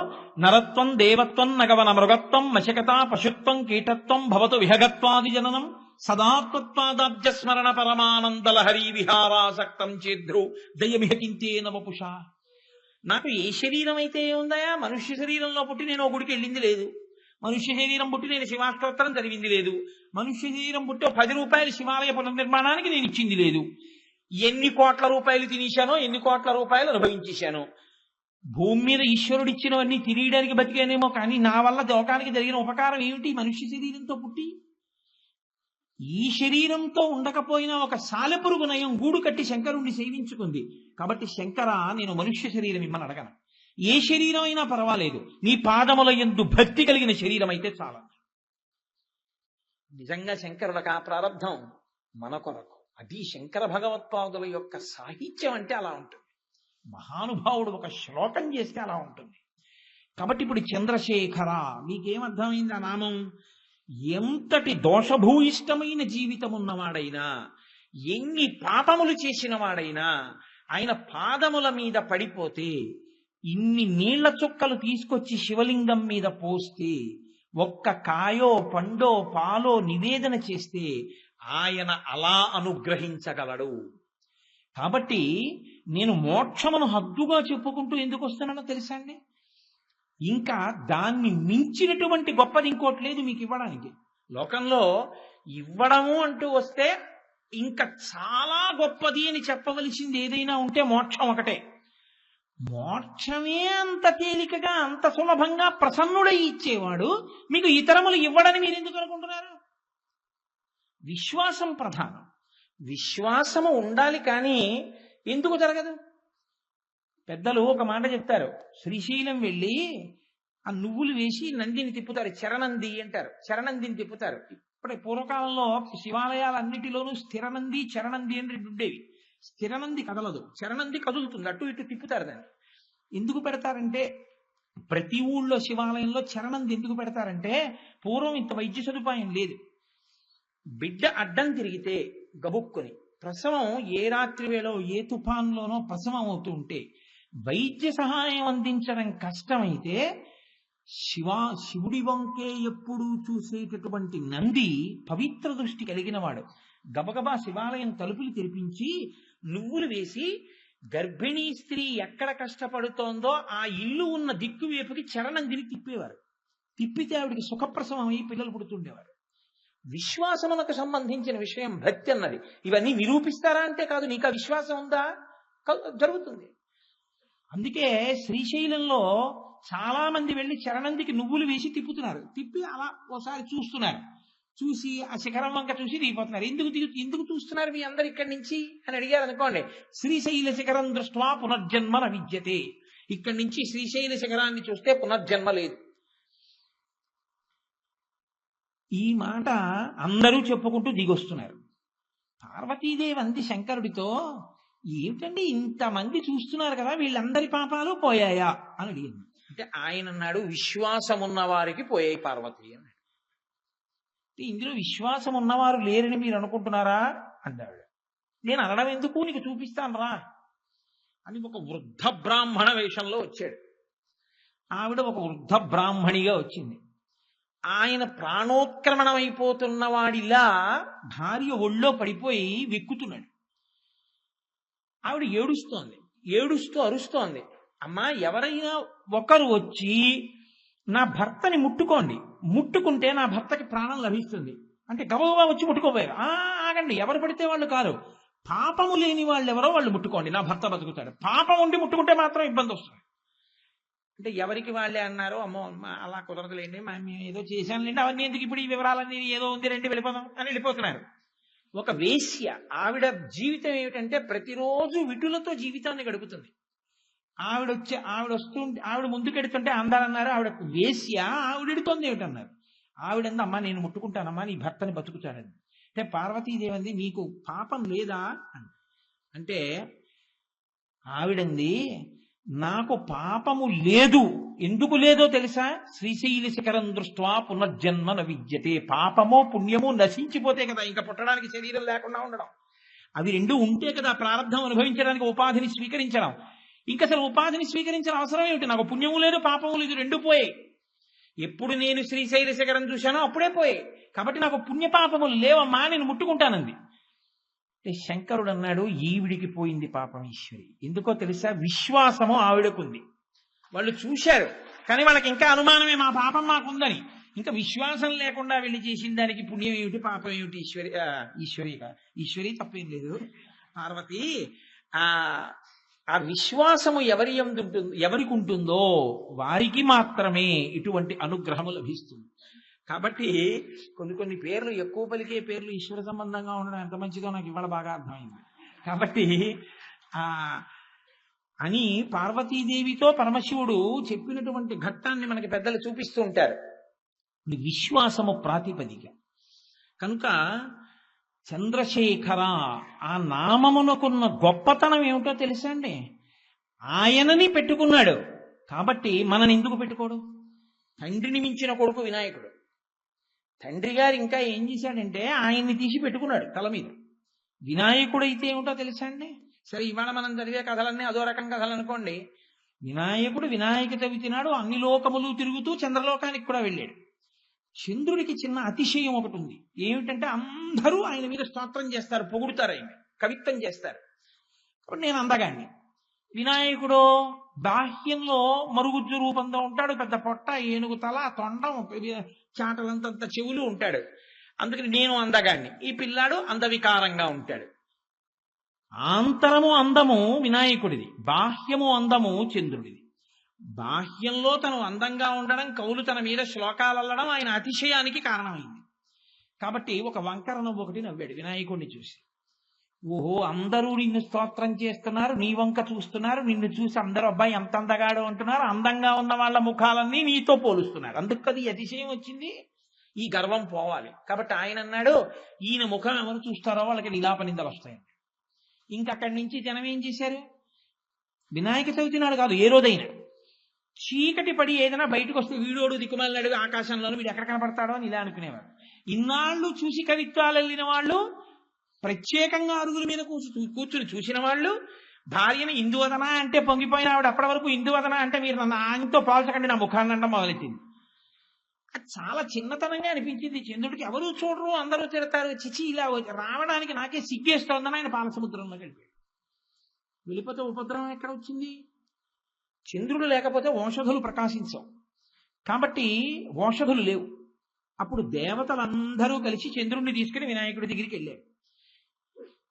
నరత్వం దేవత్వం నగవన మృగత్వం మశకత పశుత్వం కీటత్వం భవతు విహగత్వాది జననం సదాత్మత్వాదాబ్జ స్మరణ పరమానందలహరి విహారాసక్తం చేద్రు దయమిహకింతే నవపుష. నాకు ఏ శరీరం అయితే ఉందయా? మనుష్య శరీరంలో పుట్టి నేను ఓ గుడికి వెళ్ళింది లేదు, మనుష్య శరీరం పుట్టి నేను శివాష్టోత్తరం చదివింది లేదు, మనుష్య శరీరం పుట్టి 10 రూపాయలు శివాలయ పునర్నిర్మాణానికి నేను ఇచ్చింది లేదు. ఎన్ని కోట్ల రూపాయలు తినేశానో, ఎన్ని కోట్ల రూపాయలు అనుభవించేశాను. భూమి మీద ఈశ్వరుడు ఇచ్చినవన్నీ తినేయడానికి బతికానేమో, కానీ నా వల్ల లోకానికి జరిగిన ఉపకారం ఏమిటి? మనుష్య శరీరంతో పుట్టి ఈ శరీరంతో ఉండకపోయినా ఒక సాలెపురుగు నయం గూడు కట్టి శంకరుణ్ణి సేవించుకుంది. కాబట్టి శంకర, నేను మనుష్య శరీరం ఇమ్మని అడగను. ఏ శరీరం అయినా పర్వాలేదు, నీ పాదముల యందు భక్తి కలిగిన శరీరం అయితే చాలా. నిజంగా శంకరులకు ఆ ప్రారంధం మన కొరకు. అది శంకర భగవత్పాదుల యొక్క సాహిత్యం అంటే అలా ఉంటుంది. మహానుభావుడు ఒక శ్లోకం చేస్తే అలా ఉంటుంది. కాబట్టి ఇప్పుడు చంద్రశేఖర మీకేమర్థమైంది ఆ నామం? ఎంతటి దోషభూయిష్టమైన జీవితం ఉన్నవాడైనా, ఎన్ని పాపములు చేసిన వాడైనా ఆయన పాదముల మీద పడిపోతే ఇన్ని నీళ్ల చుక్కలు తీసుకొచ్చి శివలింగం మీద పోస్తే, ఒక్క కాయో పండో పాలో నివేదన చేస్తే ఆయన అలా అనుగ్రహించగలడు. కాబట్టి నేను మోక్షమును హద్దుగా చెప్పుకుంటూ ఎందుకు వస్తున్నానో తెలుసా అండి? ఇంకా దాన్ని మించినటువంటి గొప్పది ఇంకోటి లేదు మీకు ఇవ్వడానికి. లోకంలో ఇవ్వడము అంటూ వస్తే ఇంకా చాలా గొప్పది అని చెప్పవలసింది ఏదైనా ఉంటే మోక్షం ఒకటే. మోక్షమే అంత తేలికగా అంత సులభంగా ప్రసన్నుడై ఇచ్చేవాడు మీకు ఇతరములు ఇవ్వడని మీరు ఎందుకు అనుకుంటున్నారు? విశ్వాసం ప్రధానం. విశ్వాసము ఉండాలి, కానీ ఎందుకు జరగదు? పెద్దలు ఒక మాట చెప్తారు. శ్రీశైలం వెళ్ళి ఆ నువ్వులు వేసి నందిని తిప్పుతారు, చరణంది అంటారు. చరణందిని తిప్పుతారు. ఇప్పుడే పూర్వకాలంలో శివాలయాలన్నిటిలోనూ స్థిరనంది చరణంది అని రెండు ఉండేవి. స్థిరనంది కదలదు, చరణంది కదులుతుంది, అటు ఇటు తిప్పుతారు దాన్ని. ఎందుకు పెడతారంటే, ప్రతి ఊళ్ళో శివాలయంలో చరణంది ఎందుకు పెడతారంటే, పూర్వం ఇంత వైద్య సదుపాయం లేదు. బిడ్డ అడ్డం తిరిగితే గబుక్కుని ప్రసవం ఏ రాత్రి వేళో ఏ తుఫాన్లోనో ప్రసవం అవుతూ ఉంటే వైద్య సహాయం అందించడం కష్టమైతే శివుడి వంకే ఎప్పుడూ చూసేటటువంటి నంది పవిత్ర దృష్టి కలిగిన వాడు గబగబా శివాలయం తలుపులు తెరిపించి నువ్వులు వేసి గర్భిణీ స్త్రీ ఎక్కడ కష్టపడుతోందో ఆ ఇల్లు ఉన్న దిక్కు వైపుకి చరణందిని తిప్పేవారు. తిప్పితే ఆవిడికి సుఖప్రసవం అయి పిల్లలు పుడుతుండేవారు. విశ్వాసమునకు సంబంధించిన విషయం భక్తి అన్నది. ఇవన్నీ నిరూపిస్తారా అంటే కాదు, నీకు ఆ విశ్వాసం ఉందా, జరుగుతుంది. అందుకే శ్రీశైలంలో చాలా మంది వెళ్ళి చరణందికి నువ్వులు వేసి తిప్పుతున్నారు. తిప్పి అలా ఒకసారి చూస్తున్నారు. చూసి ఆ శిఖరం వంక చూసి దిగిపోతున్నారు. ఎందుకు చూస్తున్నారు మీ అందరు ఇక్కడి నుంచి అని అడిగారు అనుకోండి. శ్రీశైల శిఖరం దృష్ట్వా పునర్జన్మ న విద్యతే. ఇక్కడి నుంచి శ్రీశైల శిఖరాన్ని చూస్తే పునర్జన్మ లేదు. ఈ మాట అందరూ చెప్పుకుంటూ దిగొస్తున్నారు. పార్వతీదేవి అంది శంకరుడితో, ఏమిటండి ఇంతమంది చూస్తున్నారు కదా, వీళ్ళందరి పాపాలు పోయాయా అని అడిగింది. అంటే ఆయన అన్నాడు, విశ్వాసం ఉన్న వారికి పోయాయి పార్వతి అన్నాడు. ఇందులో విశ్వాసం ఉన్నవారు లేరని మీరు అనుకుంటున్నారా అన్నాడు. నేను అనడం ఎందుకు, నీకు చూపిస్తాను రా అని ఒక వృద్ధ బ్రాహ్మణ వేషంలో వచ్చాడు. ఆవిడ ఒక వృద్ధ బ్రాహ్మణిగా వచ్చింది. ఆయన ప్రాణోత్క్రమణమైపోతున్న వాడిలా భార్య ఒళ్ళో పడిపోయి వెక్కుతున్నాడు. ఆవిడ ఏడుస్తూ అరుస్తోంది, అమ్మా ఎవరైనా ఒకరు వచ్చి నా భర్తని ముట్టుకుంటే నా భర్తకి ప్రాణం లభిస్తుంది అంటే గబగబా వచ్చి ముట్టుకోపోయారు. ఆగండి, ఎవరు పడితే వాళ్ళు కాదు, పాపము లేని వాళ్ళు ఎవరో వాళ్ళు ముట్టుకోండి, నా భర్త బతుకుతాడు. పాపం ఉండి ముట్టుకుంటే మాత్రం ఇబ్బంది వస్తుంది. అంటే ఎవరికి వాళ్ళే అన్నారు. అమ్మో అలా కుదరదులేండి, మేము ఏదో చేశానులేండి, అవన్నీ ఎందుకు ఇప్పుడు ఈ వివరాలన్నీ ఏదో ఉంది రండి వెళ్ళిపోదాం అని వెళ్ళిపోతున్నారు. ఒక వేశ్య, ఆవిడ జీవితం ఏమిటంటే ప్రతిరోజు విటులతో జీవితాన్ని గడుపుతుంది. ఆవిడ ముందుకెడుతుంటే అందరన్నారు ఆవిడ వేశ్య, ఆవిడెడుతోంది ఏమిటన్నారు. ఆవిడంది, అమ్మా నేను ముట్టుకుంటానమ్మా నీ భర్తని బతుకుతాడని. అంటే పార్వతీదేవి అంది, మీకు పాపం లేదా అంటే ఆవిడంది, నాకు పాపము లేదు. ఎందుకు లేదో తెలుసా? శ్రీశైల శిఖరం దృష్ట్వా పునర్జన్మ న విద్యతే. పాపమో పుణ్యమో నశించిపోతే కదా ఇంకా పుట్టడానికి శరీరం లేకుండా ఉండడం. అవి రెండు ఉంటే కదా ప్రారంభం అనుభవించడానికి ఉపాధిని స్వీకరించడం. ఇంకా అసలు ఉపాధిని స్వీకరించిన అవసరం ఏమిటి? నాకు పుణ్యము లేదు పాపము లేదు, రెండు పోయాయి. ఎప్పుడు నేను శ్రీశైల శిఖరం చూశానో అప్పుడే పోయాయి. కాబట్టి నాకు పుణ్యపాపములు లేవమ్మా, నేను ముట్టుకుంటానంది. శంకరుడు అన్నాడు, ఈవిడికి పోయింది పాపం ఈశ్వరి. ఎందుకో తెలుసా? విశ్వాసము ఆవిడకుంది. వాళ్ళు చూశారు కానీ వాళ్ళకి ఇంకా అనుమానమే, మా పాపం మాకుందని. ఇంకా విశ్వాసం లేకుండా వెళ్ళి చేసిన దానికి పుణ్యం ఏమిటి పాపం ఏమిటి? ఈశ్వరి తప్పేం లేదు. పార్వతి ఆ విశ్వాసము ఎవరికి ఉంటుందో వారికి మాత్రమే ఇటువంటి అనుగ్రహము లభిస్తుంది. కాబట్టి కొన్ని పేర్లు ఎక్కువ పలికే పేర్లు ఈశ్వర సంబంధంగా ఉండడం ఎంత మంచిదో నాకు ఇవాళ బాగా అర్థమైంది. కాబట్టి అని పార్వతీదేవితో పరమశివుడు చెప్పినటువంటి ఘట్టాన్ని మనకి పెద్దలు చూపిస్తూ ఉంటారు. విశ్వాసము ప్రాతిపదిక కనుక చంద్రశేఖర ఆ నామమునకున్న గొప్పతనం ఏమిటో తెలుసా అండి? ఆయనని పెట్టుకున్నాడు కాబట్టి మనని ఎందుకు పెట్టుకోడు? తండ్రిని మించిన కొడుకు వినాయకుడు. తండ్రి గారు ఇంకా ఏం చేశాడంటే ఆయన్ని తీసి పెట్టుకున్నాడు తల మీద. వినాయకుడైతే ఏమిటో తెలుసా అండి? సరే ఇవాళ మనం చదివే కథలన్నీ అదో రకం కథలు అనుకోండి. వినాయకుడు వినాయక చవితి నాడు అన్ని లోకములు తిరుగుతూ చంద్రలోకానికి కూడా వెళ్ళాడు. చంద్రుడికి చిన్న అతిశయం ఒకటి ఉంది. ఏమిటంటే అందరూ ఆయన మీద స్తోత్రం చేస్తారు, పొగుడుతారు, ఆయన కవిత్వం చేస్తారు. ఇప్పుడు నేను అందగాన్ని, వినాయకుడు బాహ్యంలో మరుగుజ్జు రూపంలో ఉంటాడు, పెద్ద పొట్ట, ఏనుగు తల, తొండం, చాటలంతంత చెవులు ఉంటాడు. అందుకని నేను అందగాడిని, ఈ పిల్లాడు అందవికారంగా ఉంటాడు. ఆంతరము అందము వినాయకుడిది, బాహ్యము అందము చంద్రుడిది. బాహ్యంలో తను అందంగా ఉండడం, కవులు తన మీద శ్లోకాలు అల్లడం ఆయన అతిశయానికి కారణమైంది. కాబట్టి ఒక వంకర నవ్వు ఒకటి నవ్వాడు వినాయకుడిని చూసి. ఓహో, అందరూ నిన్ను స్తోత్రం చేస్తున్నారు, నీ వంక చూస్తున్నారు, నిన్ను చూసి అందరూ అబ్బాయి ఎంత అందగాడు అంటున్నారు, అందంగా ఉన్న వాళ్ళ ముఖాలన్నీ నీతో పోలుస్తున్నారు, అందుకు అది అతిశయం వచ్చింది, ఈ గర్వం పోవాలి. కాబట్టి ఆయన అన్నాడు, ఈయన ముఖం ఎవరు చూస్తారో వాళ్ళకి నీలాపనిందలు వస్తాయి. ఇంకక్కడి నుంచి జనం ఏం చేశారు, వినాయక చవితి నాడు కాదు ఏ రోజైనా చీకటి పడి ఏదైనా బయటకు వస్తే వీడోడు దిక్కుమాలినాడు ఆకాశంలోనూ, వీడు ఎక్కడ కనపడతాడో అని ఇలా అనుకునేవారు. ఇన్నాళ్ళు చూసి కవిత్వాలు వెళ్ళిన వాళ్ళు, ప్రత్యేకంగా అరుగుల మీద కూర్చుని చూసిన వాళ్ళు, భార్యను ఇందువదన అంటే పొంగిపోయిన ఆవిడ అప్పటి వరకు ఇందువదన అంటే మీరు నన్ను ఆయనతో పోల్చకండి నా ముఖాన్ని అండం మొదలెట్టింది. అది చాలా చిన్నతనంగా అనిపించింది చంద్రుడికి. ఎవరు చూడరు, అందరూ తిడతారు, చిచి ఇలా రావడానికి నాకే సిగ్గేస్తోందని ఆయన పాలసముద్రంలో వెళ్ళిపోయాడు. వెళ్ళిపోతే ఉపద్రవం ఎక్కడ వచ్చింది? చంద్రుడు లేకపోతే ఓషధులు ప్రకాశించవు, కాబట్టి ఓషధులు లేవు. అప్పుడు దేవతలందరూ కలిసి చంద్రుడిని తీసుకుని వినాయకుడి దగ్గరికి వెళ్ళారు.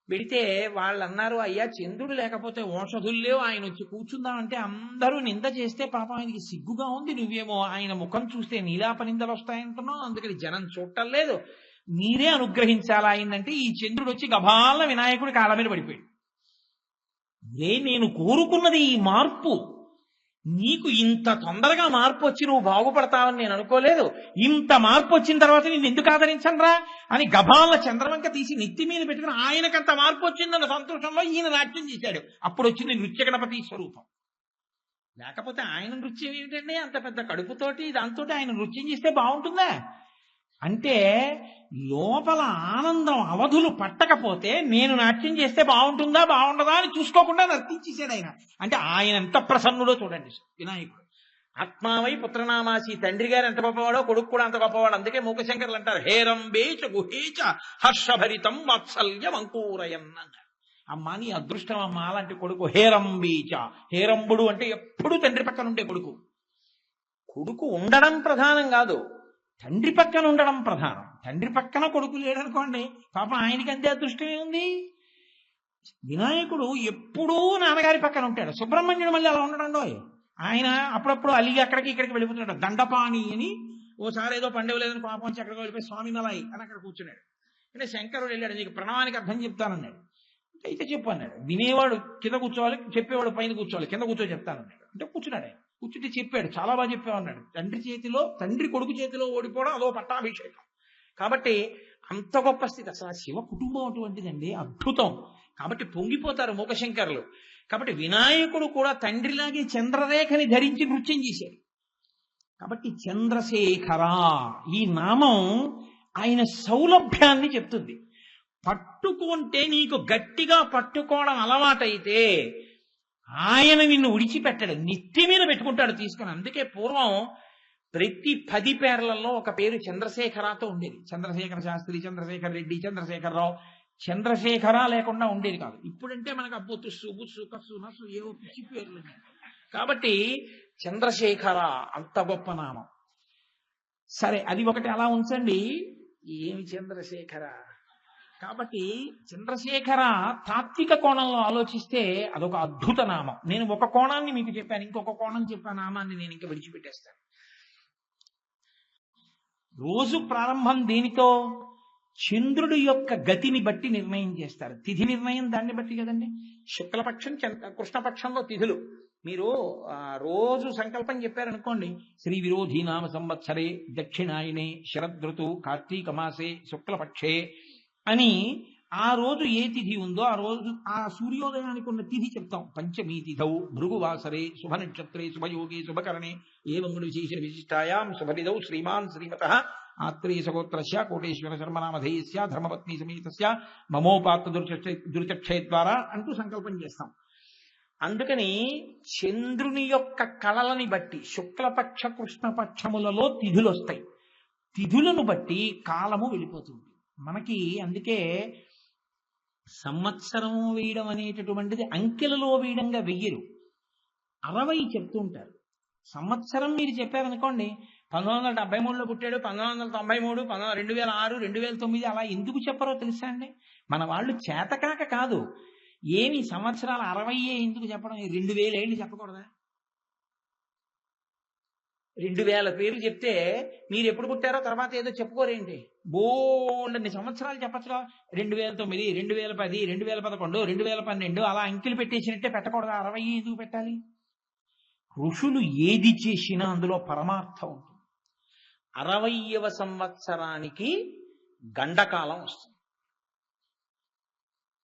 వెడితే వాళ్ళు అన్నారు, అయ్యా చంద్రుడు లేకపోతే ఓషధులు లేవు, ఆయన వచ్చి కూర్చుందామంటే అందరూ నింద చేస్తే పాపం ఆయనకి సిగ్గుగా ఉంది, నువ్వేమో ఆయన ముఖం చూస్తే నీలాపనిందలు వస్తాయంటున్నావు, అందుకని జనం చూడటం లేదు, మీరే అనుగ్రహించాలా అయిందంటే ఈ చంద్రుడు వచ్చి గభాల వినాయకుడి కాళ్ళ మీద పడిపోయాడు. నేను కోరుకున్నది ఈ మార్పు, నీకు ఇంత తొందరగా మార్పు వచ్చి నువ్వు బాగుపడతావని నేను అనుకోలేదు, ఇంత మార్పు వచ్చిన తర్వాత నేను ఎందుకు ఆదరించనరా అని గభాల చంద్రవంక తీసి నెత్తి మీద పెట్టుకుని ఆయనకంత మార్పు వచ్చిందన్న సంతోషంలో ఈయన నాట్యం చేశాడు. అప్పుడు వచ్చింది నృత్య గణపతి స్వరూపం. లేకపోతే ఆయన నృత్యం ఏమిటండి, అంత పెద్ద కడుపుతోటి దాంతో ఆయన నృత్యం చేస్తే బాగుంటుందా? అంటే లోపల ఆనందం అవధులు పట్టకపోతే నేను నాట్యం చేస్తే బాగుంటుందా బాగుండదా అని చూసుకోకుండా నర్తించేశాడు ఆయన. అంటే ఆయన ఎంత ప్రసన్నుడో చూడండి వినాయకుడు. ఆత్మావై పుత్రనామాసి, తండ్రి గారు ఎంత గొప్పవాడో కొడుకు కూడా అంత గొప్పవాడు. అందుకే మూకశంకర్లు అంటారు, హేరంబేచ గుహేచ హర్షభరితం వాత్సల్యం అంకూరయన్ అన్నారు. అమ్మా నీ అదృష్టం అమ్మా అలాంటి కొడుకు. హేరంబీచ, హేరంబుడు అంటే ఎప్పుడు తండ్రి పక్కన ఉండే కొడుకు. కొడుకు ఉండడం ప్రధానం కాదు, తండ్రి పక్కన ఉండడం ప్రధానం. తండ్రి పక్కన కొడుకు లేడనుకోండి, పాపం ఆయనకి అంతే అదృష్టమే ఉంది. వినాయకుడు ఎప్పుడూ నాన్నగారి పక్కన ఉంటాడు. సుబ్రహ్మణ్యుడు మళ్ళీ అలా ఉండడండో, ఆయన అప్పుడప్పుడు అలిగి అక్కడికి ఇక్కడికి వెళ్ళిపోతున్నాడు. దండపాణి అని ఓసారి ఏదో పండుగ లేదని పాపం వచ్చి అక్కడికి వెళ్ళిపోయి స్వామి నలాయి అని అక్కడ కూర్చున్నాడు. అంటే శంకరుడు వెళ్ళాడు, నీకు ప్రణవానికి అర్థం చెప్తానన్నాడు. అయితే చెప్పు అన్నాడు. వినేవాడు కింద కూర్చోవాలి, చెప్పేవాడు పైన కూర్చోవాలి, కింద కూర్చో చెప్తానన్నాడు. అంటే కూర్చున్నాడు. ఆయన కూర్చుంటే చెప్పాడు, చాలా బాగా చెప్పామన్నాడు. తండ్రి కొడుకు చేతిలో ఓడిపోవడం అదో పట్టాభిషేకం. కాబట్టి అంత గొప్ప స్థితి. అసలు ఆ శివ కుటుంబం అటువంటిదండి, అద్భుతం. కాబట్టి పొంగిపోతారు మూకశంకరులు. కాబట్టి వినాయకుడు కూడా తండ్రిలాగే చంద్రరేఖని ధరించి నృత్యం చేశాడు. కాబట్టి చంద్రశేఖర ఈ నామం ఆయన సౌలభ్యాన్ని చెప్తుంది. పట్టుకుంటే నీకు గట్టిగా పట్టుకోవడం అలవాటైతే ఆయన నిన్ను విడిచిపెట్టాడు, నెత్తి మీద పెట్టుకుంటాడు తీసుకుని. అందుకే పూర్వం ప్రతి 10 పేర్లలో ఒక పేరు చంద్రశేఖరతో ఉండేది. చంద్రశేఖర శాస్త్రి, చంద్రశేఖర రెడ్డి, చంద్రశేఖరరావు. చంద్రశేఖర లేకుండా ఉండేది కాదు. ఇప్పుడంటే మనకు అబ్బో తుస్సు బుస్సు కస్సు నస్సు ఏవో పిచ్చి పేర్లు ఉన్నాయి. కాబట్టి చంద్రశేఖర అంత గొప్ప నామం. సరే, అది ఒకటి అలా ఉంచండి. ఏమి చంద్రశేఖర? కాబట్టి చంద్రశేఖర తాత్విక కోణంలో ఆలోచిస్తే అదొక అద్భుత నామం. నేను ఒక కోణాన్ని మీకు చెప్పాను, ఇంకొక కోణం చెప్పాను, నామాన్ని నేను ఇంకా విడిచిపెట్టేస్తాను. రోజు ప్రారంభం దేనితో? చంద్రుడి యొక్క గతిని బట్టి నిర్ణయం చేస్తారు. తిథి నిర్ణయం దాన్ని బట్టి కదండి. శుక్లపక్షం, కృష్ణపక్షంలో తిథులు. మీరు రోజు సంకల్పం చెప్పారనుకోండి, శ్రీ విరోధీ నామ సంవత్సరే దక్షిణాయనే శరదృతు కార్తీక మాసే శుక్లపక్షే అని ఆ రోజు ఏ తిథి ఉందో ఆ రోజు ఆ సూర్యోదయానికి ఉన్న తిథి చెప్తాం. పంచమీ తిథౌ భృగువాసరే శుభ నక్షత్రే శుభయోగే శుభకరణే ఏవంగుడు విశేష విశిష్టాయాం శుభనిధౌ శ్రీమాన్ శ్రీమతః ఆత్రేయ సగోత్రస్య కోటేశ్వర శర్మనామధేయస్య ధర్మపత్ని సమేతస్య మమోపాత్త దుర్చక్షయ ద్వారా అంటూ సంకల్పం చేస్తాం. అందుకని చంద్రుని యొక్క కళలని బట్టి శుక్లపక్ష కృష్ణపక్షములలో తిథులు వస్తాయి. తిథులను బట్టి కాలము వెళ్ళిపోతుంది మనకి. అందుకే సంవత్సరము వేయడం అనేటటువంటిది అంకెలలో వేయడంగా వెయ్యరు, 60 చెప్తూ ఉంటారు. సంవత్సరం మీరు చెప్పారనుకోండి, 1973లో పుట్టాడు, 1993, 2006, 2009 అలా ఎందుకు చెప్పరో తెలుసా అండి? మన వాళ్ళు చేతకాక కాదు. ఏమి సంవత్సరాలు 60 ఎందుకు చెప్పడం? 2000 ఏళ్ళు చెప్పకూడదా? 2000 పేర్లు చెప్తే మీరు ఎప్పుడు పుట్టారో తర్వాత ఏదో చెప్పుకోరేంటి? బోల్డన్ని సంవత్సరాలు చెప్పచ్చుగా. 2009, 2010, 2011, 2012 అలా అంకెలు పెట్టేసినట్టే పెట్టకూడదా? 60 ఎందుకు పెట్టాలి? ఋషులు ఏది చేసినా అందులో పరమార్థం ఉంటుంది. 60వ సంవత్సరానికి గండకాలం వస్తుంది.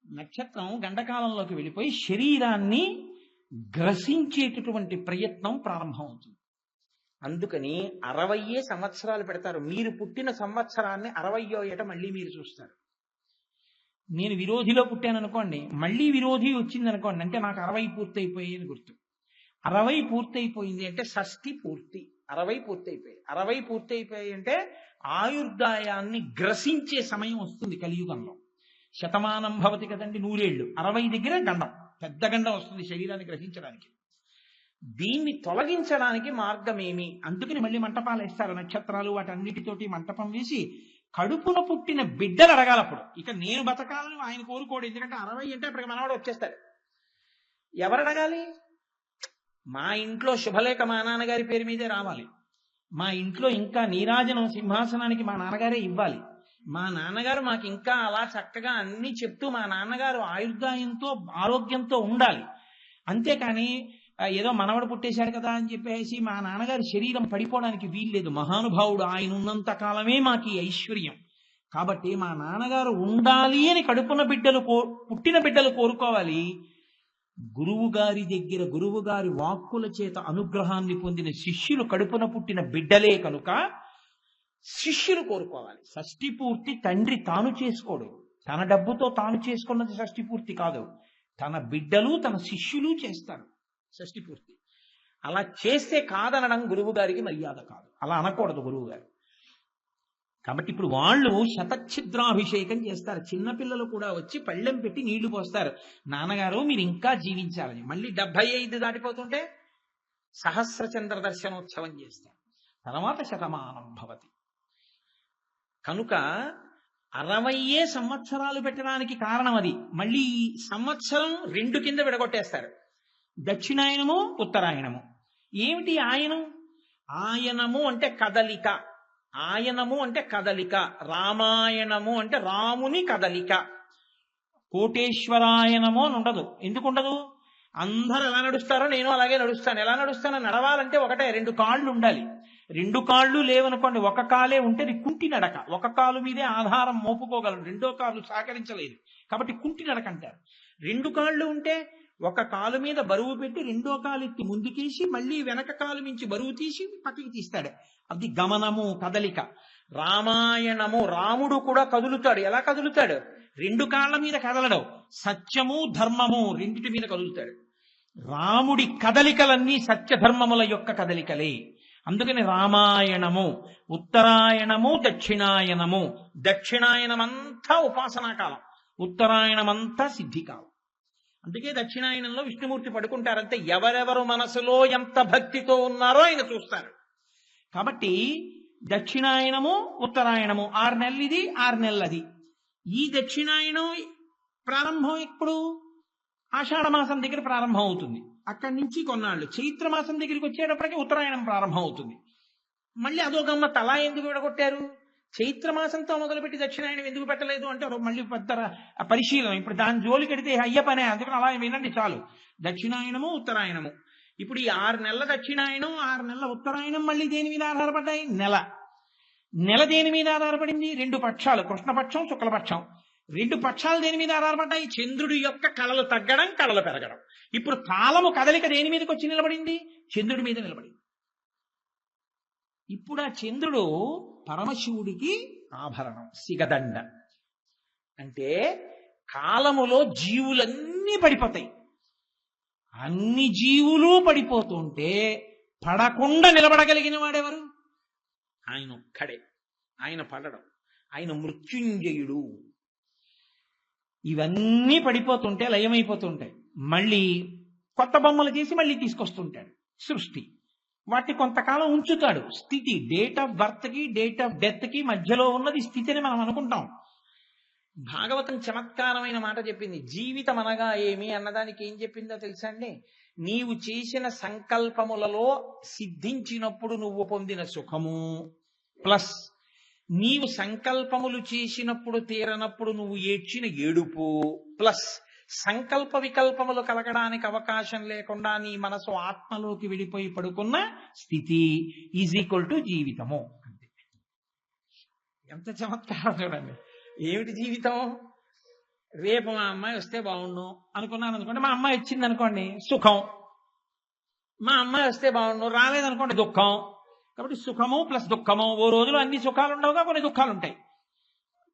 నక్షత్రం గండకాలంలోకి వెళ్ళిపోయి శరీరాన్ని గ్రసించేటటువంటి ప్రయత్నం ప్రారంభమవుతుంది. అందుకని 60 సంవత్సరాలు పెడతారు. మీరు పుట్టిన సంవత్సరాన్ని 60వ ఏట మళ్ళీ మీరు చూస్తారు. నేను విరోధిలో పుట్టాను అనుకోండి, మళ్ళీ విరోధి వచ్చింది అనుకోండి, అంటే నాకు 60 పూర్తయిపోయి అని గుర్తు. 60 పూర్తయిపోయింది అంటే షష్ఠి పూర్తి. 60 పూర్తయిపోయి 60 పూర్తయిపోయి అంటే ఆయుర్దాయాన్ని గ్రసించే సమయం వస్తుంది కలియుగంలో. శతమానం భవతి కదండి, 100 ఏళ్ళు. 60 దగ్గర గండం, పెద్ద గండం వస్తుంది శరీరాన్ని గ్రహించడానికి. దీన్ని తొలగించడానికి మార్గం ఏమి? అందుకని మళ్ళీ మంటపాలు వేస్తారు. నక్షత్రాలు వాటన్నిటితోటి మంటపం వేసి కడుపున పుట్టిన బిడ్డలు అడగాలప్పుడు. ఇక నేను బతకాలని ఆయన కోరుకోడు, ఎందుకంటే 60 అంటే అప్పటికి మనవాడు వచ్చేస్తాడు. ఎవరు అడగాలి? మా ఇంట్లో శుభలేఖ మా నాన్నగారి పేరు మీదే రావాలి. మా ఇంట్లో ఇంకా నీరాజనం సింహాసనానికి మా నాన్నగారే ఇవ్వాలి. మా నాన్నగారు మాకు ఇంకా అలా చక్కగా అన్ని చెప్తూ మా నాన్నగారు ఆయుర్దాయంతో ఆరోగ్యంతో ఉండాలి. అంతేకాని ఏదో మనవడు పుట్టేశాడు కదా అని చెప్పేసి మా నాన్నగారి శరీరం పడిపోవడానికి వీల్లేదు. మహానుభావుడు, ఆయన ఉన్నంత కాలమే మాకు ఈ ఐశ్వర్యం. కాబట్టి మా నాన్నగారు ఉండాలి అని కడుపున పుట్టిన బిడ్డలు కోరుకోవాలి. గురువు గారి దగ్గర గురువు గారి వాక్కుల చేత అనుగ్రహాన్ని పొందిన శిష్యులు కడుపున పుట్టిన బిడ్డలే కనుక శిష్యులు కోరుకోవాలి. షష్ఠి పూర్తి తండ్రి తాను చేసుకోడు. తన డబ్బుతో తాను చేసుకున్నది షష్ఠి పూర్తి కాదు. తన బిడ్డలు తన శిష్యులు చేస్తారు షష్ఠి పూర్తి. అలా చేస్తే కాదనడం గురువు గారికి మర్యాద కాదు. అలా అనకూడదు గురువు గారు. కాబట్టి ఇప్పుడు వాళ్ళు శతఛిద్రాభిషేకం చేస్తారు. చిన్నపిల్లలు కూడా వచ్చి పళ్ళెం పెట్టి నీళ్లు పోస్తారు. నాన్నగారు మీరు ఇంకా జీవించాలని. మళ్ళీ 75 దాటిపోతుంటే సహస్రచంద్ర దర్శనోత్సవం చేస్తారు. తర్వాత శతమానం భవతి. కనుక 60 సంవత్సరాలు పెట్టడానికి కారణం అది. మళ్ళీ సంవత్సరం 2 కింద విడగొట్టేస్తారు. దక్షిణాయనము, ఉత్తరాయణము. ఏమిటి ఆయనం? ఆయనము అంటే కదలిక. ఆయనము అంటే కదలిక. రామాయణము అంటే రాముని కదలిక. కోటేశ్వరాయనము అని ఉండదు. ఎందుకు ఉండదు? అందరూ ఎలా నడుస్తారో నేను అలాగే నడుస్తాను. ఎలా నడుస్తానో? నడవాలంటే ఒకటే, 2 కాళ్ళు ఉండాలి. 2 కాళ్ళు లేవనుకోండి, ఒక కాలే ఉంటే అది కుంటి నడక. ఒక కాలు మీదే ఆధారం మోపుకోగలరు, 2వ కాలు సహకరించలేదు. కాబట్టి కుంటి నడక అంటారు. 2 కాళ్ళు ఉంటే ఒక కాలు మీద బరువు పెట్టి 2వ కాలు ఎత్తి ముందుకేసి మళ్ళీ వెనక కాలు మించి బరువు తీసి పక్కకి తీస్తాడు. అది గమనము, కదలిక. రామాయణము, రాముడు కూడా కదులుతాడు. ఎలా కదులుతాడు? 2 కాళ్ళ మీద కదలడం. సత్యము ధర్మము రెండిటి మీద కదులుతాడు. రాముడి కదలికలన్నీ సత్యధర్మముల యొక్క కదలికలే. అందుకని రామాయణము, ఉత్తరాయణము, దక్షిణాయనము. దక్షిణాయనమంతా ఉపాసనా కాలం, ఉత్తరాయణమంతా సిద్ధికాలం. అందుకే దక్షిణాయనంలో విష్ణుమూర్తి పడుకుంటారంటే ఎవరెవరు మనసులో ఎంత భక్తితో ఉన్నారో ఆయన చూస్తారు. కాబట్టి దక్షిణాయనము, ఉత్తరాయణము 6 నెలలు ఇది, 6 నెలలు అది. ఈ దక్షిణాయనం ప్రారంభం ఎప్పుడు? ఆషాఢమాసం దగ్గర ప్రారంభం అవుతుంది. అక్కడి నుంచి కొన్నాళ్ళు చైత్రమాసం దగ్గరికి వచ్చేటప్పటికి ఉత్తరాయణం ప్రారంభం అవుతుంది. మళ్ళీ అదో గమ్మత్. అలా ఎందుకు విడగొట్టారు? చైత్రమాసంతో మొదలుపెట్టి దక్షిణాయనం ఎందుకు పెట్టలేదు అంటే మళ్ళీ పెద్ద పరిశీలన. ఇప్పుడు దాని జోలి కడితే అయ్య పనే. అందుకని అలా వినండి చాలు. దక్షిణాయనము, ఉత్తరాయణము. ఇప్పుడు ఈ 6 నెలల దక్షిణాయనం, 6 నెలల ఉత్తరాయణం మళ్ళీ దేని మీద ఆధారపడ్డాయి? నెల దేని మీద ఆధారపడింది? 2 పక్షాలు, కృష్ణపక్షం, శుక్లపక్షం. 2 పక్షాలు దేని మీద ఆధారపడ్డాయి? చంద్రుడి యొక్క కళలు తగ్గడం, కళలు పెరగడం. ఇప్పుడు కాలము కదలిక దేని మీదకి వచ్చి నిలబడింది? చంద్రుడి మీద నిలబడింది. ఇప్పుడు ఆ చంద్రుడు పరమశివుడికి ఆభరణం, సిగదండ. అంటే కాలములో జీవులన్నీ పడిపోతాయి. అన్ని జీవులు పడిపోతుంటే పడకుండా నిలబడగలిగిన వాడెవరు? ఆయన ఒక్కడే. ఆయన పడడం, ఆయన మృత్యుంజయుడు. ఇవన్నీ పడిపోతుంటే లయమైపోతుంటాయి. మళ్ళీ కొత్త బొమ్మలు చేసి మళ్ళీ తీసుకొస్తుంటాడు. సృష్టి. వాటిని కొంతకాలం ఉంచుతాడు. స్థితి డేట్ ఆఫ్ బర్త్ కి డేట్ ఆఫ్ డెత్ కి మధ్యలో ఉన్నది స్థితిని మనం అనుకుంటాం. భాగవతం చమత్కారమైన మాట చెప్పింది. జీవితం అనగా ఏమి అన్నదానికి ఏం చెప్పిందో తెలుసా అండి? నీవు చేసిన సంకల్పములలో సిద్ధించినప్పుడు నువ్వు పొందిన సుఖము ప్లస్ నీవు సంకల్పములు చేసినప్పుడు తీరనప్పుడు నువ్వు ఏడ్చిన ఏడుపు ప్లస్ సంకల్ప వికల్పములు కలగడానికి అవకాశం లేకుండా నీ మనసు ఆత్మలోకి విడిపోయి పడుకున్న స్థితి ఈజ్ ఈక్వల్ టు జీవితము. అంతే. ఎంత చమత్కారం చూడండి. ఏమిటి జీవితం? రేపు మా అమ్మాయి వస్తే బాగుండు అనుకున్నాను అనుకోండి, మా అమ్మాయి వచ్చింది అనుకోండి సుఖం. మా అమ్మాయి వస్తే బాగుండు రాలేదనుకోండి దుఃఖం. కాబట్టి సుఖము ప్లస్ దుఃఖము. ఓ రోజులో అన్ని సుఖాలు ఉండవుగా, కొన్ని దుఃఖాలు ఉంటాయి.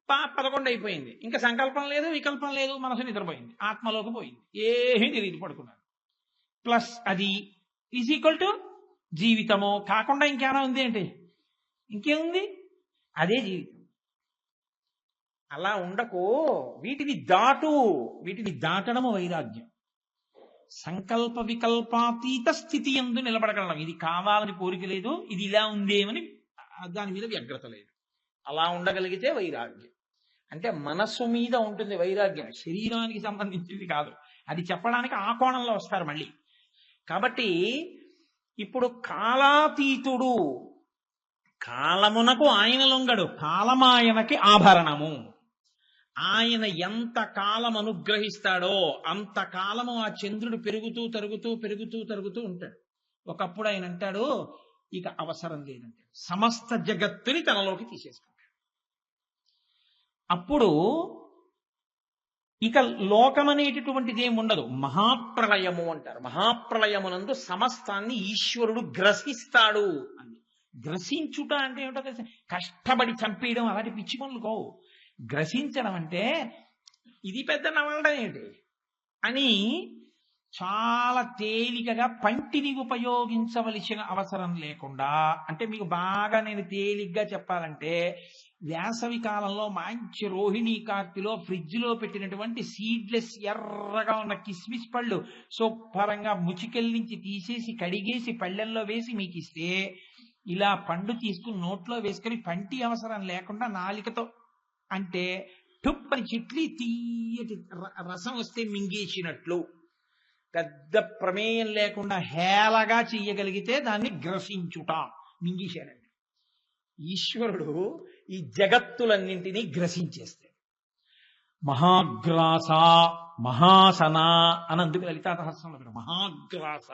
11 అయిపోయింది, ఇంకా సంకల్పం లేదు వికల్పం లేదు, మనసు నిద్రపోయింది, ఆత్మలోకి పోయింది, ఏమీ తెలియదు, పడుకున్నాడు. ప్లస్ అది ఈజ్ ఈక్వల్ టు జీవితము. కాకుండా ఇంకేమైనా ఉంది ఏంటి? ఇంకేముంది? అదే జీవితం. అలా ఉండకు. వీటిని దాటు. వీటిని దాటడము వైరాగ్యం. సంకల్ప వికల్పాతీత స్థితి యందు నిలబడగలడం. ఇది కావాలని కోరిక లేదు, ఇది ఇలా ఉందేమని దాని మీద వ్యగ్రత లేదు. అలా ఉండగలిగితే వైరాగ్యం. అంటే మనస్సు మీద ఉంటుంది వైరాగ్యం, శరీరానికి సంబంధించింది కాదు. అది చెప్పడానికి ఆ కోణంలో వస్తారు మళ్ళీ. కాబట్టి ఇప్పుడు కాలాతీతుడు, కాలమునకు ఆయన లొంగడు, కాలమాయనకి ఆభరణము. ఆయన ఎంత కాలం అనుగ్రహిస్తాడో అంత కాలము ఆ చంద్రుడు పెరుగుతూ తరుగుతూ పెరుగుతూ తరుగుతూ ఉంటాడు. ఒకప్పుడు ఆయన అంటాడు ఇక అవసరం లేదంటే సమస్త జగత్తుని తనలోకి తీసేసుకుంటాడు. అప్పుడు ఇక లోకమనేటటువంటిది ఏమి ఉండదు. మహాప్రళయము అంటారు. మహాప్రళయమునందు సమస్తాన్ని ఈశ్వరుడు గ్రసిస్తాడు అని. గ్రసించుట అంటే ఏమిటో తెలుసు? కష్టపడి చంపేయడం అలాంటి పిచ్చి పనులు కావు. గ్రసించడం అంటే ఇది పెద్ద నవలడం ఏంటి అని చాలా తేలికగా పంటిని ఉపయోగించవలసిన అవసరం లేకుండా, అంటే మీకు బాగా నేను తేలిగ్గా చెప్పాలంటే వేసవి కాలంలో మంచి రోహిణీ కార్తిలో ఫ్రిడ్జ్ లో పెట్టినటువంటి సీడ్లెస్ ఎర్రగా ఉన్న కిస్మిస్ పళ్ళు శుభ్రంగా ముచికెళ్ళ నుంచి తీసేసి కడిగేసి పళ్ళెల్లో వేసి మీకు ఇస్తే ఇలా పండు తీసుకుని నోట్లో వేసుకుని పంటి అవసరం లేకుండా నాలికతో అంటే టుప్పని చిట్లి తీయటి రసం వస్తే మింగేసినట్లు పెద్ద ప్రమేయం లేకుండా హేళగా చెయ్యగలిగితే దాన్ని గ్రసించుట. మింగేశాడండి. ఈశ్వరుడు ఈ జగత్తులన్నింటినీ గ్రసించేస్తాడు. మహాగ్రాస మహాసన అని అందుకు లలితా సహస్రంలో మహాగ్రాస.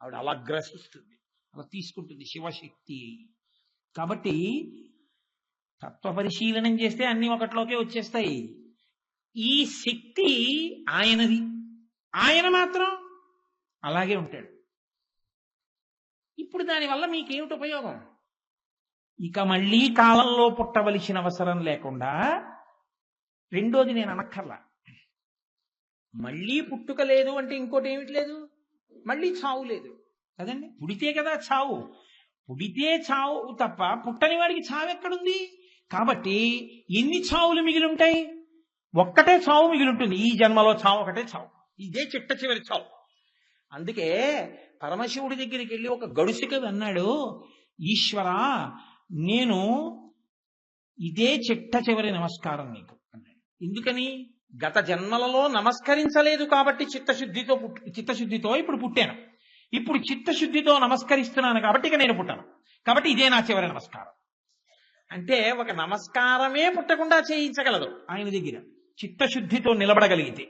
ఆవిడ అలా గ్రసిస్తుంది, అలా తీసుకుంటుంది శివశక్తి. కాబట్టి తత్వ పరిశీలనం చేస్తే అన్ని ఒకటిలోకే వచ్చేస్తాయి. ఈ శక్తి ఆయనది, ఆయన మాత్రం అలాగే ఉంటాడు. ఇప్పుడు దానివల్ల మీకేమిటి ఉపయోగం? ఇక మళ్ళీ కాలంలో పుట్టవలసిన అవసరం లేకుండా, రెండోది నేను అనక్కర్లా, మళ్ళీ పుట్టుక లేదు అంటే ఇంకోటి ఏమిటి లేదు, మళ్ళీ చావు లేదు కదండి. పుడితే కదా చావు, పుడితే చావు తప్ప పుట్టని వాడికి చావు ఎక్కడుంది? కాబట్టి ఎన్ని చావులు మిగిలి ఉంటాయి? ఒక్కటే చావు మిగిలి ఉంటుంది. ఈ జన్మలో చావు ఒకటే చావు, ఇదే చిట్ట చివరి చావు. అందుకే పరమశివుడి దగ్గరికి వెళ్ళి ఒక గడుసుకవి అన్నాడు, ఈశ్వరా నేను ఇదే చిట్ట చివరి నమస్కారం నీకు అన్నాడు. ఎందుకని? గత జన్మలలో నమస్కరించలేదు కాబట్టి చిత్తశుద్ధితో ఇప్పుడు పుట్టాను. ఇప్పుడు చిత్తశుద్ధితో నమస్కరిస్తున్నాను కాబట్టి ఇక నేను పుట్టాను. కాబట్టి ఇదే నా చివరి నమస్కారం. అంటే ఒక నమస్కారమే పుట్టకుండా చేయించగలదు ఆయన దగ్గర, చిత్తశుద్ధితో నిలబడగలిగితే.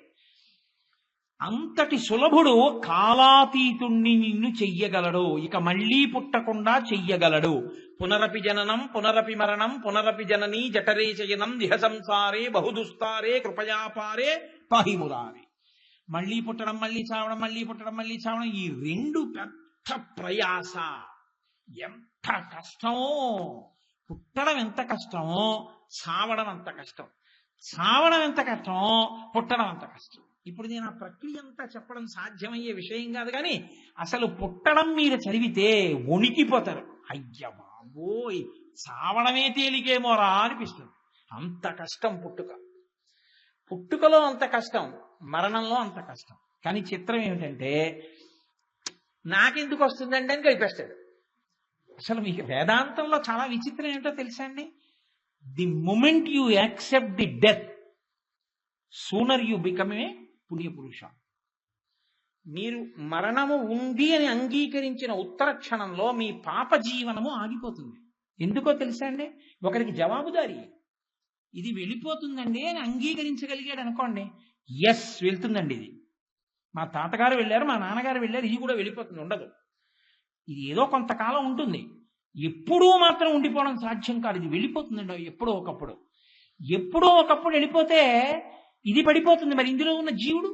అంతటి సులభుడు కాలాతీతుణ్ణి నిన్ను చెయ్యగలడు, ఇక మళ్ళీ పుట్టకుండా చెయ్యగలడు. పునరపి జననం పునరపి మరణం పునరపి జననీ జఠరే చయనం దిహ సంసారే బహుదుస్తారే కృపయాపారే పాహిమురారే. మళ్ళీ పుట్టడం మళ్ళీ చావడం, మళ్ళీ పుట్టడం మళ్ళీ చావడం, ఈ రెండు పెద్ద ప్రయాస. ఎంత కష్టమో! పుట్టడం ఎంత కష్టమో చావడం అంత కష్టం. చావడం ఎంత కష్టమో పుట్టడం అంత కష్టం. ఇప్పుడు నేను ఆ ప్రక్రియ అంతా చెప్పడం సాధ్యమయ్యే విషయం కాదు, కానీ అసలు పుట్టడం మీరు చదివితే వణికిపోతారు. అయ్య బాబోయ్, చావడమే తేలికేమోరా అనిపిస్తుంది. అంత కష్టం పుట్టుక. పుట్టుకలో అంత కష్టం, మరణంలో అంత కష్టం. కానీ చిత్రం ఏమిటంటే నాకెందుకు వస్తుందండి అని గడిపేస్తాడు. అసలు మీకు వేదాంతంలో చాలా విచిత్రం ఏమిటో తెలుసా అండి? The moment you accept the death, sooner you become a పుణ్యపురుష. మీరు మరణము ఉంది అని అంగీకరించిన ఉత్తర క్షణంలో మీ పాప జీవనము ఆగిపోతుంది. ఎందుకో తెలుసా అండి? ఒకరికి జవాబుదారి ఇది వెళ్ళిపోతుందండి అని అంగీకరించగలిగాడు అనుకోండి, ఎస్ వెళ్తుందండి, ఇది మా తాతగారు వెళ్ళారు, మా నాన్నగారు వెళ్ళారు, ఇది కూడా వెళ్ళిపోతుంది, ఉండదు. ఇది ఏదో కొంతకాలం ఉంటుంది, ఎప్పుడూ మాత్రం ఉండిపోవడం సాధ్యం కాదు. ఇది వెళ్ళిపోతుందండి ఎప్పుడో ఒకప్పుడు. ఎప్పుడో ఒకప్పుడు వెళ్ళిపోతే ఇది పడిపోతుంది. మరి ఇందులో ఉన్న జీవుడు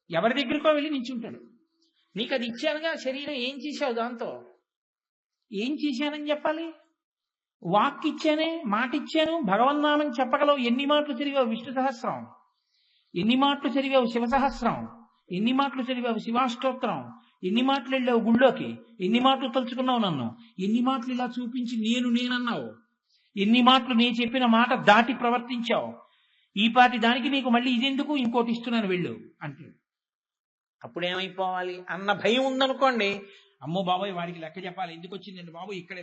ఎవరి దగ్గరకో వెళ్ళి నించుంటాడు. నీకు అది ఇచ్చానుగా శరీరం, ఏం చేశావు దాంతో? ఏం చేశానని చెప్పాలి? వాక్ ఇచ్చానే, మాట ఇచ్చాను, భగవన్నామని చెప్పగలవు. ఎన్ని మాటలు చదివావు విష్ణు సహస్రం, ఎన్ని మాటలు చదివావు శివ సహస్రం, ఎన్ని మాటలు చదివావు శివాష్టోత్తరం, ఎన్ని మాటలు వెళ్ళావు గుళ్ళోకి, ఎన్ని మాటలు తలుచుకున్నావు నన్ను, ఎన్ని మాటలు ఇలా చూపించి నేనన్నావు, ఎన్ని మాటలు నేను చెప్పిన మాట దాటి ప్రవర్తించావు. ఈ పాటి దానికి నీకు మళ్ళీ ఇదెందుకు, ఇంకోటి ఇస్తున్నాను వెళ్ళు అంటే అప్పుడేమైపోవాలి అన్న భయం ఉందనుకోండి, అమ్మో బాబాయ్ వాడికి లెక్క చెప్పాలి, ఎందుకు వచ్చిందండి బాబు, ఇక్కడ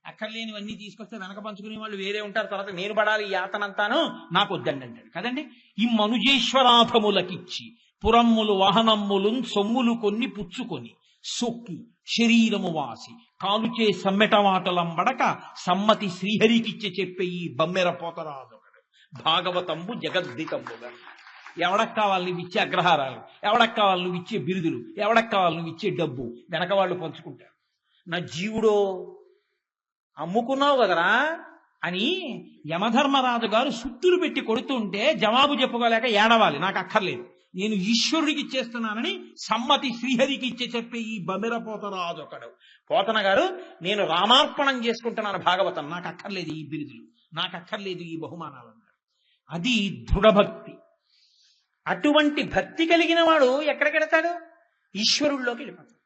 అక్కర్లేనివన్నీ తీసుకొస్తే వెనక పంచుకునే వాళ్ళు వేరే ఉంటారు, తర్వాత నేను పడాలి ఈ యాతనంతాను, నాకు వద్దండి అంటాడు కదండి. ఈ మనుజేశ్వరాధములకిచ్చి పురమ్ములు వాహనమ్ములు సొమ్ములు కొన్ని పుచ్చుకొని సొక్కి శరీరము వాసి కాలుచే సమ్మెటమాటలంబడక సమ్మతి శ్రీహరికిచ్చే చెప్పే ఈ బమ్మెర పోతరాదొకడు భాగవతంబు జగద్దితంబుగా. ఎవడకు కావాలి నువ్వు ఇచ్చే అగ్రహారాలు, ఎవడకు కావాలి నువ్వు ఇచ్చే బిరుదులు, ఎవడకు కావాలి నువ్వు ఇచ్చే డబ్బు, వెనక వాళ్ళు పంచుకుంటారు. నా జీవుడో అమ్ముకున్నావు కదరా అని యమధర్మరాజు గారు సుత్తులు పెట్టి కొడుతుంటే జవాబు చెప్పుకోలేక ఏడవాలి, నాకు అక్కర్లేదు, నేను ఈశ్వరుడికి ఇచ్చేస్తున్నానని సమ్మతి శ్రీహరికి ఇచ్చే చెప్పే ఈ బమిర పోతరాజు ఒకడు. పోతన గారు, నేను రామార్పణం చేసుకుంటున్నాను భాగవతం, నాకు అక్కర్లేదు ఈ బిరుదులు, నాకు అక్కర్లేదు ఈ బహుమానాలు అన్నారు. అది దృఢభక్తి. అటువంటి భక్తి కలిగిన వాడు ఎక్కడికెడతాడు? ఈశ్వరుల్లోకి వెళ్ళిపోతాడు,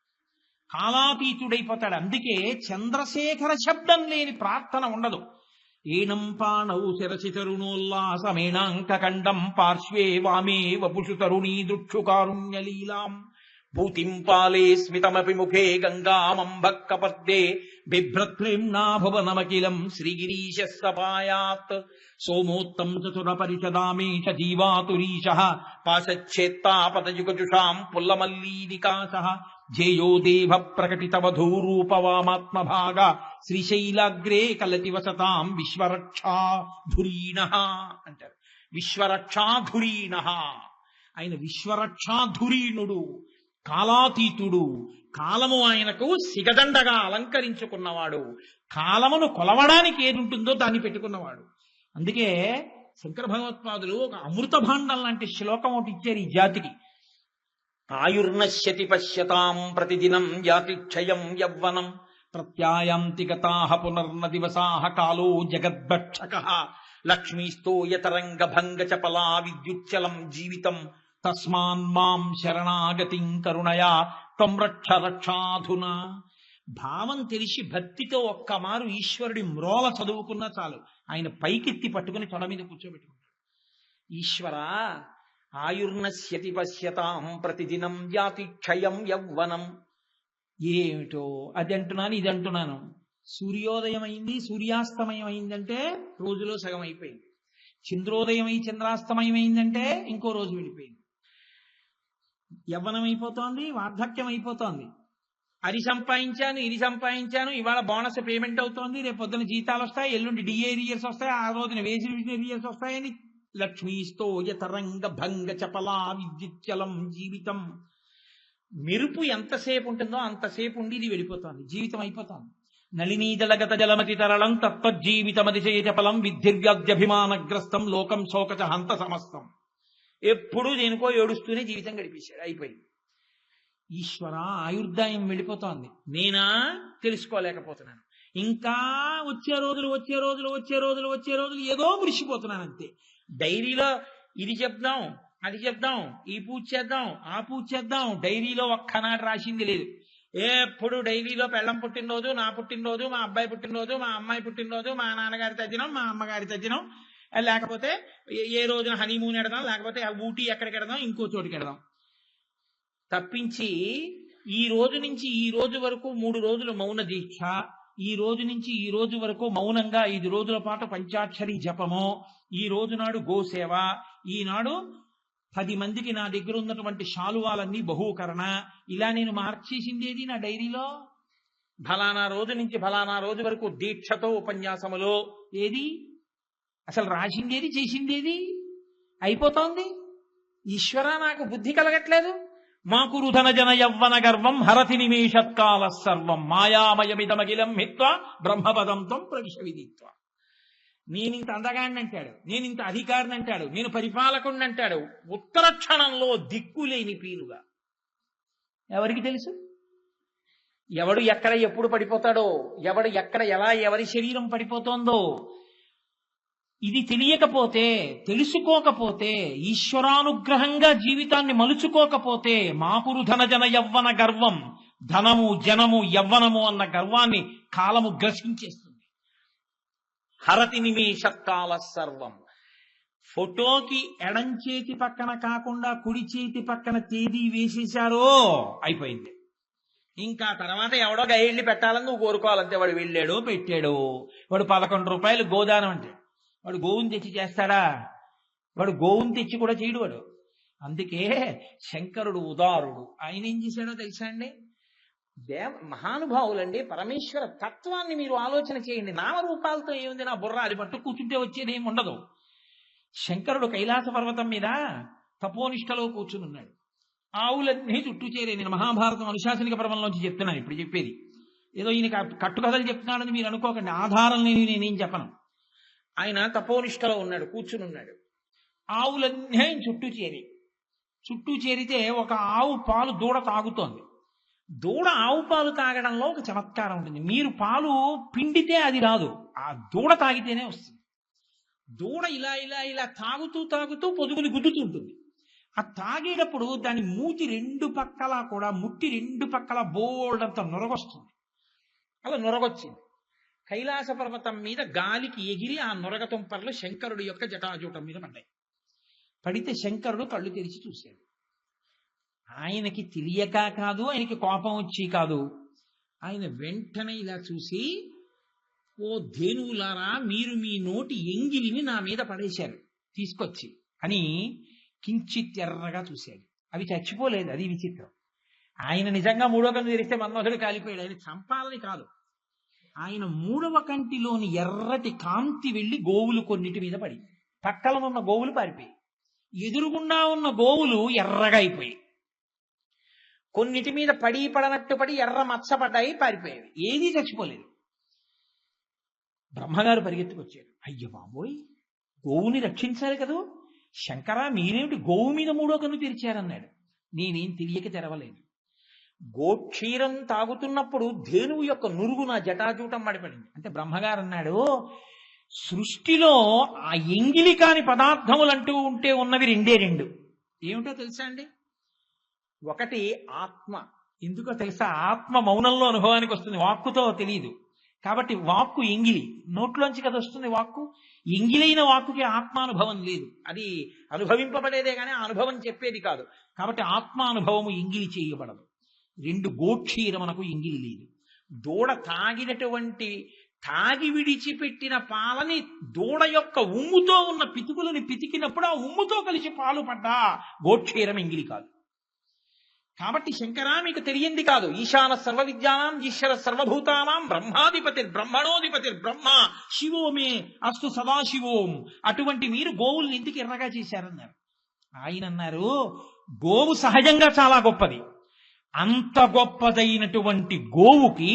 కాలాతీతుడైపోతాడు. అందుకే చంద్రశేఖర శబ్దం లేని ప్రార్థన ఉండదు. ఏనం పాణౌ శిరసి తరుణోల్లాసమేణాంకండం పార్శ్వే వామే వపుషు తరుణీ దృక్షుకారుణ్యలీలాం భూతిం పాలే స్మితమపి ముఖే గంగామంభక్కపర్దే బిభ్రత్ప్రేమ్నా భువనమఖిలం శ్రీగిరీశ సపాయాత్ సోమోత్తం చతురపరిషదామేష జీవాతురీశ పాశచ్ఛేత్తాపతయుగజుషాం పుల్లమల్లీనికాశ జేయో దేవ ప్రకటితవధూరూపవామాత్మభాగ శ్రీశైలాగ్రే కలతి వసతాం విశ్వరక్షాధురీణ అంటారు. విశ్వరక్షాధురీణ, ఆయన విశ్వరక్షాధురీణుడు, కాలాతీతుడు, కాలము ఆయనకు సిగదండగా అలంకరించుకున్నవాడు, కాలమును కొలవడానికి ఏది ఉంటుందో దాన్ని పెట్టుకున్నవాడు. అందుకే శంకర భగవత్పాదులు ఒక అమృత భాండం లాంటి శ్లోకం ఒకటి ఇచ్చారు ఈ జాతికి. ఆయుర్నశ్యతి పశ్యతాం ప్రతిదినం యాతి క్షయం యవ్వనం ప్రత్యాయాంతి గతాః పునర్న దివసాః కాలో జగద్భక్షకః లక్ష్మీస్తో యతరంగ భంగ చపలా విద్యుచ్చలం జీవితం తస్మాన్ మాం శరణాగతిం కరుణయా త్వం రక్ష రక్షాధునా. భావం తెలిసి భక్తితో ఒక్క మారు ఈశ్వరుడి మ్రోల చదువుకున్నా చాలు, ఆయన పైకెత్తి పట్టుకుని తొడ మీద కూర్చోబెట్టుకుంటాడు. ఈశ్వరా ఆయుర్నశ్యతి పశ్యతాం ప్రతిదినం యాతి క్షయం యవ్వనం. ఏమిటో అది అంటున్నాను ఇది అంటున్నాను. సూర్యోదయం అయింది సూర్యాస్తమయం అయిందంటే రోజులో సగం అయిపోయింది, చంద్రోదయం అయి చంద్రాస్తమయం అయిందంటే ఇంకో రోజు వెళ్ళిపోయింది. యవ్వనం అయిపోతోంది, వార్ధక్యం అయిపోతోంది. అది సంపాదించాను ఇది సంపాదించాను, ఇవాళ బోనస్ పేమెంట్ అవుతోంది, రేపు పొద్దున జీతాలు వస్తాయి, ఎల్లుండి డిఏరియర్స్ వస్తాయి, ఆ రోజున వేజిరియర్స్ వస్తాయని లక్ష్మీస్తో యతరంగ భంగ చపలా విద్యుచ్చలం జీవితం. మెరుపు ఎంతసేపు ఉంటుందో అంతసేపు ఉండి ఇది వెళ్ళిపోతుంది, జీవితం అయిపోతుంది. నళినీజలగత జలమతి తరళం తత్వజ్జీవితమతిశయ చపలం విద్ధిర్వ్యాధ్యభిమానగ్రస్తం లోకం శోకచ హంత సమస్తం. ఎప్పుడూ దేనికో ఏడుస్తూనే జీవితం గడిపేశాడు, అయిపోయింది. ఈశ్వర ఆయుర్దాయం వెళ్ళిపోతోంది, నేనా తెలుసుకోలేకపోతున్నాను. ఇంకా వచ్చే రోజులు ఏదో మురిసిపోతున్నాను అంతే. డైరీలో ఇది చెప్దాం అది చెప్దాం, ఈ పూజ చేద్దాం ఆ పూజ చేద్దాం, డైరీలో ఒక్కనాడు రాసింది లేదు. ఎప్పుడు డైరీలో పెళ్ళం పుట్టినరోజు, నా పుట్టినరోజు, మా అబ్బాయి పుట్టినరోజు, మా అమ్మాయి పుట్టినరోజు, మా నాన్నగారి తద్దినం, మా అమ్మగారి తద్దినం, లేకపోతే ఏ రోజున హనీమూన్ ఎడదాం, లేకపోతే ఊటీ ఎక్కడికి ఎడదాం, ఇంకో చోటుకి ఎడదాం తప్పించి ఈ రోజు నుంచి ఈ రోజు వరకు 3 రోజులు మౌన దీక్ష, ఈ రోజు నుంచి ఈ రోజు వరకు మౌనంగా 5 రోజుల పాటు పంచాక్షరి జపము, ఈ రోజు నాడు గోసేవ, ఈనాడు 10 మందికి నా దగ్గర ఉన్నటువంటి శాలువాలన్నీ బహూకరణ, ఇలా నేను మార్చేసిందేది నా డైరీలో. ఫలానా రోజు నుంచి ఫలానా రోజు వరకు దీక్షతో ఉపన్యాసములో, ఏది అసలు రాసిందేది చేసిందేది అయిపోతోంది. ఈశ్వర నాకు బుద్ధి కలగట్లేదు. మాకురు ధన జన యవ్వన గర్వం హరతి నిమేషత్కాల సర్వం మాయామయమిదమగిలం హిత్వ బ్రహ్మపదంతం ప్రవిశ విదిత్వ. నేనింత అందగాడిని అంటాడు, నేనింత అధికారిని అంటాడు, నేను పరిపాలకుడిని అంటాడు. ఉత్తర క్షణంలో దిక్కులేని పీలుగా. ఎవరికి తెలుసు ఎవడు ఎక్కడ ఎప్పుడు పడిపోతాడో, ఎవడు ఎక్కడ ఎలా ఎవరి శరీరం పడిపోతోందో? ఇది తెలియకపోతే, తెలుసుకోకపోతే, ఈశ్వరానుగ్రహంగా జీవితాన్ని మలుచుకోకపోతే మాకురు ధన జన యవ్వన గర్వం, ధనము జనము యవ్వనము అన్న గర్వాన్ని కాలము గ్రసించేస్తుంది. హరతి నిమేషత్కాల సర్వం. ఫోటోకి ఎడం చేతి పక్కన కాకుండా కుడి చేతి పక్కన తేదీ వేసేశారో అయిపోయింది. ఇంకా తర్వాత ఎవడో గైడ్ని పెట్టాలని నువ్వు కోరుకోవాలంతే. వాడు వెళ్ళాడో పెట్టాడో, వాడు 11 రూపాయలు గోదానం అంటే వాడు గోవుని తెచ్చి చేస్తాడా? వాడు గోవుని తెచ్చి కూడా చేయడు వాడు. అందుకే శంకరుడు ఉదారుడు. ఆయన ఏం చేశాడో తెలుసా అండి? మహానుభావులండి. పరమేశ్వర తత్వాన్ని మీరు ఆలోచన చేయండి. నామరూపాలతో ఏముంది, నా బుర్ర అది పట్టు కూర్చుంటే వచ్చేది ఏమి ఉండదు. శంకరుడు కైలాస పర్వతం మీద తపోనిష్టలో కూర్చుని ఉన్నాడు. ఆవులన్నీ చుట్టూ చేరే. నేను మహాభారతం అనుశాసనిక పర్వంలోంచి చెప్తున్నాను ఇప్పుడు చెప్పేది. ఏదో ఈయన కట్టుకథలు చెప్తున్నాడని మీరు అనుకోకండి. ఆధారం నేనేం చెప్పను. ఆయన తపోనిష్టలో ఉన్నాడు, కూర్చుని ఉన్నాడు. ఆవులన్నీ ఆయన చుట్టూ చేరితే ఒక ఆవు పాలు దూడ తాగుతోంది. దూడ ఆవు పాలు తాగడంలో ఒక చమత్కారం ఉంటుంది. మీరు పాలు పిండితే అది రాదు, ఆ దూడ తాగితేనే వస్తుంది. దూడ ఇలా ఇలా ఇలా తాగుతూ పొదుగుని గుద్దుతుంటుంది. ఆ తాగేటప్పుడు దాని మూతి 2 పక్కల కూడా ముట్టి 2 పక్కల బోల్డంత నొరగొస్తుంది. అలా నొరగొచ్చింది. కైలాస పర్వతం మీద గాలికి ఎగిరి ఆ నొరగ తుంపర్లు శంకరుడి యొక్క జటాజూటం మీద పడ్డాయి. పడితే శంకరుడు కళ్ళు తెరిచి చూశాడు. ఆయనకి తెలియక కాదు, ఆయనకి కోపం వచ్చి కాదు. ఆయన వెంటనే ఇలా చూసి, ఓ ధేనువులారా, మీరు మీ నోటి ఎంగిలిని నా మీద పడేశారు తీసుకొచ్చి అని కించిత్ ఎర్రగా చూశాడు. అవి చచ్చిపోలేదు, అది విచిత్రం. ఆయన నిజంగా 3వ కన్ను తెరిస్తే మన్మధుడు కాలిపోయాడు. ఆయన చంపాలని కాదు, ఆయన 3వ కంటిలోని ఎర్రటి కాంతి వెళ్లి గోవులు కొన్నిటి మీద పడి, పక్కలనున్న గోవులు పారిపోయి, ఎదురుగుండా ఉన్న గోవులు ఎర్రగా అయిపోయి, కొన్నిటి మీద పడనట్టు పడి ఎర్ర మచ్చపడ్డాయి, పారిపోయాయి. ఏదీ చచ్చిపోలేదు. బ్రహ్మగారు పరిగెత్తుకొచ్చాడు. అయ్య బాబోయ్, గోవుని రక్షించాలి కదూ, శంకరా మీరేమిటి గోవు మీద 3వ కన్ను తెరిచారన్నాడు. నేనేం తెలియక తెరవలేదు. గోక్షీరం తాగుతున్నప్పుడు ధేనువు యొక్క నురుగు నా జటాజూటం మడిపడింది. అంటే బ్రహ్మగారు అన్నాడు, సృష్టిలో ఆ ఎంగిలి కాని పదార్థములంటూ ఉంటే ఉన్నవి 2. ఏమిటో తెలుసా అండి? ఒకటి ఆత్మ. ఎందుకో తెలుసా? ఆత్మ మౌనంలో అనుభవానికి వస్తుంది, వాక్కుతో తెలియదు. కాబట్టి వాక్కు ఎంగిలి, నోట్లోంచి కదా వస్తుంది వాక్కు. ఎంగిలైన వాక్కుకి ఆత్మానుభవం లేదు, అది అనుభవింపబడేదే కానీ అనుభవం చెప్పేది కాదు. కాబట్టి ఆత్మానుభవము ఎంగిలి చేయబడదు. 2 గోక్షీరమునకు ఎంగిలి లేదు. దూడ తాగినటువంటి తాగి విడిచిపెట్టిన పాలని దూడ యొక్క ఉమ్ముతో ఉన్న పితుకులని పితికినప్పుడు ఆ ఉమ్ముతో కలిసి పాలు పడ్డా గోక్షీరం ఎంగిలి కాదు. కాబట్టి శంకరా మీకు తెలియంది కాదు. ఈశాన సర్వ విద్యానాం ఈశ్వర సర్వభూతానాం బ్రహ్మాధిపతి బ్రహ్మణోధిపతి బ్రహ్మ శివో మే అస్తు సదాశివోం. అటువంటి మీరు గోవుల్ని ఎందుకు ఎర్రగా చేశారన్నారు. ఆయన అన్నారు, గోవు సహజంగా చాలా గొప్పది. అంత గొప్పదైనటువంటి గోవుకి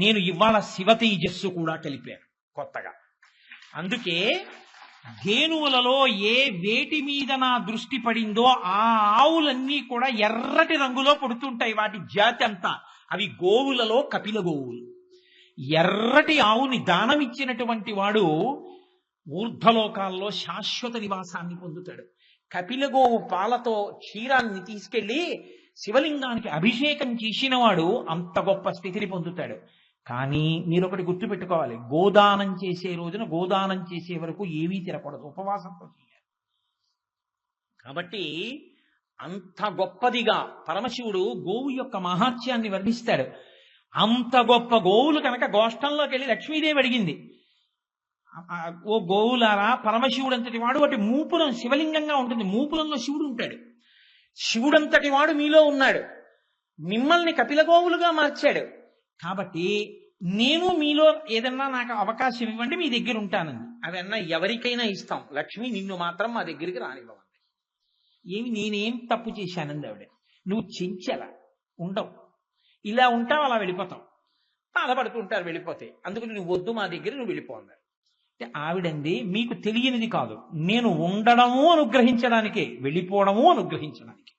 నేను ఇవాళ శివ తేజస్సు కూడా కలిపాను కొత్తగా. అందుకే ధేనువులలో ఏ వేటి మీద నా దృష్టి పడిందో ఆ ఆవులన్నీ కూడా ఎర్రటి రంగులో పుడుతుంటాయి. వాటి జాతి అంతా అవి గోవులలో కపిల గోవులు. ఎర్రటి ఆవుని దానమిచ్చినటువంటి వాడు ఊర్ధ్వలోకాల్లో శాశ్వత నివాసాన్ని పొందుతాడు. కపిల గోవు పాలతో క్షీరాన్ని తీసుకెళ్లి శివలింగానికి అభిషేకం చేసినవాడు అంత గొప్ప స్థితిని పొందుతాడు. కానీ మీరు ఒకటి గుర్తు పెట్టుకోవాలి, గోదానం చేసే రోజున గోదానం చేసే వరకు ఏమీ తినకూడదు, ఉపవాసంతో చేయాలి. కాబట్టి అంత గొప్పదిగా పరమశివుడు గోవు యొక్క మహాత్యాన్ని వర్ణిస్తాడు. అంత గొప్ప గోవులు కనుక గోష్టంలోకి వెళ్ళి లక్ష్మీదేవి అడిగింది, ఓ గోవులారా, పరమశివుడంతటి వాడు వాటి మూపురం శివలింగంగా ఉంటుంది, మూపురంలో శివుడు ఉంటాడు, శివుడంతటి వాడు మీలో ఉన్నాడు, మిమ్మల్ని కపిల గోవులుగా మార్చాడు, కాబట్టి నేను మీలో ఏదన్నా నాకు అవకాశం ఇవ్వండి, మీ దగ్గర ఉంటానంది. అవన్నా ఎవరికైనా ఇస్తాం, లక్ష్మి నిన్ను మాత్రం మా దగ్గరికి రానివ్వమంది. ఏమి నేనేం తప్పు చేశానంది ఆవిడ. నువ్వు చెంచెల ఉండవు, ఇలా ఉంటావు, అలా వెళ్ళిపోతావు, బాధపడుతుంటారు వెళ్ళిపోతే, అందుకని నువ్వు వద్దు, మా దగ్గర నువ్వు వెళ్ళిపో అన్నారు. అంటే ఆవిడంది, మీకు తెలియనిది కాదు, నేను ఉండడము అనుగ్రహించడానికే, వెళ్ళిపోవడము అనుగ్రహించడానికి.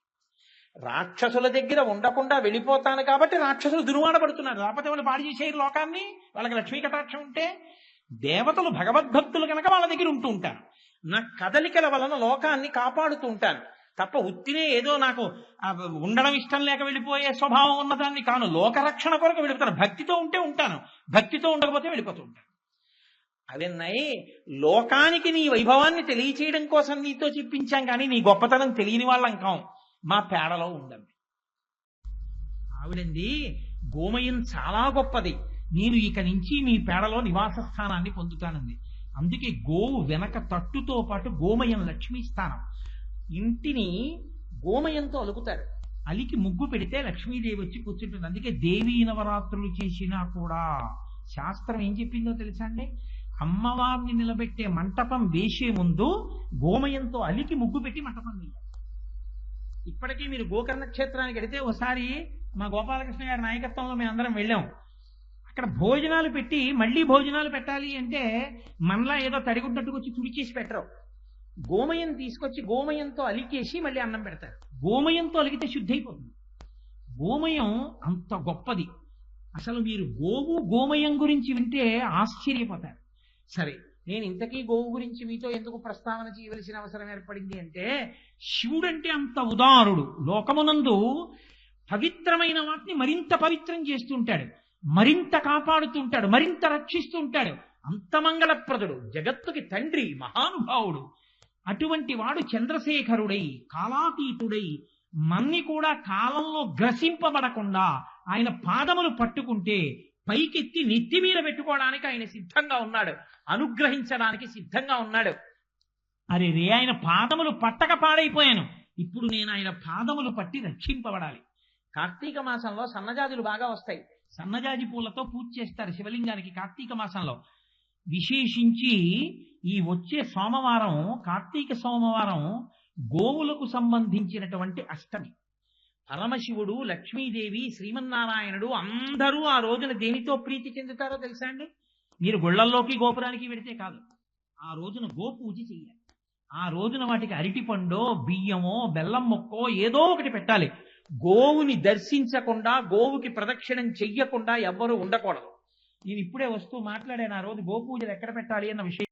రాక్షసుల దగ్గర ఉండకుండా వెళ్ళిపోతాను కాబట్టి రాక్షసులు దుర్వాడబడుతున్నారు, లేకపోతే వాళ్ళు పాడు చేసేరు లోకాన్ని, వాళ్ళకి లక్ష్మీ కటాక్షం ఉంటే. దేవతలు భగవద్భక్తులు కనుక వాళ్ళ దగ్గర ఉంటూ ఉంటాను, నా కదలికల వలన లోకాన్ని కాపాడుతూ ఉంటాను తప్ప ఉత్తినే ఏదో నాకు ఉండడం ఇష్టం లేక వెళ్ళిపోయే స్వభావం ఉన్నదాన్ని కాను. లోకరక్షణ కొరకు వెళ్ళిపోతాను, భక్తితో ఉంటే ఉంటాను, భక్తితో ఉండకపోతే వెళ్ళిపోతూ ఉంటాను. అవన్నాయి లోకానికి నీ వైభవాన్ని తెలియచేయడం కోసం నీతో చెప్పించాం, కానీ నీ గొప్పతనం తెలియని వాళ్ళం కాం, మా పేడలో ఉండండి. ఆవిడంది, గోమయం చాలా గొప్పది, నేను ఇక నుంచి మీ పేడలో నివాస స్థానాన్ని పొందుతానంది. అందుకే గోవు వెనక తట్టుతో పాటు గోమయం లక్ష్మీ స్థానం. ఇంటిని గోమయంతో అలుకుతారు, అలికి ముగ్గు పెడితే లక్ష్మీదేవి వచ్చి కూర్చుంటుంది. అందుకే దేవీ నవరాత్రులు చేసినా కూడా శాస్త్రం ఏం చెప్పిందో తెలుసా అండి, అమ్మవారిని నిలబెట్టే మంటపం వేసే ముందు గోమయంతో అలికి ముగ్గు పెట్టి మంటపం వేయాలి. ఇప్పటికీ మీరు గోకర్ణ క్షేత్రానికి వెడితే, ఒకసారి మా గోపాలకృష్ణ గారి నాయకత్వంలో మేము అందరం వెళ్ళాం. అక్కడ భోజనాలు పెట్టి మళ్ళీ భోజనాలు పెట్టాలి అంటే మనలా ఏదో తడిగుడ్డట్టుకు వచ్చి తుడిచేసి పెట్టరు, గోమయం తీసుకొచ్చి గోమయంతో అలికేసి మళ్ళీ అన్నం పెడతారు. గోమయంతో అలిగితే శుద్ధి అయిపోతుంది. గోమయం అంత గొప్పది. అసలు మీరు గోవు గోమయం గురించి వింటే ఆశ్చర్యపోతారు. సరే, నేను ఇంతకీ గోవు గురించి మీతో ఎందుకు ప్రస్తావన చేయవలసిన అవసరం ఏర్పడింది అంటే, శివుడంటే అంత ఉదారుడు, లోకమునందు పవిత్రమైన వాటిని మరింత పవిత్రం చేస్తుంటాడు, మరింత కాపాడుతుంటాడు, మరింత రక్షిస్తుంటాడు. అంత మంగళప్రదుడు, జగత్తుకి తండ్రి, మహానుభావుడు. అటువంటి వాడు చంద్రశేఖరుడై, కాలాతీతుడై, మన్ని కూడా కాలంలో గ్రసింపబడకుండా ఆయన పాదములు పట్టుకుంటే పైకెత్తి నెత్తి మీద పెట్టుకోవడానికి ఆయన సిద్ధంగా ఉన్నాడు, అనుగ్రహించడానికి సిద్ధంగా ఉన్నాడు. అరే రే, ఆయన పాదములు పట్టక పాడైపోయాను, ఇప్పుడు నేను ఆయన పాదములు పట్టి రక్షింపబడాలి. కార్తీక మాసంలో సన్నజాజులు బాగా వస్తాయి, సన్నజాజి పూలతో పూజ చేస్తారు శివలింగానికి కార్తీక మాసంలో. విశేషించి ఈ వచ్చే సోమవారం, కార్తీక సోమవారం, గోవులకు సంబంధించినటువంటి అష్టమి. పరమశివుడు, లక్ష్మీదేవి, శ్రీమన్నారాయణుడు అందరూ ఆ రోజున దేనితో ప్రీతి చెందుతారో తెలుసా అండి? మీరు గుళ్ళల్లోకి గోపురానికి వెడితే కాదు, ఆ రోజున గోపూజ చెయ్యాలి. ఆ రోజున వాటికి అరటిపండో, బియ్యమో, బెల్లం మొక్కో ఏదో ఒకటి పెట్టాలి. గోవుని దర్శించకుండా, గోవుకి ప్రదక్షిణం చెయ్యకుండా ఎవ్వరూ ఉండకూడదు. నేను ఇప్పుడే వస్తూ మాట్లాడాను, ఆ రోజు గోపూజలు ఎక్కడ పెట్టాలి అన్న విషయం.